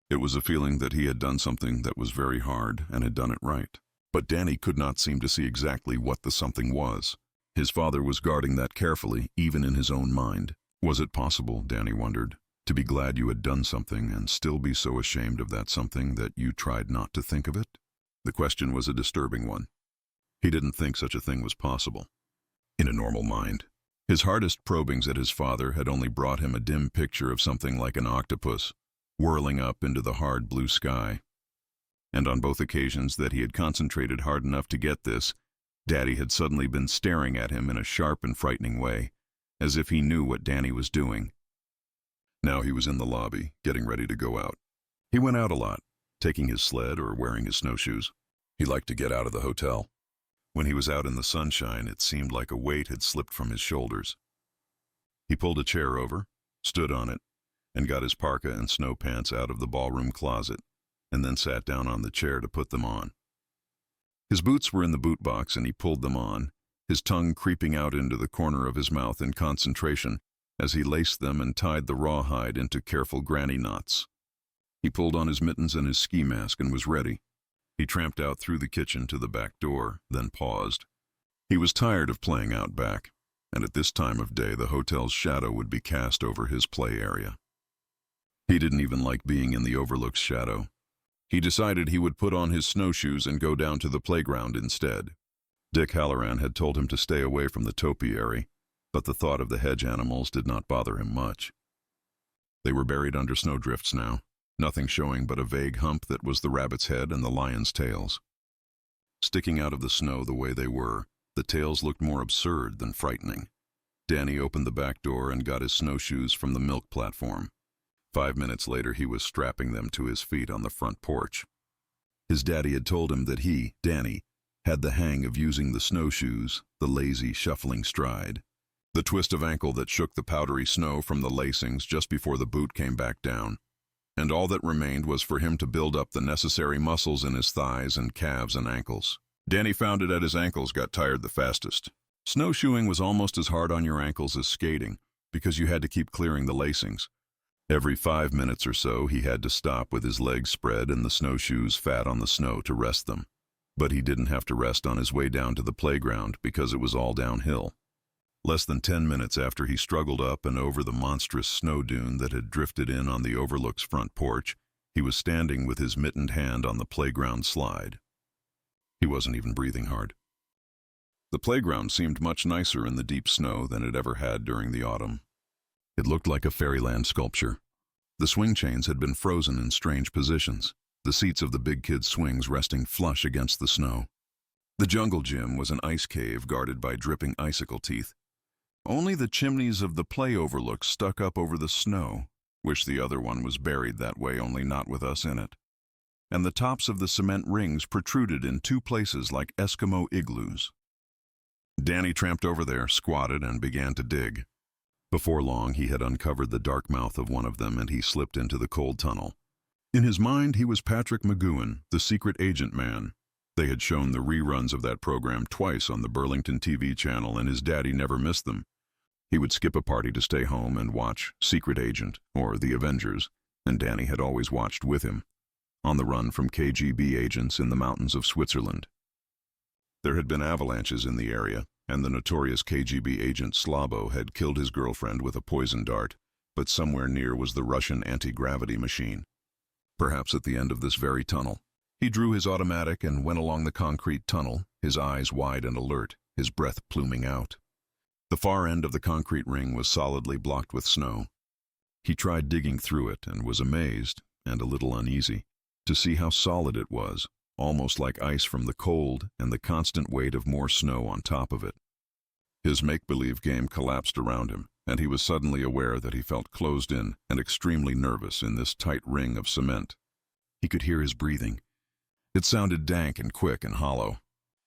It was a feeling that he had done something that was very hard and had done it right. But Danny could not seem to see exactly what the something was. His father was guarding that carefully, even in his own mind. Was it possible, Danny wondered, to be glad you had done something and still be so ashamed of that something that you tried not to think of it? The question was a disturbing one. He didn't think such a thing was possible. In a normal mind. His hardest probings at his father had only brought him a dim picture of something like an octopus, whirling up into the hard blue sky. And on both occasions that he had concentrated hard enough to get this, Daddy had suddenly been staring at him in a sharp and frightening way, as if he knew what Danny was doing. Now he was in the lobby, getting ready to go out. He went out a lot, taking his sled or wearing his snowshoes. He liked to get out of the hotel. When he was out in the sunshine, it seemed like a weight had slipped from his shoulders. He pulled a chair over, stood on it, and got his parka and snow pants out of the ballroom closet. and then sat down on the chair to put them on. His boots were in the boot box and he pulled them on, his tongue creeping out into the corner of his mouth in concentration as he laced them and tied the rawhide into careful granny knots. He pulled on his mittens and his ski mask and was ready. He tramped out through the kitchen to the back door, then paused. He was tired of playing out back, and at this time of day the hotel's shadow would be cast over his play area. He didn't even like being in the Overlook's shadow. He decided he would put on his snowshoes and go down to the playground instead. Dick Halloran had told him to stay away from the topiary, but the thought of the hedge animals did not bother him much. They were buried under snowdrifts now, nothing showing but a vague hump that was the rabbit's head and the lion's tails. Sticking out of the snow the way they were, the tails looked more absurd than frightening. Danny opened the back door and got his snowshoes from the milk platform. 5 minutes later, he was strapping them to his feet on the front porch. His daddy had told him that he, Danny, had the hang of using the snowshoes, the lazy, shuffling stride, the twist of ankle that shook the powdery snow from the lacings just before the boot came back down. And all that remained was for him to build up the necessary muscles in his thighs and calves and ankles. Danny found it at his ankles got tired the fastest. Snowshoeing was almost as hard on your ankles as skating, because you had to keep clearing the lacings. Every 5 minutes or so, he had to stop with his legs spread and the snowshoes fat on the snow to rest them. But he didn't have to rest on his way down to the playground because it was all downhill. Less than 10 minutes after he struggled up and over the monstrous snow dune that had drifted in on the Overlook's front porch, he was standing with his mittened hand on the playground slide. He wasn't even breathing hard. The playground seemed much nicer in the deep snow than it ever had during the autumn. It looked like a fairyland sculpture. The swing chains had been frozen in strange positions, the seats of the big kids' swings resting flush against the snow. The jungle gym was an ice cave guarded by dripping icicle teeth. Only the chimneys of the play overlook stuck up over the snow. Wish the other one was buried that way, only not with us in it. And the tops of the cement rings protruded in 2 places like Eskimo igloos. Danny tramped over there, squatted, and began to dig. Before long, he had uncovered the dark mouth of one of them, and he slipped into the cold tunnel. In his mind, he was Patrick McGowan, the secret agent man. They had shown the reruns of that program twice on the Burlington TV channel, and his daddy never missed them. He would skip a party to stay home and watch Secret Agent, or The Avengers, and Danny had always watched with him, on the run from KGB agents in the mountains of Switzerland. There had been avalanches in the area, and the notorious KGB agent Slabo had killed his girlfriend with a poison dart, but somewhere near was the Russian anti-gravity machine. Perhaps at the end of this very tunnel. He drew his automatic and went along the concrete tunnel, his eyes wide and alert, his breath pluming out. The far end of the concrete ring was solidly blocked with snow. He tried digging through it and was amazed, and a little uneasy, to see how solid it was, almost like ice from the cold and the constant weight of more snow on top of it. His make-believe game collapsed around him, and he was suddenly aware that he felt closed in and extremely nervous in this tight ring of cement. He could hear his breathing. It sounded dank and quick and hollow.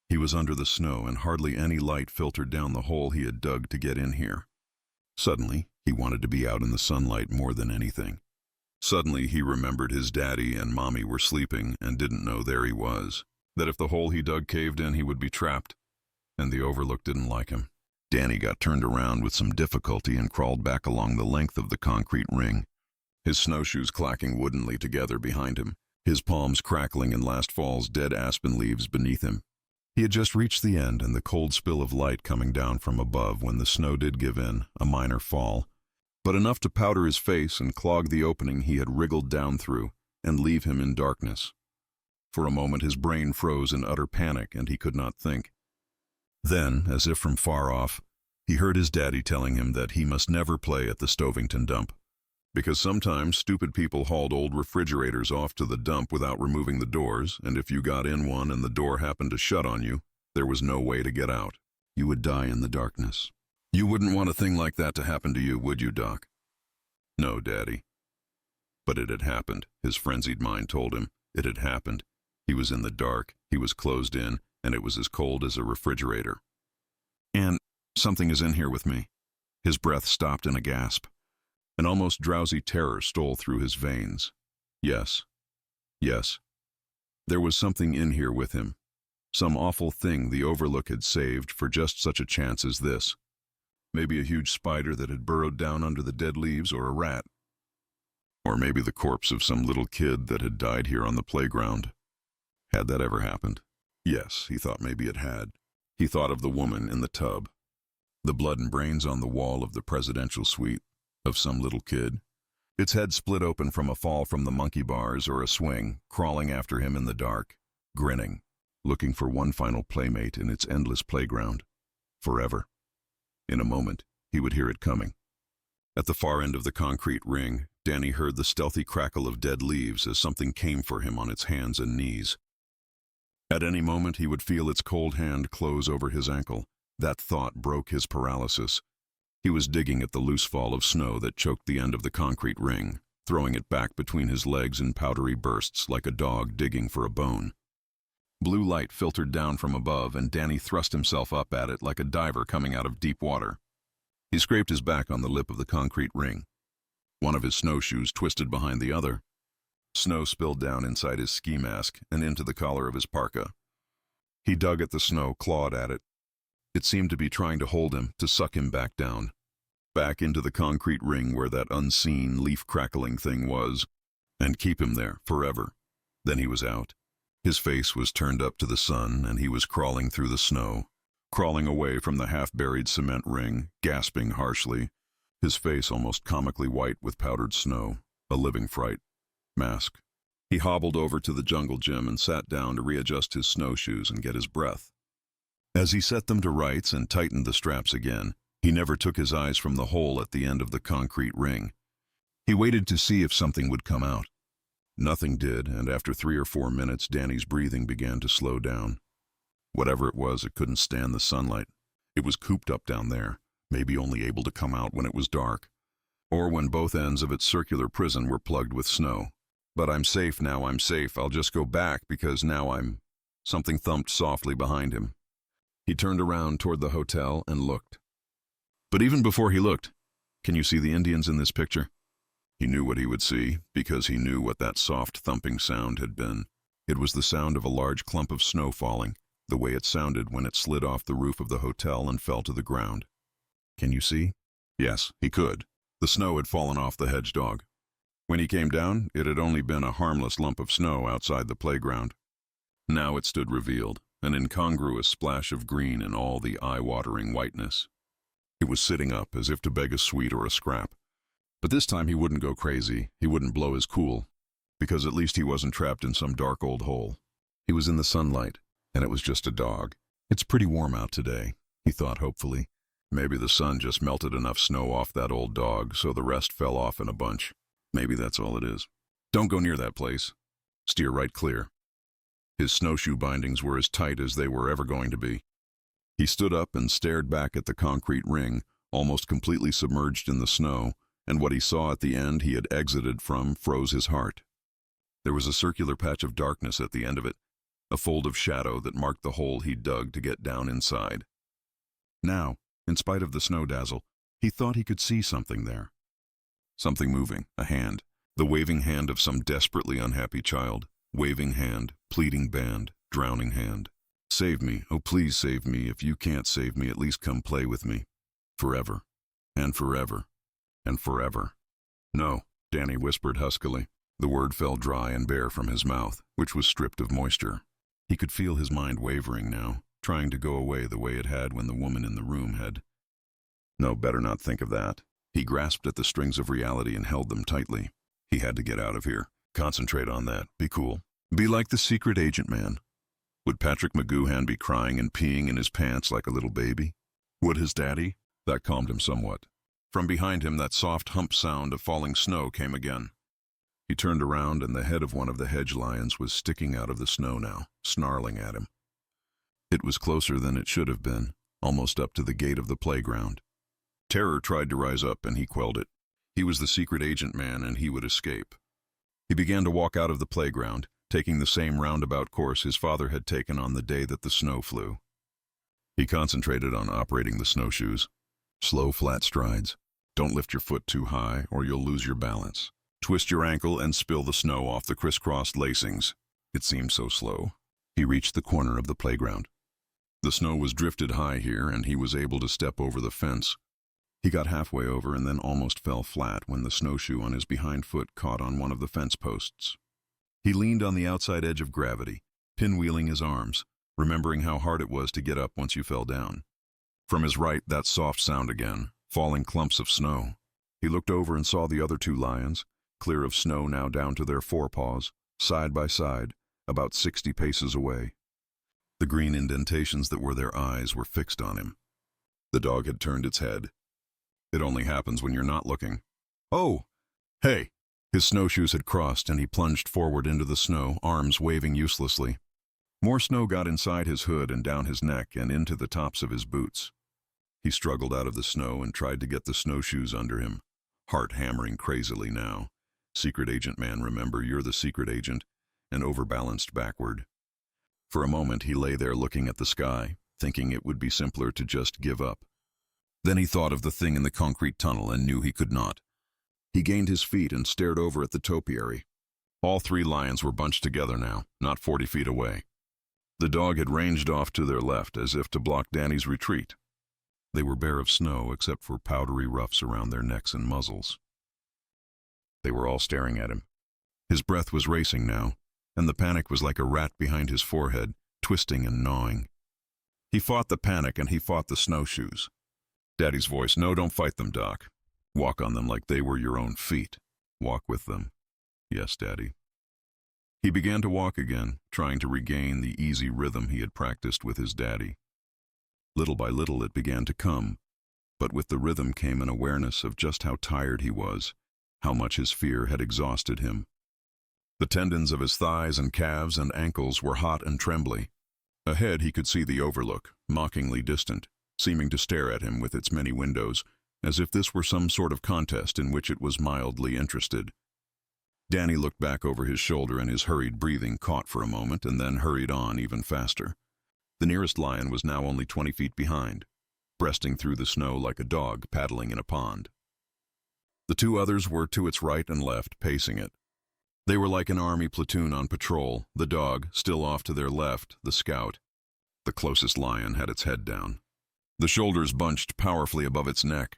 He was under the snow, and hardly any light filtered down the hole he had dug to get in here. Suddenly, he wanted to be out in the sunlight more than anything. Suddenly, he remembered his daddy and mommy were sleeping and didn't know there he was, that if the hole he dug caved in, he would be trapped, and the Overlook didn't like him. Danny got turned around with some difficulty and crawled back along the length of the concrete ring, his snowshoes clacking woodenly together behind him, his palms crackling in last fall's dead aspen leaves beneath him. He had just reached the end and the cold spill of light coming down from above when the snow did give in, a minor fall, but enough to powder his face and clog the opening he had wriggled down through and leave him in darkness. For a moment his brain froze in utter panic and he could not think. Then, as if from far off, he heard his daddy telling him that he must never play at the Stovington dump, because sometimes stupid people hauled old refrigerators off to the dump without removing the doors, and if you got in one and the door happened to shut on you, there was no way to get out. You would die in the darkness. You wouldn't want a thing like that to happen to you, would you, Doc? No, Daddy. But it had happened, his frenzied mind told him. It had happened. He was in the dark, he was closed in, and it was as cold as a refrigerator. And something is in here with me. His breath stopped in a gasp. An almost drowsy terror stole through his veins. Yes, Yes, there was something in here with him. Some awful thing the Overlook had saved for just such a chance as this. Maybe a huge spider that had burrowed down under the dead leaves, or a rat. Or maybe the corpse of some little kid that had died here on the playground. Had that ever happened? Yes, he thought maybe it had. He thought of the woman in the tub. The blood and brains on the wall of the presidential suite. Of some little kid. Its head split open from a fall from the monkey bars or a swing, crawling after him in the dark, grinning, looking for one final playmate in its endless playground. Forever. In a moment, he would hear it coming. At the far end of the concrete ring, Danny heard the stealthy crackle of dead leaves as something came for him on its hands and knees. At any moment, he would feel its cold hand close over his ankle. That thought broke his paralysis. He was digging at the loose fall of snow that choked the end of the concrete ring, throwing it back between his legs in powdery bursts like a dog digging for a bone. Blue light filtered down from above, and Danny thrust himself up at it like a diver coming out of deep water. He scraped his back on the lip of the concrete ring. One of his snowshoes twisted behind the other. Snow spilled down inside his ski mask and into the collar of his parka. He dug at the snow, clawed at it. It seemed to be trying to hold him, to suck him back down. Back into the concrete ring where that unseen, leaf-crackling thing was, and keep him there forever. Then he was out. His face was turned up to the sun, and he was crawling through the snow, crawling away from the half-buried cement ring, gasping harshly, his face almost comically white with powdered snow, a living fright. Mask. He hobbled over to the jungle gym and sat down to readjust his snowshoes and get his breath. As he set them to rights and tightened the straps again, he never took his eyes from the hole at the end of the concrete ring. He waited to see if something would come out. Nothing did, and after 3 or 4 minutes, Danny's breathing began to slow down. Whatever it was, it couldn't stand the sunlight. It was cooped up down there, maybe only able to come out when it was dark, or when both ends of its circular prison were plugged with snow. But I'm safe now, I'm safe. I'll just go back because now I'm... Something thumped softly behind him. He turned around toward the hotel and looked. But even before he looked, can you see the Indians in this picture? He knew what he would see, because he knew what that soft thumping sound had been. It was the sound of a large clump of snow falling, the way it sounded when it slid off the roof of the hotel and fell to the ground. Can you see? Yes, he could. The snow had fallen off the hedgehog. When he came down, it had only been a harmless lump of snow outside the playground. Now it stood revealed, an incongruous splash of green in all the eye-watering whiteness. It was sitting up as if to beg a sweet or a scrap. But this time he wouldn't go crazy, he wouldn't blow his cool, because at least he wasn't trapped in some dark old hole. He was in the sunlight, and it was just a dog. It's pretty warm out today, he thought hopefully. Maybe the sun just melted enough snow off that old dog so the rest fell off in a bunch. Maybe that's all it is. Don't go near that place. Steer right clear. His snowshoe bindings were as tight as they were ever going to be. He stood up and stared back at the concrete ring, almost completely submerged in the snow, and what he saw at the end he had exited from froze his heart. There was a circular patch of darkness at the end of it, a fold of shadow that marked the hole he dug to get down inside. Now, in spite of the snow dazzle, he thought he could see something there. Something moving, a hand, the waving hand of some desperately unhappy child. Waving hand, pleading band, drowning hand. Save me, oh please save me. If you can't save me, at least come play with me. Forever, and forever, and forever. No, Danny whispered huskily. The word fell dry and bare from his mouth, which was stripped of moisture. He could feel his mind wavering now, trying to go away the way it had when the woman in the room had. No, better not think of that. He grasped at the strings of reality and held them tightly. He had to get out of here. Concentrate on that. Be cool. Be like the secret agent man. Would Patrick McGoohan be crying and peeing in his pants like a little baby? Would his daddy? That calmed him somewhat. From behind him, that soft hump sound of falling snow came again. He turned around, and the head of one of the hedge lions was sticking out of the snow now, snarling at him. It was closer than it should have been, almost up to the gate of the playground. Terror tried to rise up, and he quelled it. He was the secret agent man, and he would escape. He began to walk out of the playground, taking the same roundabout course his father had taken on the day that the snow flew. He concentrated on operating the snowshoes. Slow, flat strides. Don't lift your foot too high, or you'll lose your balance. Twist your ankle and spill the snow off the crisscrossed lacings. It seemed so slow. He reached the corner of the playground. The snow was drifted high here, and he was able to step over the fence. He got halfway over and then almost fell flat when the snowshoe on his behind foot caught on one of the fence posts. He leaned on the outside edge of gravity, pinwheeling his arms, remembering how hard it was to get up once you fell down. From his right, that soft sound again, falling clumps of snow. He looked over and saw the other two lions, clear of snow now down to their forepaws, side by side, about 60 paces away. The green indentations that were their eyes were fixed on him. The dog had turned its head. It only happens when you're not looking. Oh! Hey! His snowshoes had crossed, and he plunged forward into the snow, arms waving uselessly. More snow got inside his hood and down his neck and into the tops of his boots. He struggled out of the snow and tried to get the snowshoes under him, heart hammering crazily now. Secret agent man, remember, you're the secret agent, and overbalanced backward. For a moment he lay there looking at the sky, thinking it would be simpler to just give up. Then he thought of the thing in the concrete tunnel and knew he could not. He gained his feet and stared over at the topiary. All three lions were bunched together now, not 40 feet away. The dog had ranged off to their left as if to block Danny's retreat. They were bare of snow except for powdery ruffs around their necks and muzzles. They were all staring at him. His breath was racing now, and the panic was like a rat behind his forehead, twisting and gnawing. He fought the panic and he fought the snowshoes. Daddy's voice, no, don't fight them, Doc. Walk on them like they were your own feet. Walk with them. Yes, Daddy. He began to walk again, trying to regain the easy rhythm he had practiced with his daddy. Little by little it began to come, but with the rhythm came an awareness of just how tired he was, how much his fear had exhausted him. The tendons of his thighs and calves and ankles were hot and trembly. Ahead he could see the Overlook, mockingly distant, seeming to stare at him with its many windows, as if this were some sort of contest in which it was mildly interested. Danny looked back over his shoulder and his hurried breathing caught for a moment and then hurried on even faster. The nearest lion was now only 20 feet behind, breasting through the snow like a dog paddling in a pond. The two others were to its right and left, pacing it. They were like an army platoon on patrol, the dog, still off to their left, the scout. The closest lion had its head down. The shoulders bunched powerfully above its neck.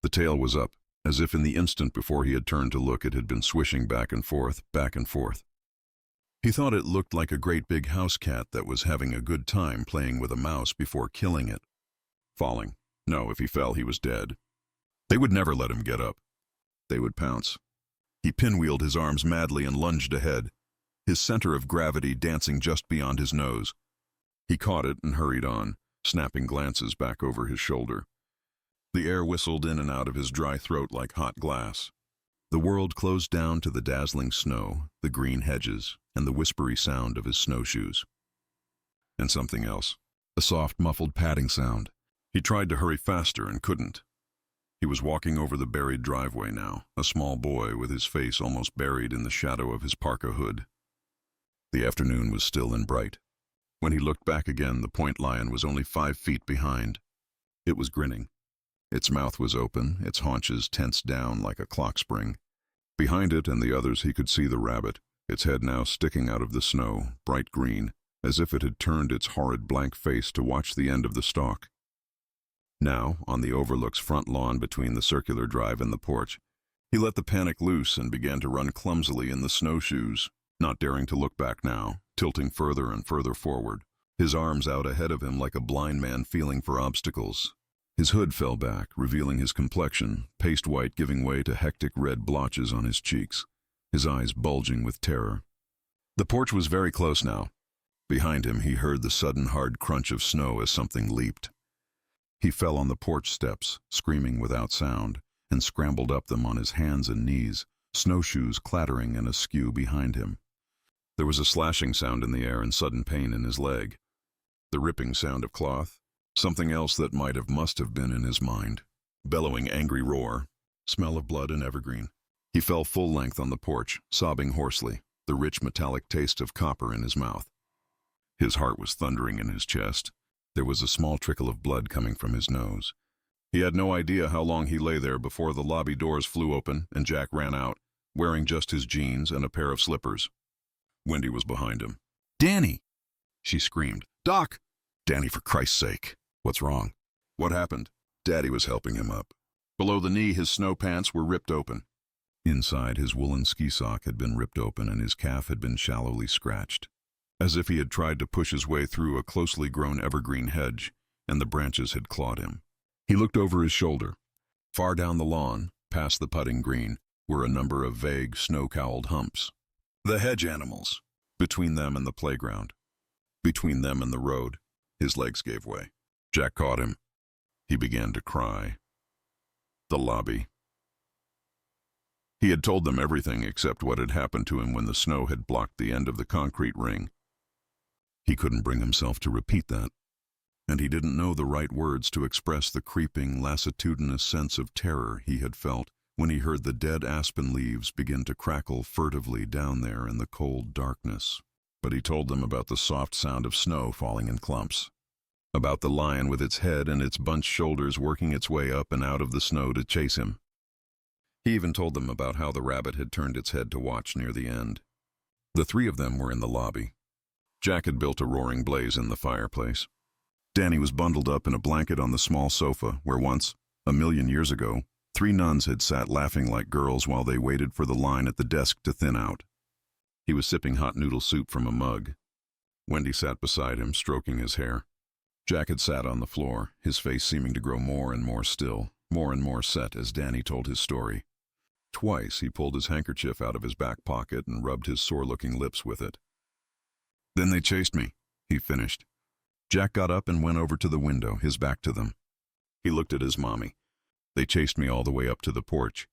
The tail was up, as if in the instant before he had turned to look it had been swishing back and forth, back and forth. He thought it looked like a great big house cat that was having a good time playing with a mouse before killing it. Falling. No, if he fell, he was dead. They would never let him get up. They would pounce. He pinwheeled his arms madly and lunged ahead, his center of gravity dancing just beyond his nose. He caught it and hurried on, snapping glances back over his shoulder. The air whistled in and out of his dry throat like hot glass. The world closed down to the dazzling snow, the green hedges, and the whispery sound of his snowshoes. And something else, a soft, muffled padding sound. He tried to hurry faster and couldn't. He was walking over the buried driveway now, a small boy with his face almost buried in the shadow of his parka hood. The afternoon was still and bright. When he looked back again, the point lion was only 5 feet behind. It was grinning. Its mouth was open, its haunches tensed down like a clock spring. Behind it and the others he could see the rabbit, its head now sticking out of the snow, bright green, as if it had turned its horrid blank face to watch the end of the stalk. Now, on the Overlook's front lawn between the circular drive and the porch, he let the panic loose and began to run clumsily in the snowshoes, not daring to look back now, tilting further and further forward, his arms out ahead of him like a blind man feeling for obstacles. His hood fell back, revealing his complexion, paste white giving way to hectic red blotches on his cheeks, his eyes bulging with terror. The porch was very close now. Behind him he heard the sudden hard crunch of snow as something leaped. He fell on the porch steps, screaming without sound, and scrambled up them on his hands and knees, snowshoes clattering and askew behind him. There was a slashing sound in the air and sudden pain in his leg. The ripping sound of cloth, something else that must have been in his mind. Bellowing angry roar, smell of blood and evergreen. He fell full length on the porch, sobbing hoarsely, the rich metallic taste of copper in his mouth. His heart was thundering in his chest. There was a small trickle of blood coming from his nose. He had no idea how long he lay there before the lobby doors flew open and Jack ran out, wearing just his jeans and a pair of slippers. Wendy was behind him. "Danny!" she screamed. "Doc!" "Danny, for Christ's sake. What's wrong?" "What happened?" Daddy was helping him up. Below the knee, his snow pants were ripped open. Inside, his woolen ski sock had been ripped open and his calf had been shallowly scratched, as if he had tried to push his way through a closely grown evergreen hedge, and the branches had clawed him. He looked over his shoulder. Far down the lawn, past the putting green, were a number of vague, snow-cowled humps. The hedge animals. Between them and the playground. Between them and the road. His legs gave way. Jack caught him. He began to cry. The lobby. He had told them everything except what had happened to him when the snow had blocked the end of the concrete ring. He couldn't bring himself to repeat that, and he didn't know the right words to express the creeping, lassitudinous sense of terror he had felt when he heard the dead aspen leaves begin to crackle furtively down there in the cold darkness. But he told them about the soft sound of snow falling in clumps, about the lion with its head and its bunched shoulders working its way up and out of the snow to chase him. He even told them about how the rabbit had turned its head to watch near the end. The three of them were in the lobby. Jack had built a roaring blaze in the fireplace. Danny was bundled up in a blanket on the small sofa where once, 1,000,000 years ago, 3 nuns had sat laughing like girls while they waited for the line at the desk to thin out. He was sipping hot noodle soup from a mug. Wendy sat beside him, stroking his hair. Jack had sat on the floor, his face seeming to grow more and more still, more and more set as Danny told his story. Twice he pulled his handkerchief out of his back pocket and rubbed his sore-looking lips with it. "Then they chased me," he finished. Jack got up and went over to the window, his back to them. He looked at his mommy. "They chased me all the way up to the porch."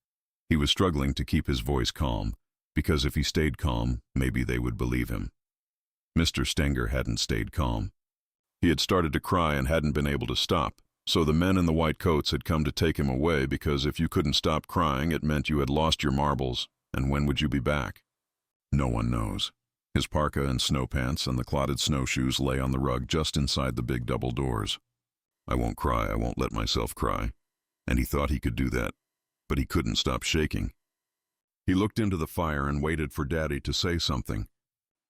He was struggling to keep his voice calm, because if he stayed calm, maybe they would believe him. Mr. Stenger hadn't stayed calm. He had started to cry and hadn't been able to stop, so the men in the white coats had come to take him away because if you couldn't stop crying, it meant you had lost your marbles, and when would you be back? No one knows. His parka and snow pants and the clotted snowshoes lay on the rug just inside the big double doors. "I won't cry, I won't let myself cry." And he thought he could do that, but he couldn't stop shaking. He looked into the fire and waited for Daddy to say something.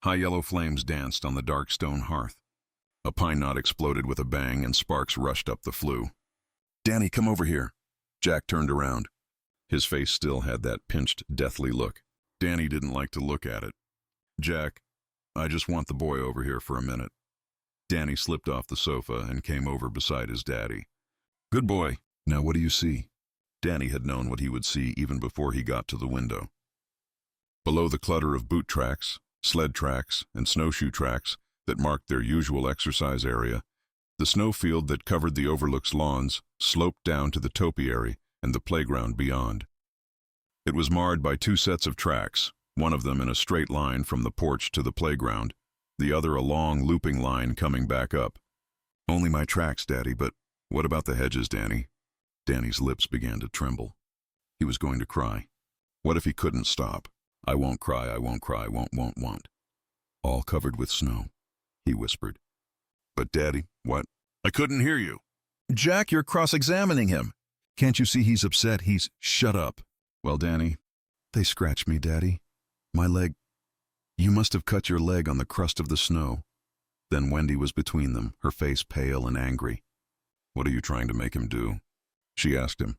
High yellow flames danced on the dark stone hearth. A pine knot exploded with a bang and sparks rushed up the flue. "Danny, come over here." Jack turned around. His face still had that pinched, deathly look. Danny didn't like to look at it. "Jack, I just want the boy over here for a minute." Danny slipped off the sofa and came over beside his daddy. "Good boy. Now what do you see?" Danny had known what he would see even before he got to the window. Below the clutter of boot tracks, sled tracks, and snowshoe tracks that marked their usual exercise area, the snowfield that covered the Overlook's lawns sloped down to the topiary and the playground beyond. It was marred by 2 sets of tracks, one of them in a straight line from the porch to the playground, the other a long looping line coming back up. "Only my tracks, Daddy, but what about the hedges, Danny?" Danny's lips began to tremble. He was going to cry. What if he couldn't stop? "I won't cry, I won't cry, won't. All covered with snow," he whispered. "But Daddy, what?" "I couldn't hear you." "Jack, you're cross-examining him. Can't you see he's upset? Shut up." "Well, Danny, they scratched me, Daddy. My leg. You must have cut your leg on the crust of the snow." Then Wendy was between them, her face pale and angry. "What are you trying to make him do?" she asked him.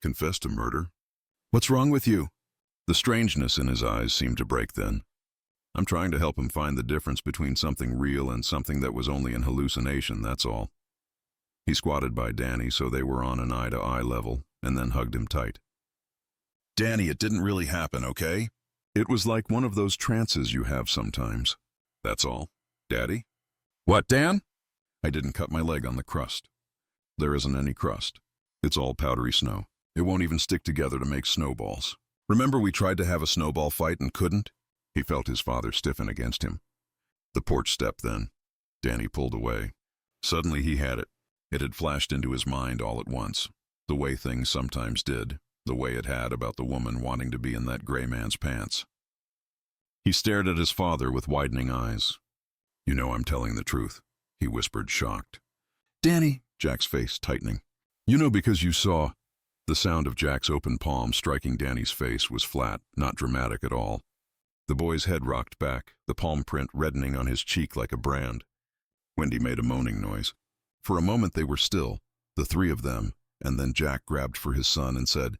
"Confess to murder." "What's wrong with you?" The strangeness in his eyes seemed to break then. "I'm trying to help him find the difference between something real and something that was only an hallucination, that's all." He squatted by Danny so they were on an eye-to-eye level, and then hugged him tight. "Danny, it didn't really happen, okay? It was like one of those trances you have sometimes. That's all. Daddy?" "What, Dan?" "I didn't cut my leg on the crust. There isn't any crust. It's all powdery snow. It won't even stick together to make snowballs. Remember we tried to have a snowball fight and couldn't?" He felt his father stiffen against him. The porch step then. Danny pulled away. Suddenly he had it. It had flashed into his mind all at once. The way things sometimes did. The way it had about the woman wanting to be in that gray man's pants. He stared at his father with widening eyes. "You know I'm telling the truth," he whispered, shocked. "Danny," Jack's face tightening. "You know because you saw." The sound of Jack's open palm striking Danny's face was flat, not dramatic at all. The boy's head rocked back, the palm print reddening on his cheek like a brand. Wendy made a moaning noise. For a moment they were still, the three of them, and then Jack grabbed for his son and said,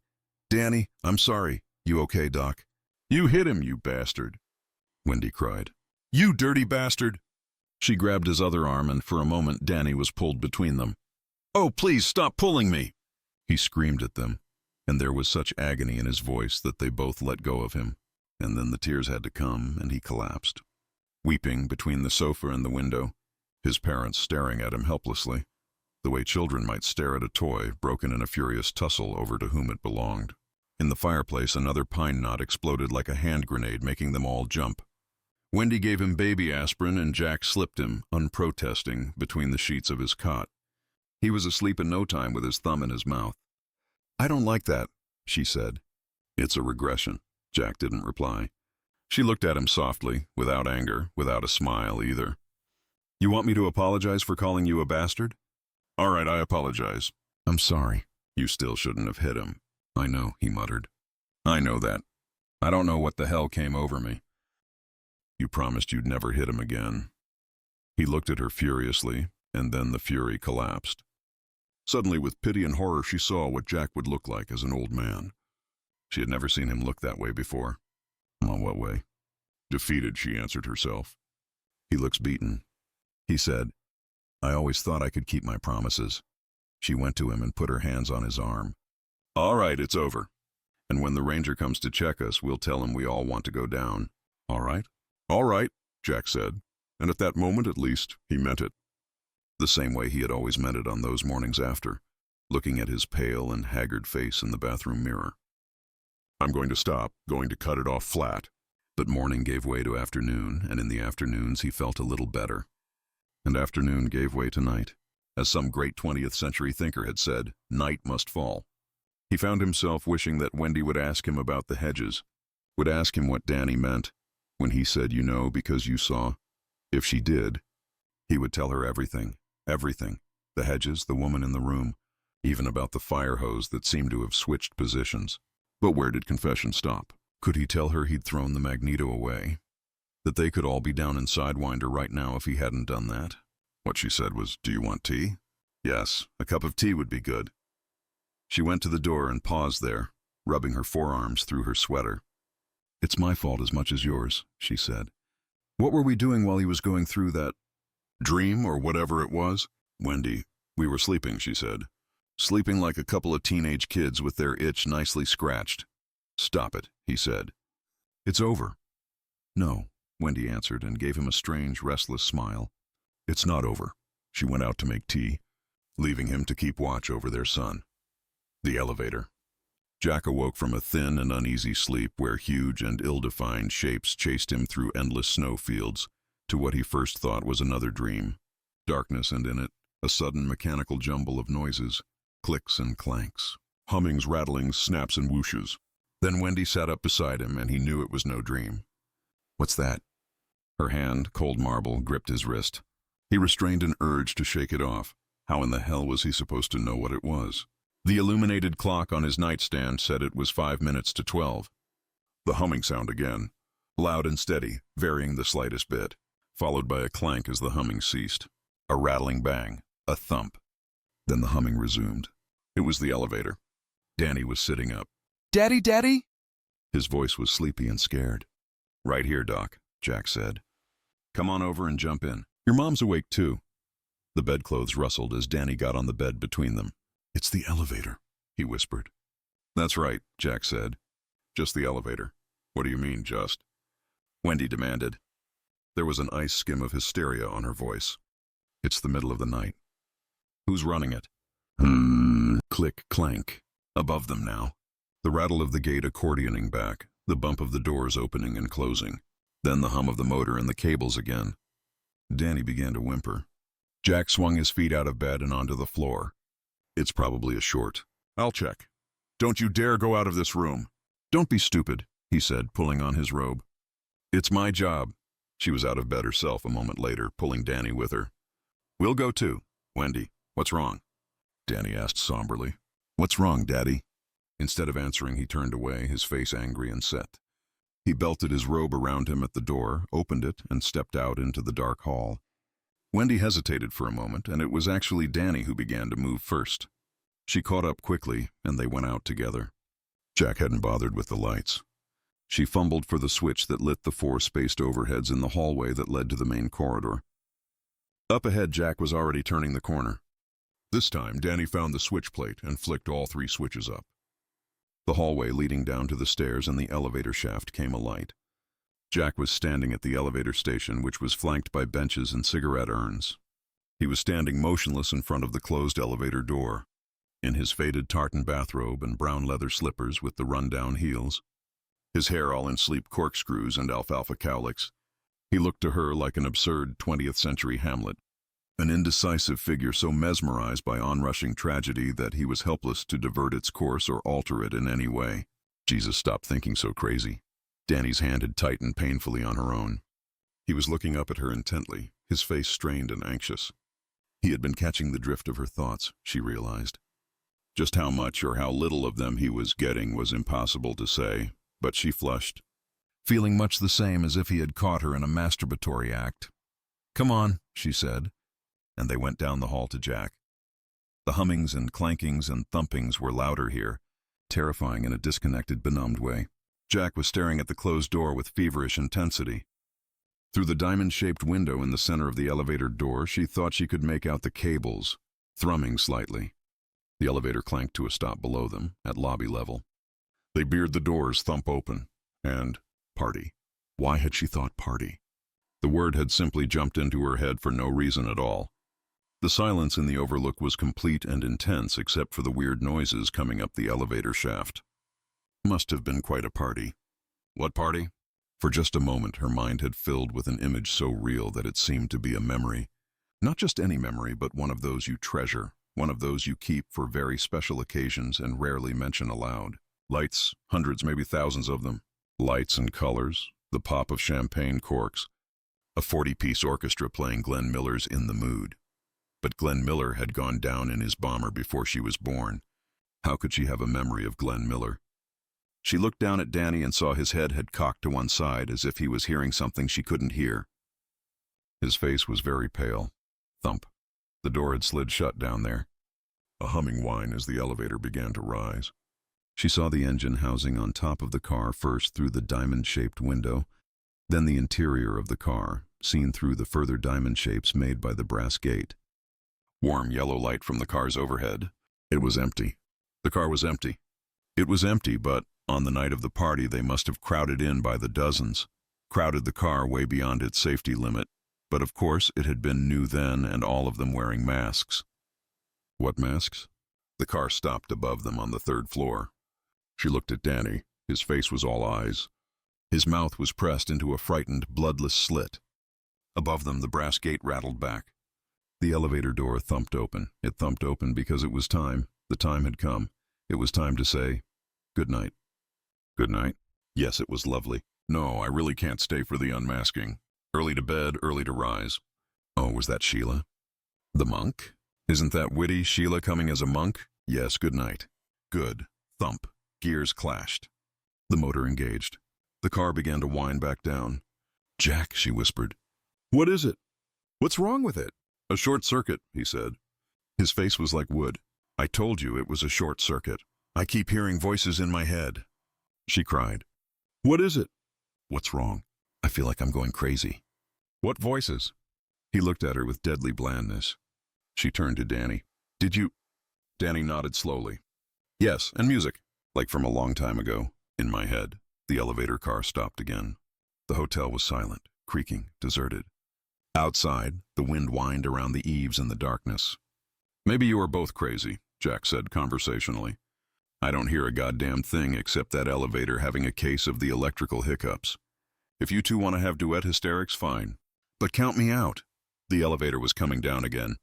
"Danny, I'm sorry. You okay, Doc?" "You hit him, you bastard," Wendy cried. "You dirty bastard!" She grabbed his other arm, and for a moment Danny was pulled between them. "Oh, please stop pulling me!" He screamed at them, and there was such agony in his voice that they both let go of him, and then the tears had to come, and he collapsed, weeping between the sofa and the window, his parents staring at him helplessly, the way children might stare at a toy broken in a furious tussle over to whom it belonged. In the fireplace, another pine knot exploded like a hand grenade, making them all jump. Wendy gave him baby aspirin, and Jack slipped him, unprotesting, between the sheets of his cot. He was asleep in no time with his thumb in his mouth. "I don't like that," she said. "It's a regression," Jack didn't reply. She looked at him softly, without anger, without a smile either. "You want me to apologize for calling you a bastard?" "All right, I apologize." "I'm sorry. You still shouldn't have hit him." "I know," he muttered. "I know that. I don't know what the hell came over me." "You promised you'd never hit him again." He looked at her furiously, and then the fury collapsed. Suddenly, with pity and horror, she saw what Jack would look like as an old man. She had never seen him look that way before. "On what way?" "Defeated," she answered herself. "He looks beaten," he said. "I always thought I could keep my promises." She went to him and put her hands on his arm. "All right, it's over. And when the ranger comes to check us, we'll tell him we all want to go down." "All right?" "All right," Jack said. And at that moment, at least, he meant it. The same way he had always meant it on those mornings after, looking at his pale and haggard face in the bathroom mirror. "I'm going to stop, going to cut it off flat." But morning gave way to afternoon, and in the afternoons he felt a little better. And afternoon gave way to night. As some great 20th century thinker had said, night must fall. He found himself wishing that Wendy would ask him about the hedges, would ask him what Danny meant when he said, "You know, because you saw." If she did, he would tell her everything, everything, the hedges, the woman in the room, even about the fire hose that seemed to have switched positions. But where did confession stop? Could he tell her he'd thrown the magneto away? That they could all be down in Sidewinder right now if he hadn't done that? What she said was, "Do you want tea?" "Yes, a cup of tea would be good." She went to the door and paused there, rubbing her forearms through her sweater. "It's my fault as much as yours," she said. "What were we doing while he was going through that dream or whatever it was?" "Wendy, we were sleeping," she said. "Sleeping like a couple of teenage kids with their itch nicely scratched." "Stop it," he said. "It's over." "No," Wendy answered and gave him a strange, restless smile. "It's not over." She went out to make tea, leaving him to keep watch over their son. The elevator. Jack awoke from a thin and uneasy sleep where huge and ill-defined shapes chased him through endless snowfields to what he first thought was another dream. Darkness, and in it, a sudden mechanical jumble of noises, clicks and clanks, hummings, rattlings, snaps and whooshes. Then Wendy sat up beside him, and he knew it was no dream. "What's that?" Her hand, cold marble, gripped his wrist. He restrained an urge to shake it off. How in the hell was he supposed to know what it was? The illuminated clock on his nightstand said it was 5 minutes to 12. The humming sound again, loud and steady, varying the slightest bit, followed by a clank as the humming ceased. A rattling bang, a thump. Then the humming resumed. It was the elevator. Danny was sitting up. "Daddy, Daddy?" His voice was sleepy and scared. "Right here, Doc," Jack said. "Come on over and jump in. Your mom's awake too." The bedclothes rustled as Danny got on the bed between them. "It's the elevator," he whispered. "That's right," Jack said. "Just the elevator." "What do you mean, just?" Wendy demanded. There was an ice skim of hysteria on her voice. "It's the middle of the night." "Who's running it?" Click, clank. Above them now. The rattle of the gate accordioning back, the bump of the doors opening and closing. Then the hum of the motor and the cables again. Danny began to whimper. Jack swung his feet out of bed and onto the floor. "It's probably a short. I'll check. Don't you dare go out of this room." "Don't be stupid," he said, pulling on his robe. "It's my job." She was out of bed herself a moment later, pulling Danny with her. "We'll go too." "Wendy, what's wrong?" Danny asked somberly. "What's wrong, Daddy?" Instead of answering, he turned away, his face angry and set. He belted his robe around him at the door, opened it, and stepped out into the dark hall. Wendy hesitated for a moment, and it was actually Danny who began to move first. She caught up quickly, and they went out together. Jack hadn't bothered with the lights. She fumbled for the switch that lit the 4 spaced overheads in the hallway that led to the main corridor. Up ahead, Jack was already turning the corner. This time, Danny found the switch plate and flicked all 3 switches up. The hallway leading down to the stairs and the elevator shaft came alight. Jack was standing at the elevator station, which was flanked by benches and cigarette urns. He was standing motionless in front of the closed elevator door. In his faded tartan bathrobe and brown leather slippers with the run-down heels, his hair all in sleep corkscrews and alfalfa cowlicks, he looked to her like an absurd 20th century Hamlet, an indecisive figure so mesmerized by onrushing tragedy that he was helpless to divert its course or alter it in any way. Jesus, stop thinking so crazy. Danny's hand had tightened painfully on her own. He was looking up at her intently, his face strained and anxious. He had been catching the drift of her thoughts, she realized. Just how much or how little of them he was getting was impossible to say, but she flushed, feeling much the same as if he had caught her in a masturbatory act. "Come on," she said, and they went down the hall to Jack. The hummings and clankings and thumpings were louder here, terrifying in a disconnected, benumbed way. Jack was staring at the closed door with feverish intensity. Through the diamond-shaped window in the center of the elevator door, she thought she could make out the cables, thrumming slightly. The elevator clanked to a stop below them, at lobby level. They beard the doors thump open, and party. Why had she thought party? The word had simply jumped into her head for no reason at all. The silence in the Overlook was complete and intense except for the weird noises coming up the elevator shaft. Must have been quite a party. What party? For just a moment her mind had filled with an image so real that it seemed to be a memory. Not just any memory, but one of those you treasure, one of those you keep for very special occasions and rarely mention aloud. Lights, hundreds, maybe thousands of them. Lights and colors, the pop of champagne corks, a 40-piece orchestra playing Glenn Miller's In the Mood. But Glenn Miller had gone down in his bomber before she was born. How could she have a memory of Glenn Miller? She looked down at Danny and saw his head had cocked to one side as if he was hearing something she couldn't hear. His face was very pale. Thump. The door had slid shut down there. A humming whine as the elevator began to rise. She saw the engine housing on top of the car first through the diamond-shaped window, then the interior of the car, seen through the further diamond shapes made by the brass gate. Warm yellow light from the car's overhead. It was empty. The car was empty. It was empty, but on the night of the party they must have crowded in by the dozens, crowded the car way beyond its safety limit. But of course it had been new then, and all of them wearing masks. What masks? The car stopped above them on the 3rd floor. She looked at Danny. His face was all eyes. His mouth was pressed into a frightened, bloodless slit. Above them the brass gate rattled back. The elevator door thumped open. It thumped open because it was time. The time had come. It was time to say, "Good night." Good night? Yes, it was lovely. No, I really can't stay for the unmasking. Early to bed, early to rise. Oh, was that Sheila? The monk? Isn't that witty, Sheila coming as a monk? Yes, good night. Good. Thump. Gears clashed. The motor engaged. The car began to wind back down. "Jack," she whispered. "What is it? What's wrong with it?" "A short circuit," he said. His face was like wood. "I told you it was a short circuit. I keep hearing voices in my head." She cried. "What is it?" "What's wrong? I feel like I'm going crazy." "What voices?" He looked at her with deadly blandness. She turned to Danny. "Did you—" Danny nodded slowly. "Yes, and music, like from a long time ago, in my head." The elevator car stopped again. The hotel was silent, creaking, deserted. Outside, the wind whined around the eaves in the darkness. "Maybe you are both crazy," Jack said conversationally. "I don't hear a goddamn thing except that elevator having a case of the electrical hiccups. If you two want to have duet hysterics, fine. But count me out." The elevator was coming down again.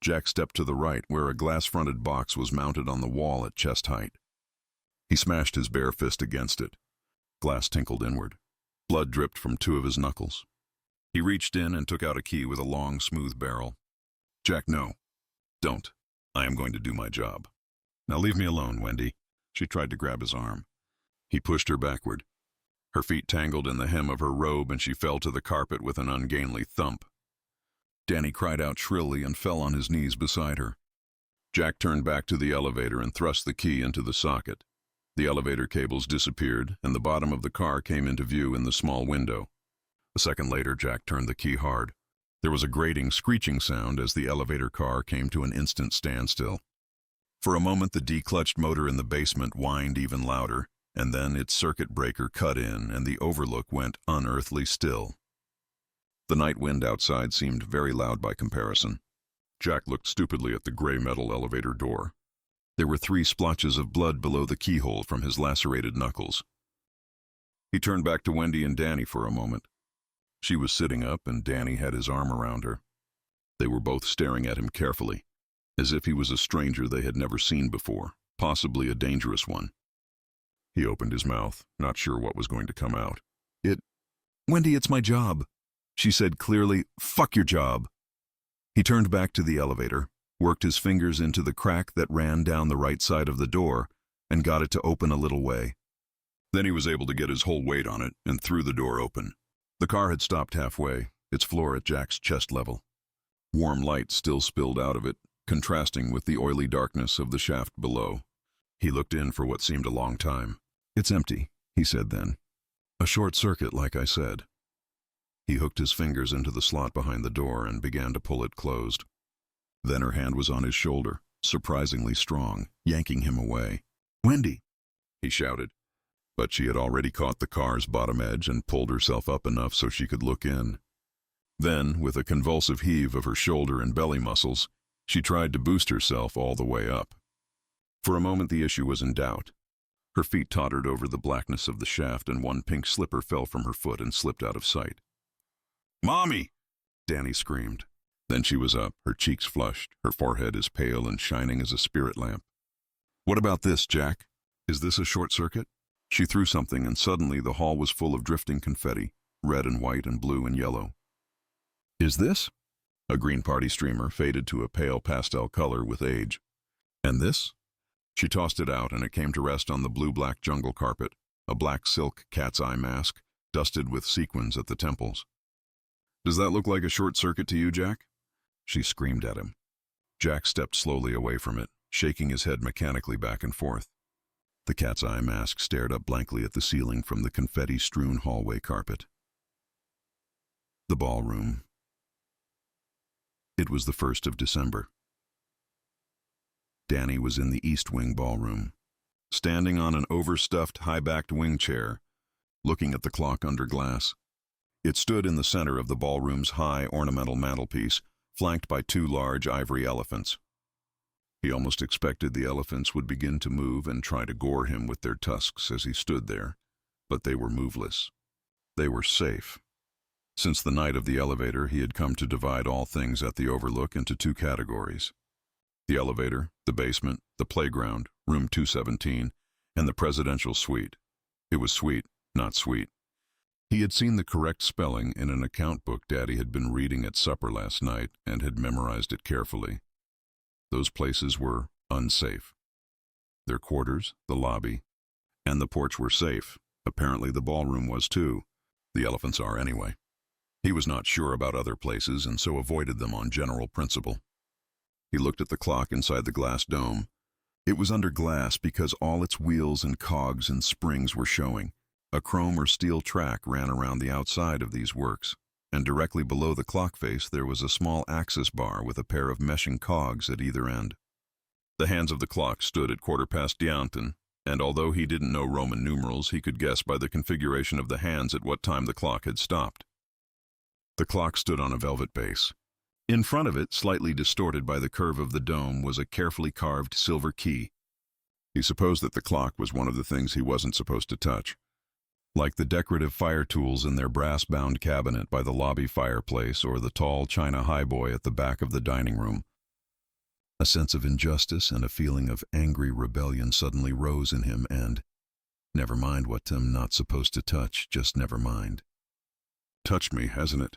Jack stepped to the right, where a glass-fronted box was mounted on the wall at chest height. He smashed his bare fist against it. Glass tinkled inward. Blood dripped from 2 of his knuckles. He reached in and took out a key with a long, smooth barrel. "Jack, no. Don't. I am going to do my job. Now leave me alone, Wendy." She tried to grab his arm. He pushed her backward. Her feet tangled in the hem of her robe and she fell to the carpet with an ungainly thump. Danny cried out shrilly and fell on his knees beside her. Jack turned back to the elevator and thrust the key into the socket. The elevator cables disappeared and the bottom of the car came into view in the small window. A second later, Jack turned the key hard. There was a grating, screeching sound as the elevator car came to an instant standstill. For a moment, the declutched motor in the basement whined even louder, and then its circuit breaker cut in and the Overlook went unearthly still. The night wind outside seemed very loud by comparison. Jack looked stupidly at the gray metal elevator door. There were 3 splotches of blood below the keyhole from his lacerated knuckles. He turned back to Wendy and Danny for a moment. She was sitting up and Danny had his arm around her. They were both staring at him carefully, as if he was a stranger they had never seen before, possibly a dangerous one. He opened his mouth, not sure what was going to come out. Wendy, it's my job," she said clearly. "Fuck your job." He turned back to the elevator, worked his fingers into the crack that ran down the right side of the door, and got it to open a little way. Then he was able to get his whole weight on it and threw the door open. The car had stopped halfway, its floor at Jack's chest level. Warm light still spilled out of it, contrasting with the oily darkness of the shaft below. He looked in for what seemed a long time. "It's empty," he said then. "A short circuit, like I said." He hooked his fingers into the slot behind the door and began to pull it closed. Then her hand was on his shoulder, surprisingly strong, yanking him away. "Wendy!" he shouted. But she had already caught the car's bottom edge and pulled herself up enough so she could look in. Then, with a convulsive heave of her shoulder and belly muscles, she tried to boost herself all the way up. For a moment the issue was in doubt. Her feet tottered over the blackness of the shaft and one pink slipper fell from her foot and slipped out of sight. "Mommy!" Danny screamed. Then she was up, her cheeks flushed, her forehead as pale and shining as a spirit lamp. "What about this, Jack? Is this a short circuit?" She threw something and suddenly the hall was full of drifting confetti, red and white and blue and yellow. "Is this?" A green party streamer faded to a pale pastel color with age. "And this?" She tossed it out and it came to rest on the blue-black jungle carpet, a black silk cat's eye mask, dusted with sequins at the temples. "Does that look like a short circuit to you, Jack?" She screamed at him. Jack stepped slowly away from it, shaking his head mechanically back and forth. The cat's eye mask stared up blankly at the ceiling from the confetti-strewn hallway carpet. The ballroom. It was the 1st of December. Danny was in the East Wing ballroom, standing on an overstuffed, high-backed wing chair, looking at the clock under glass. It stood in the center of the ballroom's high ornamental mantelpiece, flanked by 2 large ivory elephants. He almost expected the elephants would begin to move and try to gore him with their tusks as he stood there, but they were moveless. They were safe. Since the night of the elevator, he had come to divide all things at the Overlook into 2 categories. The elevator, the basement, the playground, room 217, and the presidential suite. It was sweet, not sweet. He had seen the correct spelling in an account book Daddy had been reading at supper last night and had memorized it carefully. Those places were unsafe. Their quarters, the lobby, and the porch were safe. Apparently the ballroom was too. The elephants are anyway. He was not sure about other places and so avoided them on general principle. He looked at the clock inside the glass dome. It was under glass because all its wheels and cogs and springs were showing. A chrome or steel track ran around the outside of these works, and directly below the clock face there was a small axis bar with a pair of meshing cogs at either end. The hands of the clock stood at 10:15, and although he didn't know Roman numerals, he could guess by the configuration of the hands at what time the clock had stopped. The clock stood on a velvet base. In front of it, slightly distorted by the curve of the dome, was a carefully carved silver key. He supposed that the clock was one of the things he wasn't supposed to touch, like the decorative fire tools in their brass-bound cabinet by the lobby fireplace or the tall china highboy at the back of the dining room. A sense of injustice and a feeling of angry rebellion suddenly rose in him and, never mind what I'm not supposed to touch, just never mind. Touched me, hasn't it?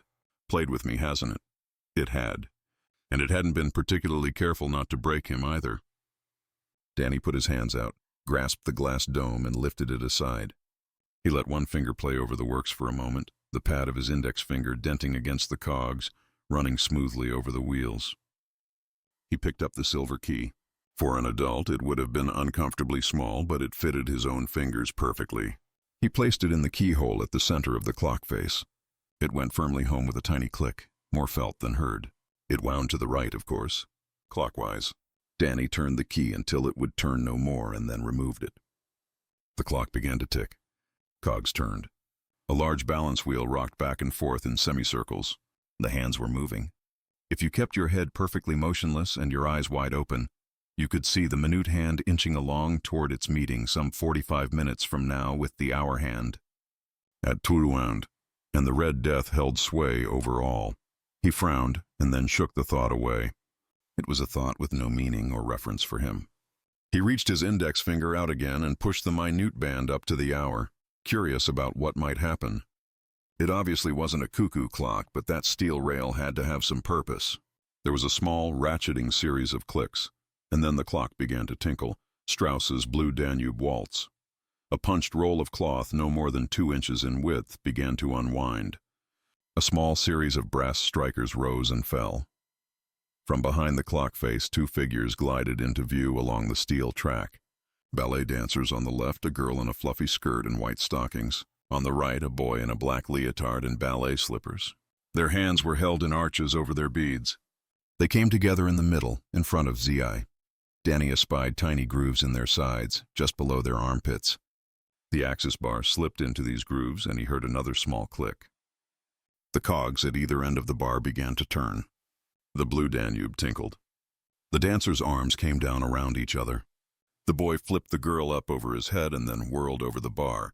Played with me, hasn't it? It had. And it hadn't been particularly careful not to break him either. Danny put his hands out, grasped the glass dome and lifted it aside. He let one finger play over the works for a moment, the pad of his index finger denting against the cogs, running smoothly over the wheels. He picked up the silver key. For an adult, it would have been uncomfortably small, but it fitted his own fingers perfectly. He placed it in the keyhole at the center of the clock face. It went firmly home with a tiny click, more felt than heard. It wound to the right, of course, clockwise. Danny turned the key until it would turn no more and then removed it. The clock began to tick. Cogs turned. A large balance wheel rocked back and forth in semicircles. The hands were moving. If you kept your head perfectly motionless and your eyes wide open, you could see the minute hand inching along toward its meeting some 45 minutes from now with the hour hand. At Torrance, and the Red Death held sway over all. He frowned and then shook the thought away. It was a thought with no meaning or reference for him. He reached his index finger out again and pushed the minute band up to the hour, curious about what might happen. It obviously wasn't a cuckoo clock, but that steel rail had to have some purpose. There was a small, ratcheting series of clicks, and then the clock began to tinkle, Strauss's Blue Danube Waltz. A punched roll of cloth no more than 2 inches in width began to unwind. A small series of brass strikers rose and fell. From behind the clock face, 2 figures glided into view along the steel track. Ballet dancers on the left, a girl in a fluffy skirt and white stockings. On the right, a boy in a black leotard and ballet slippers. Their hands were held in arches over their beads. They came together in the middle, in front of Zi. Danny espied tiny grooves in their sides, just below their armpits. The axis bar slipped into these grooves, and he heard another small click. The cogs at either end of the bar began to turn. The Blue Danube tinkled. The dancers' arms came down around each other. The boy flipped the girl up over his head and then whirled over the bar.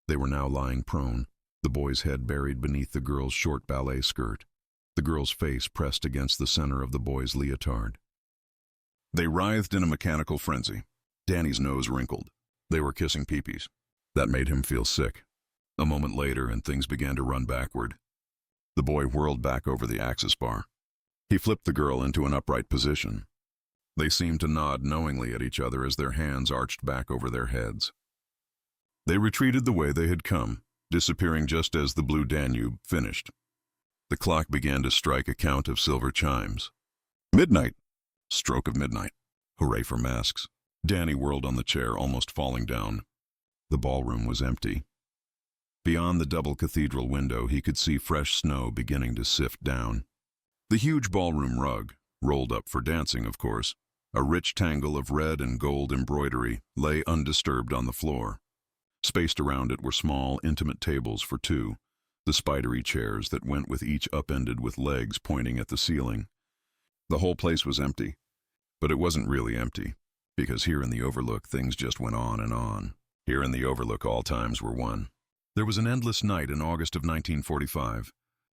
They were now lying prone, the boy's head buried beneath the girl's short ballet skirt, the girl's face pressed against the center of the boy's leotard. They writhed in a mechanical frenzy. Danny's nose wrinkled. They were kissing peepees. That made him feel sick. A moment later, and things began to run backward. The boy whirled back over the axis bar. He flipped the girl into an upright position. They seemed to nod knowingly at each other as their hands arched back over their heads. They retreated the way they had come, disappearing just as the Blue Danube finished. The clock began to strike a count of silver chimes. Midnight! Stroke of midnight. Hooray for masks. Danny whirled on the chair, almost falling down. The ballroom was empty. Beyond the double cathedral window, he could see fresh snow beginning to sift down. The huge ballroom rug, rolled up for dancing, of course, a rich tangle of red and gold embroidery, lay undisturbed on the floor. Spaced around it were small, intimate tables for 2, the spidery chairs that went with each upended with legs pointing at the ceiling. The whole place was empty, but it wasn't really empty, because here in the Overlook things just went on and on. Here in the Overlook all times were one. There was an endless night in August of 1945,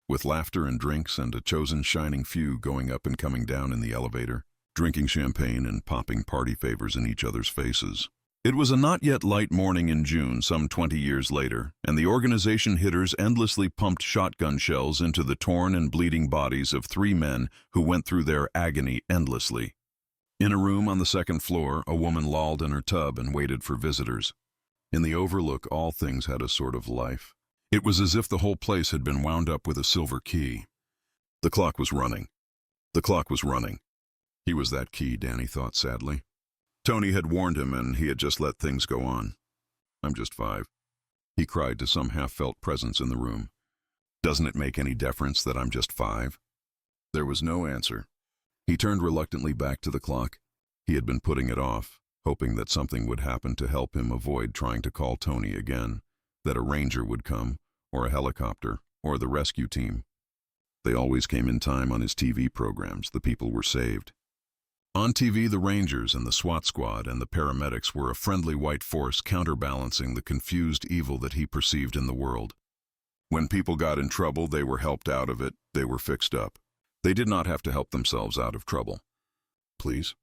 with laughter and drinks and a chosen shining few going up and coming down in the elevator, drinking champagne and popping party favors in each other's faces. It was a not yet light morning in June, some 20 years later, and the organization hitters endlessly pumped shotgun shells into the torn and bleeding bodies of 3 men who went through their agony endlessly. In a room on the 2nd floor, a woman lolled in her tub and waited for visitors. In the Overlook, all things had a sort of life. It was as if the whole place had been wound up with a silver key. The clock was running. The clock was running. He was that key, Danny thought sadly. Tony had warned him, and he had just let things go on. I'm just 5. He cried to some half-felt presence in the room. Doesn't it make any difference that I'm just 5? There was no answer. He turned reluctantly back to the clock. He had been putting it off, hoping that something would happen to help him avoid trying to call Tony again, that a ranger would come, or a helicopter, or the rescue team. They always came in time on his TV programs. The people were saved. On TV, the Rangers and the SWAT squad and the paramedics were a friendly white force counterbalancing the confused evil that he perceived in the world. When people got in trouble, they were helped out of it, they were fixed up. They did not have to help themselves out of trouble. Please?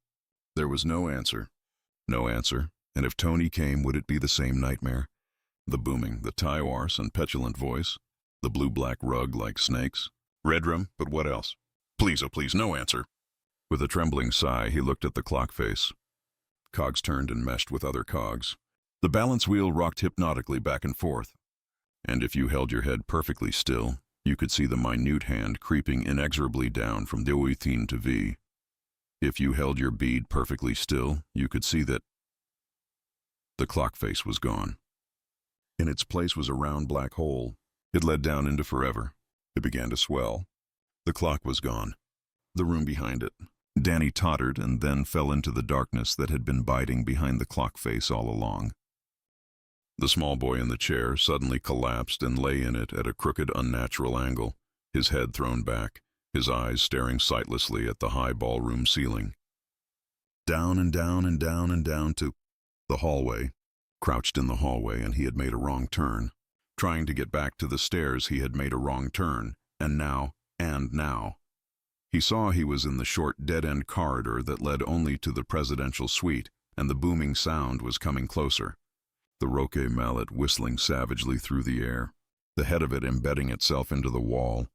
There was no answer. No answer, and if Tony came, would it be the same nightmare? The booming, the tie-hoarse and petulant voice, the blue-black rug like snakes. Red room, but what else? Please, oh please, no answer. With a trembling sigh, he looked at the clock face. Cogs turned and meshed with other cogs. The balance wheel rocked hypnotically back and forth. And if you held your head perfectly still, you could see the minute hand creeping inexorably down from Dioithine to V. If you held your bead perfectly still, you could see that the clock face was gone. In its place was a round black hole. It led down into forever. It began to swell. The clock was gone. The room behind it. Danny tottered and then fell into the darkness that had been biding behind the clock face all along. The small boy in the chair suddenly collapsed and lay in it at a crooked, unnatural angle, his head thrown back, his eyes staring sightlessly at the high ballroom ceiling. Down and down and down and down to the hallway. Crouched in the hallway, and he had made a wrong turn. Trying to get back to the stairs, he had made a wrong turn, and now. He saw he was in the short dead-end corridor that led only to the presidential suite, and the booming sound was coming closer. The roque mallet whistling savagely through the air, the head of it embedding itself into the wall,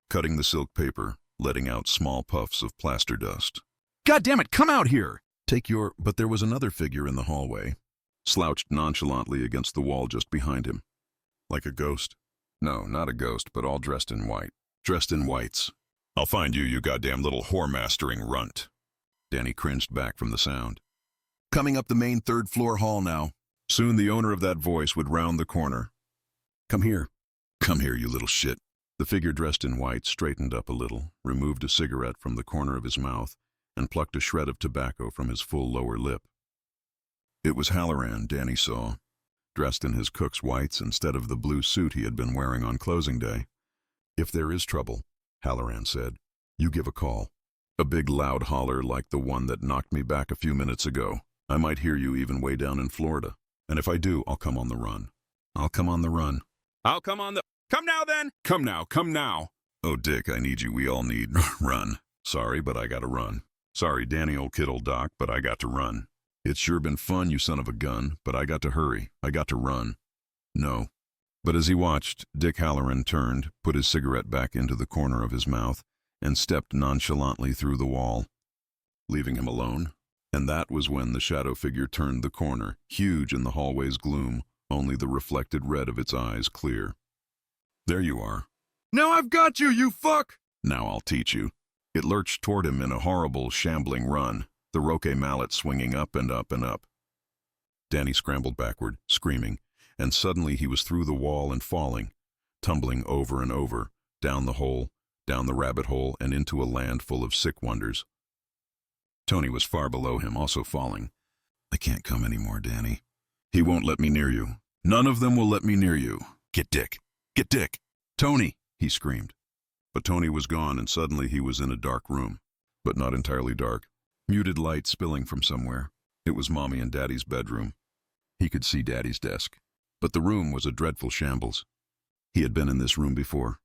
cutting the silk paper, letting out small puffs of plaster dust. "God damn it, come out here!" But there was another figure in the hallway, slouched nonchalantly against the wall just behind him. Like a ghost. No, not a ghost, but all dressed in white. Dressed in whites. "I'll find you, you goddamn little whore-mastering runt." Danny cringed back from the sound. "Coming up the main third-floor hall now." Soon the owner of that voice would round the corner. "Come here. Come here, you little shit." The figure dressed in white straightened up a little, removed a cigarette from the corner of his mouth, and plucked a shred of tobacco from his full lower lip. It was Halloran, Danny saw, dressed in his cook's whites instead of the blue suit he had been wearing on closing day. "If there is trouble," Halloran said, "you give a call. A big loud holler like the one that knocked me back a few minutes ago. I might hear you even way down in Florida. And if I do, I'll come on the run. I'll come on the run. I'll come on the... Come now, then! Come now, come now! Oh, Dick, I need you. We all need... Run. Sorry, but I gotta run. Sorry, Danny, old kid, old doc, but I got to run. It's sure been fun, you son of a gun, but I got to hurry. I got to run." No. But as he watched, Dick Halloran turned, put his cigarette back into the corner of his mouth, and stepped nonchalantly through the wall, leaving him alone. And that was when the shadow figure turned the corner, huge in the hallway's gloom, only the reflected red of its eyes clear. "There you are." "Now I've got you, you fuck!" "Now I'll teach you." It lurched toward him in a horrible, shambling run, the roque mallet swinging up and up and up. Danny scrambled backward, screaming, and suddenly he was through the wall and falling, tumbling over and over, down the hole, down the rabbit hole, and into a land full of sick wonders. Tony was far below him, also falling. "I can't come anymore, Danny. He won't let me near you. None of them will let me near you. Get Dick. Get Dick. Tony!" he screamed. But Tony was gone, and suddenly he was in a dark room. But not entirely dark. Muted light spilling from somewhere. It was Mommy and Daddy's bedroom. He could see Daddy's desk. But the room was a dreadful shambles. He had been in this room before.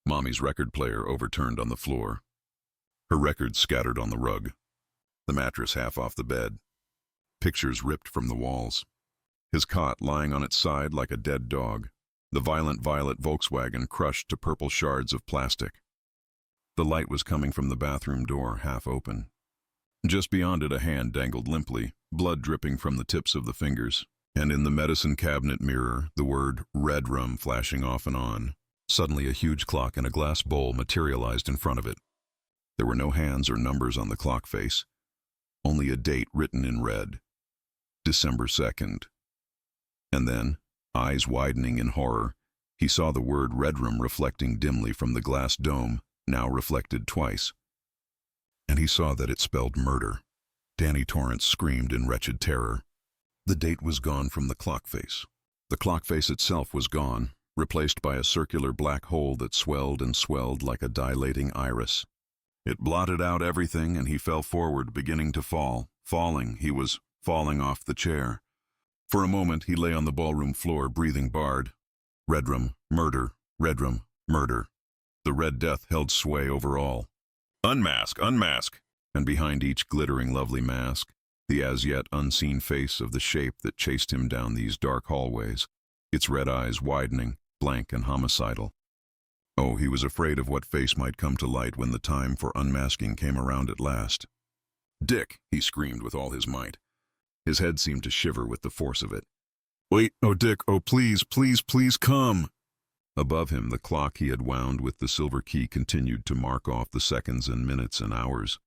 Mommy's record player overturned on the floor. Her records scattered on the rug. The mattress half off the bed. Pictures ripped from the walls. His cot lying on its side like a dead dog. The violent violet Volkswagen crushed to purple shards of plastic. The light was coming from the bathroom door, half open. Just beyond it a hand dangled limply, blood dripping from the tips of the fingers, and in the medicine cabinet mirror the word "Red Rum" flashing off and on. Suddenly a huge clock in a glass bowl materialized in front of it. There were no hands or numbers on the clock face, only a date written in red. December 2nd. And then, eyes widening in horror, he saw the word "Redrum" reflecting dimly from the glass dome, now reflected twice. And he saw that it spelled murder. Danny Torrance screamed in wretched terror. The date was gone from the clock face. The clock face itself was gone, replaced by a circular black hole that swelled and swelled like a dilating iris. It blotted out everything, and he fell forward, beginning to fall. Falling, he was falling off the chair. For a moment he lay on the ballroom floor, breathing barred. Redrum, murder, Redrum, murder. The Red Death held sway over all. Unmask, unmask! And behind each glittering lovely mask, the as yet unseen face of the shape that chased him down these dark hallways, its red eyes widening, blank and homicidal. Oh, he was afraid of what face might come to light when the time for unmasking came around at last. "Dick!" he screamed with all his might. His head seemed to shiver with the force of it. "Wait, oh Dick, oh please, please, please come!" Above him, the clock he had wound with the silver key continued to mark off the seconds and minutes and hours.